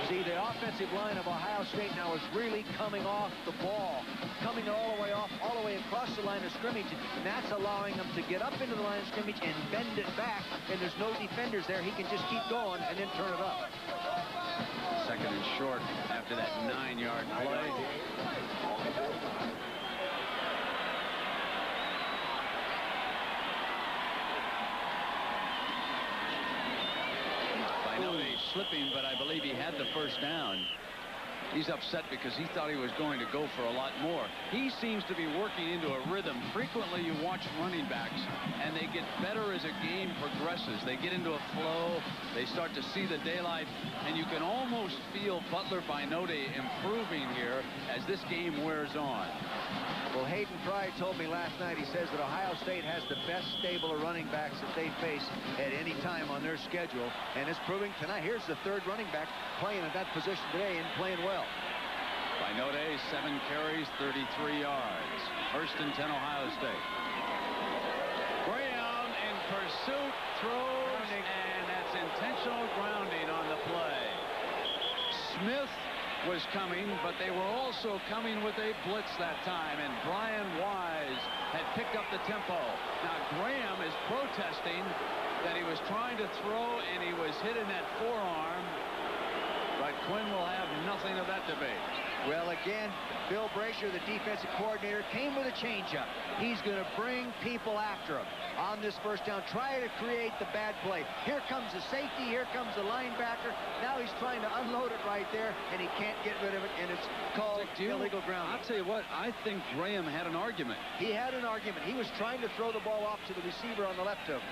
See, the offensive line of Ohio State now is really coming off the ball, coming all the way off, all the way across the line of scrimmage, and that's allowing them to get up into the line of scrimmage and bend it back, and there's no defenders there. He can just keep going and then turn it up. 2nd and short after that 9-yard play. Binote slipping, but I believe he had the first down. He's upset because he thought he was going to go for a lot more. He seems to be working into a rhythm. Frequently you watch running backs and they get better as a game progresses. They get into a flow. They start to see the daylight, and you can almost feel Butler Binote improving here as this game wears on. Well, Hayden Fry told me last night, he says that Ohio State has the best stable of running backs that they face at any time on their schedule, and it's proving tonight. Here's the 3rd running back playing at that position today and playing well. Binote, 7 carries, 33 yards. 1st and 10, Ohio State. Graham in pursuit, throws, and that's intentional grounding on the play. Smith was coming, but they were also coming with a blitz that time, and Brian Wise had picked up the tempo. Now Graham is protesting that he was trying to throw and he was hit in that forearm, but Quinn will have nothing of that debate. Well, again, Bill Brasher, the defensive coordinator, came with a changeup. He's going to bring people after him on this first down, try to create the bad play. Here comes the safety, here comes the linebacker. Now he's trying to unload it right there, and he can't get rid of it, and it's called illegal grounding. I'll tell you what, I think Graham had an argument. He had an argument. He was trying to throw the ball off to the receiver on the left of him.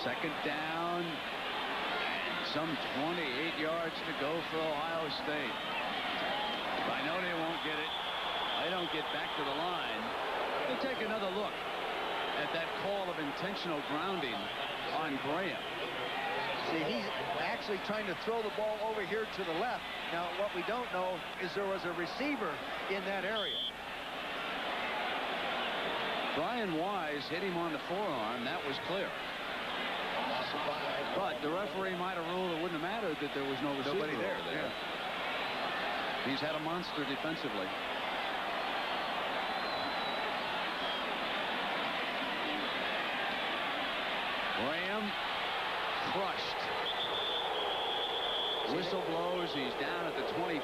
Second down, and some 28 yards to go for Ohio State. Binote won't get it. They don't get back to the line. We'll take another look at that call of intentional grounding on Graham. See, he's actually trying to throw the ball over here to the left. Now, what we don't know is there was a receiver in that area. Brian Wise hit him on the forearm. That was clear. But the referee might have ruled it wouldn't have mattered that there was no receiver Nobody there. Yeah. He's had a monster defensively. Graham crushed. Whistle blows. He's down at the 25.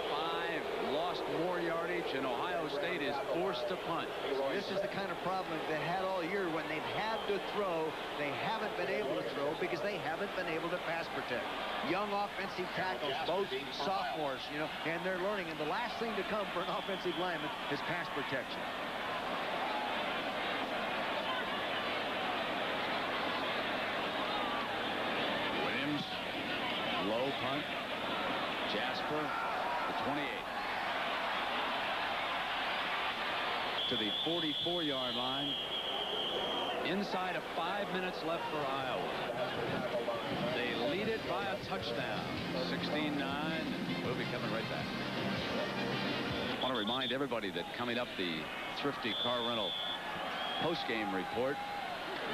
Lost more yardage, and Ohio State is forced to punt. This is the kind of problem they've had all year. When they've had to throw, they haven't been able to throw because they haven't been able to pass protect. Young offensive tackles, both sophomores, you know, and they're learning. And the last thing to come for an offensive lineman is pass protection. Williams, low punt. Jasper, the 28. To the 44-yard line. Inside of 5 minutes left for Iowa. They lead it by a touchdown. 16-9. We'll be coming right back. I want to remind everybody that coming up, the Thrifty Car Rental post-game report.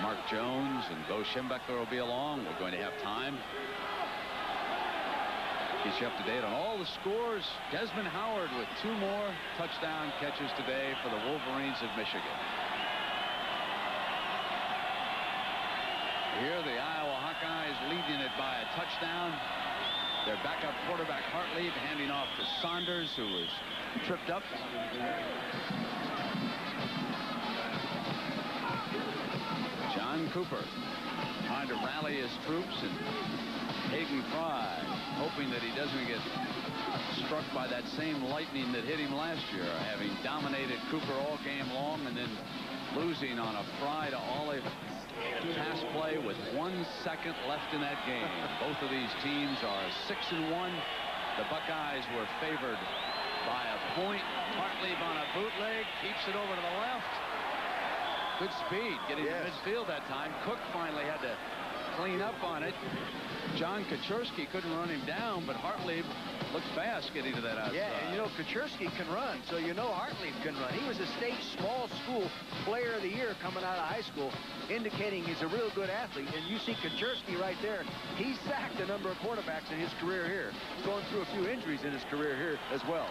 Mark Jones and Bo Schembechler will be along. We're going to have time. Get you up to date on all the scores. Desmond Howard with 2 more touchdown catches today for the Wolverines of Michigan. Here the Iowa Hawkeyes leading it by a touchdown. Their backup quarterback Hartley handing off to Saunders, who was tripped up. John Cooper trying to rally his troops, and Hagen Fry hoping that he doesn't get struck by that same lightning that hit him last year, having dominated Cooper all game long and then losing on a Fry to Olive pass play with 1 second left in that game. Both of these teams are 6-1. The Buckeyes were favored by a point. Hartley on a bootleg keeps it over to the left. Good speed getting to midfield that time. Cook finally had to clean up on it. John Kaczorski couldn't run him down, but Hartley looked fast getting to that outside. Yeah, and you know, Kaczorski can run, so you know Hartley can run. He was a state small school player of the year coming out of high school, indicating he's a real good athlete. And you see Kaczorski right there. He sacked a number of quarterbacks in his career here. He's going through a few injuries in his career here as well.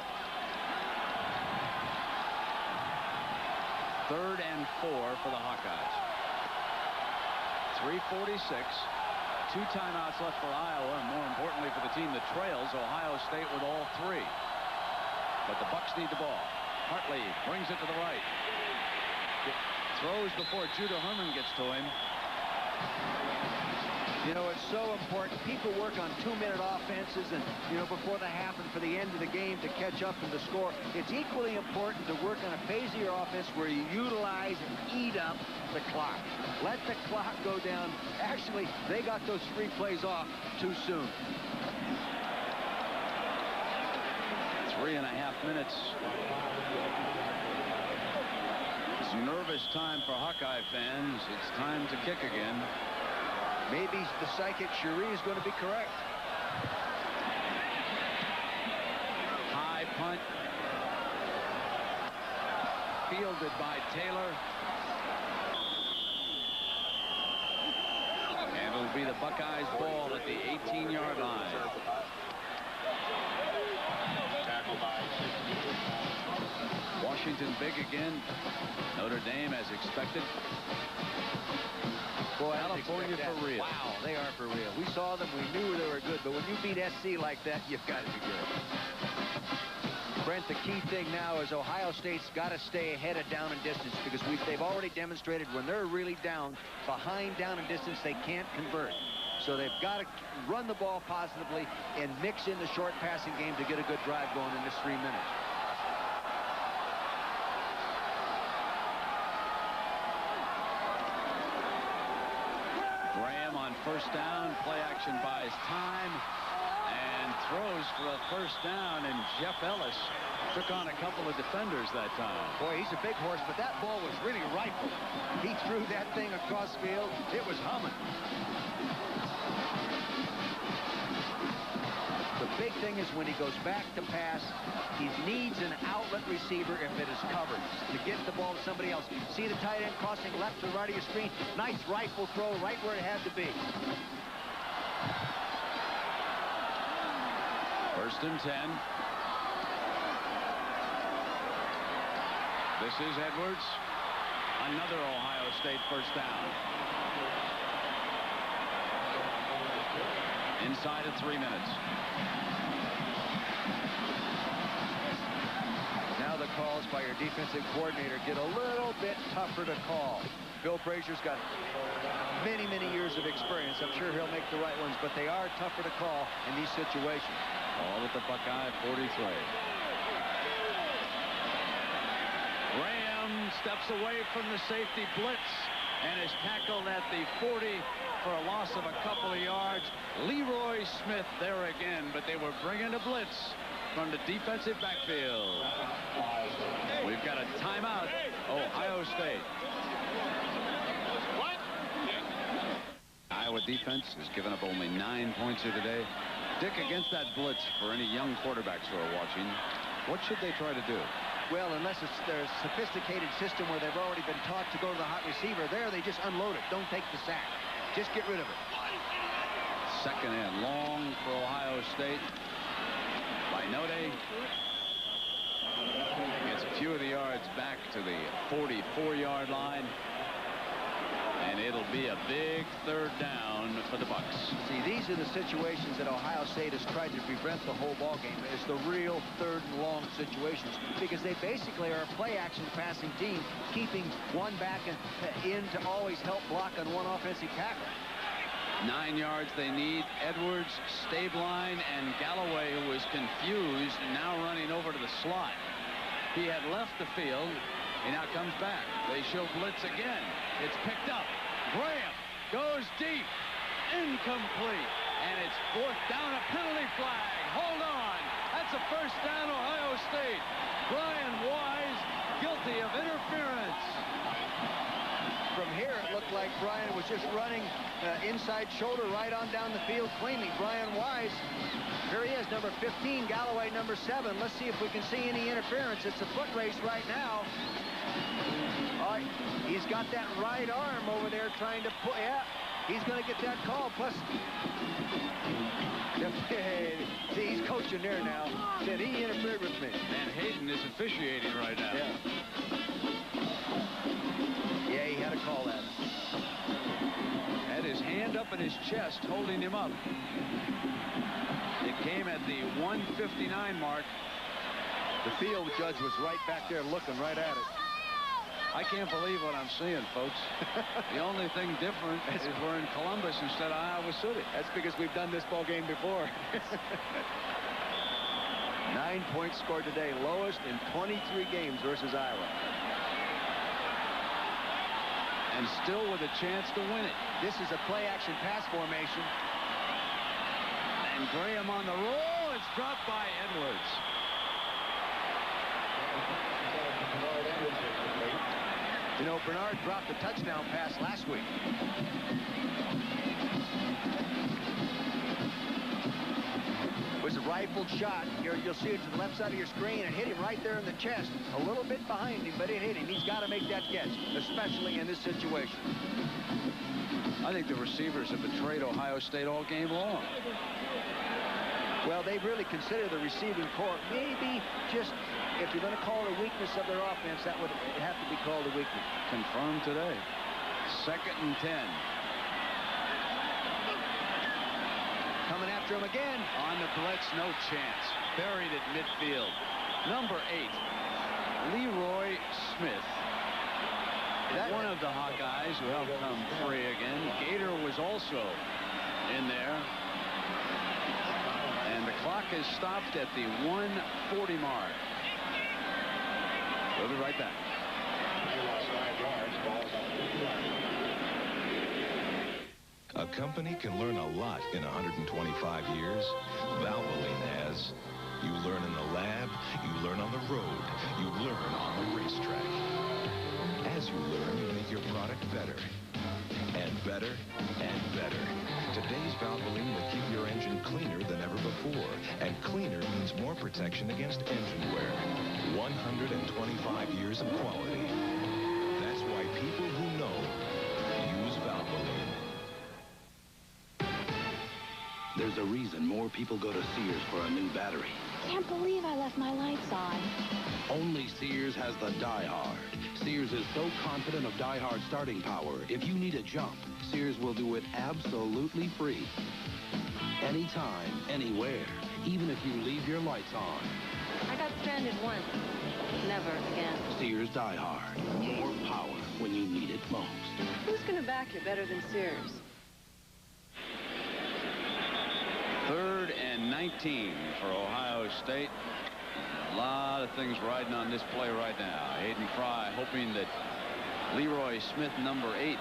3rd and 4 for the Hawkeyes. 3:46. 2 timeouts left for Iowa, and more importantly for the team that trails, Ohio State with all 3. But the Bucks need the ball. Hartley brings it to the right. Throws before Judah Herman gets to him. You know, it's so important. People work on 2-minute offenses and, you know, before the half and for the end of the game to catch up and to score. It's equally important to work on a phase of your offense where you utilize and eat up the clock. Let the clock go down. Actually, they got those 3 plays off too soon. 3.5 minutes. It's nervous time for Hawkeye fans. It's time to kick again. Maybe the psychic Cherie is going to be correct. High punt. Fielded by Taylor. And it'll be the Buckeyes ball at the 18-yard line. Washington big again. Notre Dame as expected. Boy, California for real. Wow, they are for real. We saw them. We knew they were good. But when you beat SC like that, you've got to be good. Brent, the key thing now is Ohio State's got to stay ahead of down and distance, because they've already demonstrated when they're really down, behind down and distance, they can't convert. So they've got to run the ball positively and mix in the short passing game to get a good drive going in this 3 minutes. Graham on first down. Play action buys time and throws for a first down, and Jeff Ellis took on a couple of defenders that time. Boy, he's a big horse, but that ball was really rifled. He threw that thing across field. It was humming. The big thing is when he goes back to pass, he needs an outlet receiver if it is covered to get the ball to somebody else. See the tight end crossing left to right of your screen? Nice rifle throw right where it had to be. 1st and 10. This is Edwards. Another Ohio State first down. Inside of 3 minutes. Now the calls by your defensive coordinator get a little bit tougher to call. Bill Frazier's got many, many years of experience. I'm sure he'll make the right ones, but they are tougher to call in these situations. All at the Buckeye 43. Graham steps away from the safety blitz and is tackled at the 40 for a loss of a couple of yards. Leroy Smith there again, but they were bringing a blitz from the defensive backfield. We've got a timeout, Ohio State. Iowa defense has given up only 9 points here today. Dick, against that blitz, for any young quarterbacks who are watching, what should they try to do? Well, unless it's their sophisticated system where they've already been taught to go to the hot receiver, there they just unload it. Don't take the sack. Just get rid of it. Second and long for Ohio State. By Node. Gets a few of the yards back to the 44-yard line. And it'll be a big third down for the Bucks. See, these are the situations that Ohio State has tried to prevent the whole ball game. It's the real third and long situations because they basically are a play-action passing team, keeping one back in to always help block on one offensive tackle. 9 yards they need. Edwards, Stabline, and Galloway, who was confused, now running over to the slot. He had left the field. He now comes back. They show blitz again. It's picked up. Graham goes deep. Incomplete. And it's fourth down, a penalty flag. Hold on. That's a first down, Ohio State. Brian Wise guilty of interference. From here, it looked like Brian was just running inside shoulder right on down the field, claiming Brian Wise. Here he is, number 15, Galloway, number 7. Let's see if we can see any interference. It's a foot race right now. He's got that right arm over there trying to put. Yeah, he's going to get that call. Plus, see, he's coaching there now. Said he interfered with me. And Hayden is officiating right now. Yeah, he had a call at him. Had his hand up in his chest, holding him up. It came at the 1:59 mark. The field judge was right back there looking right at it. I can't believe what I'm seeing, folks. The only thing different is we're in Columbus instead of Iowa City. That's because we've done this ball game before. 9 points scored today, lowest in 23 games versus Iowa. And still with a chance to win it. This is a play-action pass formation. And Graham on the roll. It's dropped by Edwards. You know, Bernard dropped a touchdown pass last week. It was a rifled shot. You'll see it to the left side of your screen. It hit him right there in the chest. A little bit behind him, but it hit him. He's got to make that catch, especially in this situation. I think the receivers have betrayed Ohio State all game long. Well, they really consider the receiving corps maybe just, if you're going to call it a weakness of their offense, that would have to be called a weakness. Confirmed today. 2nd and 10. Coming after him again. On the blitz, no chance. Buried at midfield. Number 8, Leroy Smith. One of the Hawkeyes who helped come free again. Gator was also in there. And the clock is stopped at the 1:40 mark. We'll be right back. A company can learn a lot in 125 years. Valvoline has. You learn in the lab, you learn on the road, you learn on the racetrack. As you learn, you make your product better. And better and better. Today's Valvoline will keep your engine cleaner than ever before. And cleaner means more protection against engine wear. 125 years of quality. That's why people who know use Valvoline. There's a reason more people go to Sears for a new battery. Can't believe I left my lights on. Only Sears has the Die Hard. Sears is so confident of Die Hard starting power, if you need a jump, Sears will do it absolutely free. Anytime, anywhere, even if you leave your lights on. I got stranded once. Never again. Sears Die Hard. More power when you need it most. Who's going to back you better than Sears? 3rd and 19 for Ohio State. A lot of things riding on this play right now. Hayden Fry hoping that Leroy Smith, number 8,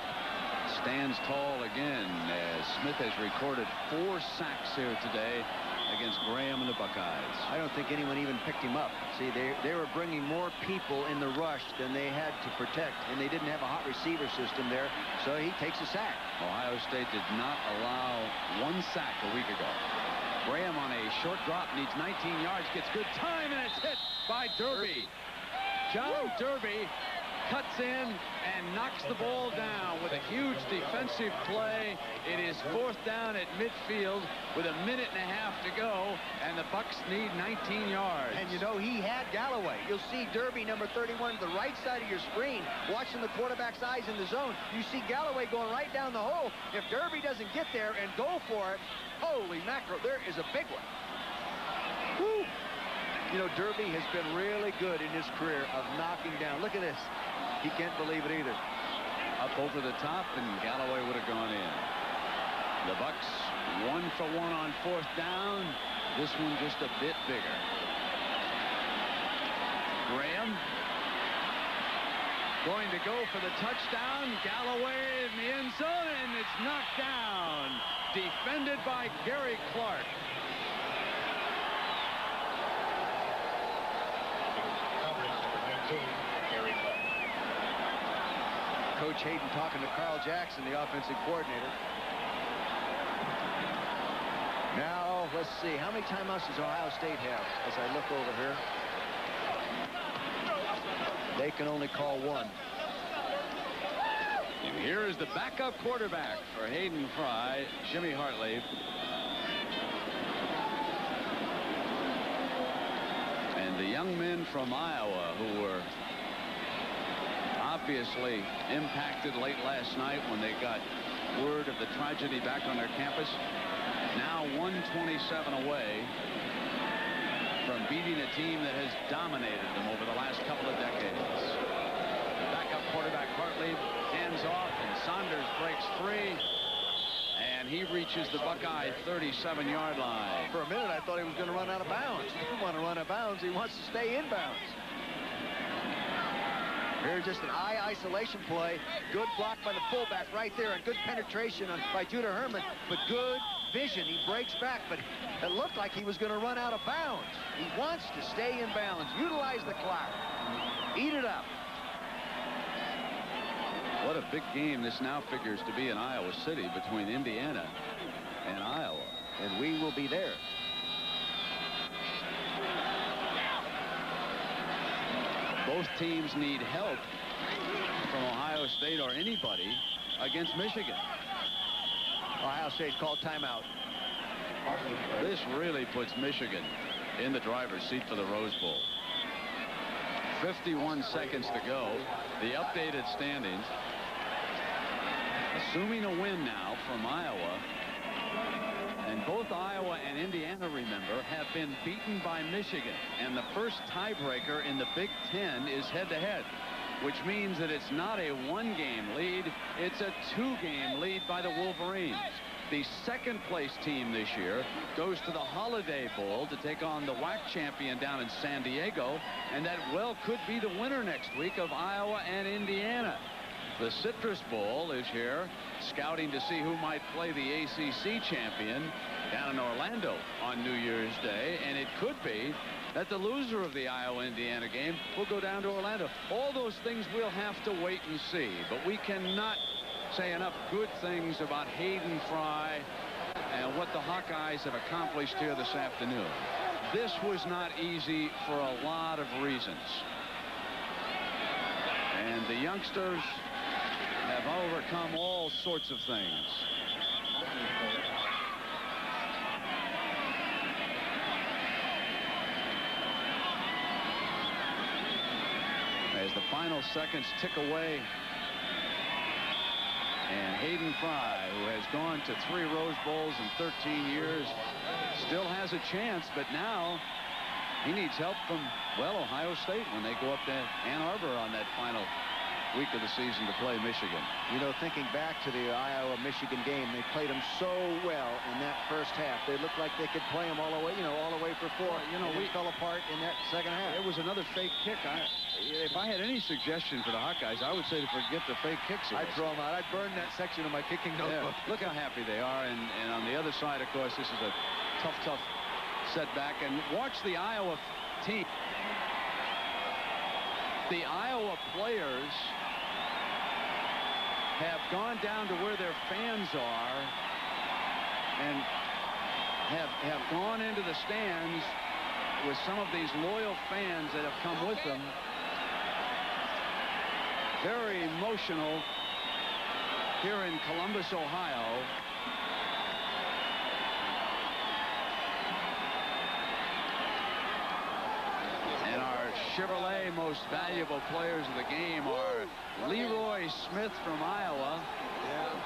stands tall again, as Smith has recorded 4 sacks here today against Graham and the Buckeyes. I don't think anyone even picked him up. See, they were bringing more people in the rush than they had to protect, and they didn't have a hot receiver system there, so he takes a sack. Ohio State did not allow one sack a week ago. Graham on a short drop needs 19 yards, gets good time, and it's hit by Derby. John Derby cuts in and knocks the ball down with a huge defensive play. It is 4th down at midfield with a minute and a half to go, and the Bucks need 19 yards. And you know, he had Galloway. You'll see Derby, number 31, to the right side of your screen, watching the quarterback's eyes in the zone. You see Galloway going right down the hole. If Derby doesn't get there and go for it, holy mackerel, there is a big one. Woo! You know, Derby has been really good in his career of knocking down. Look at this. He can't believe it either. Up over the top, and Galloway would have gone in. The Bucks 1 for 1 on 4th down. This one just a bit bigger. Graham going to go for the touchdown. Galloway in the end zone, and it's knocked down. Defended by Gary Clark. Coach Hayden talking to Carl Jackson, the offensive coordinator. Now, let's see. How many timeouts does Ohio State have as I look over here? They can only call one. And here is the backup quarterback for Hayden Fry, Jimmy Hartley. And the young men from Iowa who were obviously impacted late last night when they got word of the tragedy back on their campus. Now 127 away from beating a team that has dominated them over the last couple of decades. Backup quarterback Hartley hands off, and Saunders breaks free, and he reaches the Buckeye 37-yard line. For a minute, I thought he was going to run out of bounds. He didn't want to run out of bounds. He wants to stay in bounds. Here's just an eye isolation play. Good block by the fullback right there, and good penetration by Judah Herman, but good vision. He breaks back, but it looked like he was going to run out of bounds. He wants to stay in bounds. Utilize the clock. Eat it up. What a big game this now figures to be in Iowa City between Indiana and Iowa. And we will be there. Both teams need help from Ohio State or anybody against Michigan. Ohio State called timeout. This really puts Michigan in the driver's seat for the Rose Bowl. 51 seconds to go. The updated standings. Assuming a win now from Iowa. And both Iowa and Indiana, remember, have been beaten by Michigan. And the first tiebreaker in the Big Ten is head-to-head, which means that it's not a one-game lead. It's a two-game lead by the Wolverines. The second-place team this year goes to the Holiday Bowl to take on the WAC champion down in San Diego, and that well could be the winner next week of Iowa and Indiana. The Citrus Bowl is here, scouting to see who might play the ACC champion down in Orlando on New Year's Day, and it could be that the loser of the Iowa-Indiana game will go down to Orlando. All those things we'll have to wait and see, but we cannot say enough good things about Hayden Fry and what the Hawkeyes have accomplished here this afternoon. This was not easy for a lot of reasons, and the youngsters have overcome all sorts of things. As the final seconds tick away, and Hayden Fry, who has gone to 3 Rose Bowls in 13 years, still has a chance, but now he needs help from, well, Ohio State when they go up to Ann Arbor on that final week of the season to play Michigan. You know, thinking back to the Iowa-Michigan game, they played them so well in that first half. They looked like they could play them all the way, all the way for 4. We fell apart in that second half. It was another fake kick. If I had any suggestion for the Hawkeyes, I would say to forget the fake kicks. I'd throw them out. I'd burn that section of my kicking notebook. Yeah, look how happy they are. And on the other side, of course, this is a tough setback. And watch the Iowa team. The Iowa players have gone down to where their fans are and have gone into the stands with some of these loyal fans that have come with them. Very emotional here in Columbus, Ohio. And our Chevrolet most valuable players of the game are Leroy Smith from Iowa,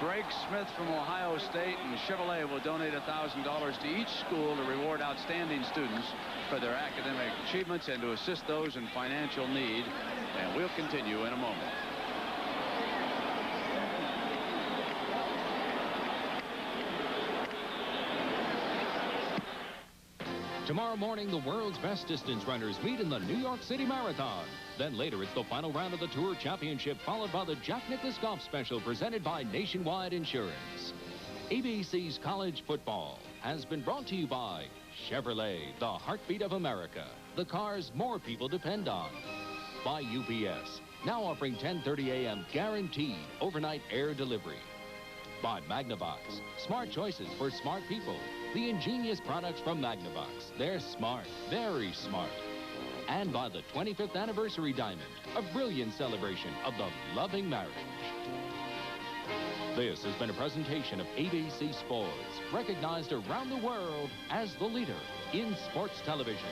Greg Smith from Ohio State, and Chevrolet will donate $1,000 to each school to reward outstanding students for their academic achievements and to assist those in financial need. And we'll continue in a moment. Tomorrow morning, the world's best distance runners meet in the New York City Marathon. Then later, it's the final round of the Tour Championship, followed by the Jack Nicklaus Golf Special presented by Nationwide Insurance. ABC's College Football has been brought to you by Chevrolet, the heartbeat of America, the cars more people depend on. By UPS, now offering 10:30 a.m. guaranteed overnight air delivery. By Magnavox, smart choices for smart people. The ingenious products from Magnavox. They're smart, very smart. And by the 25th Anniversary Diamond, a brilliant celebration of the loving marriage. This has been a presentation of ABC Sports, recognized around the world as the leader in sports television.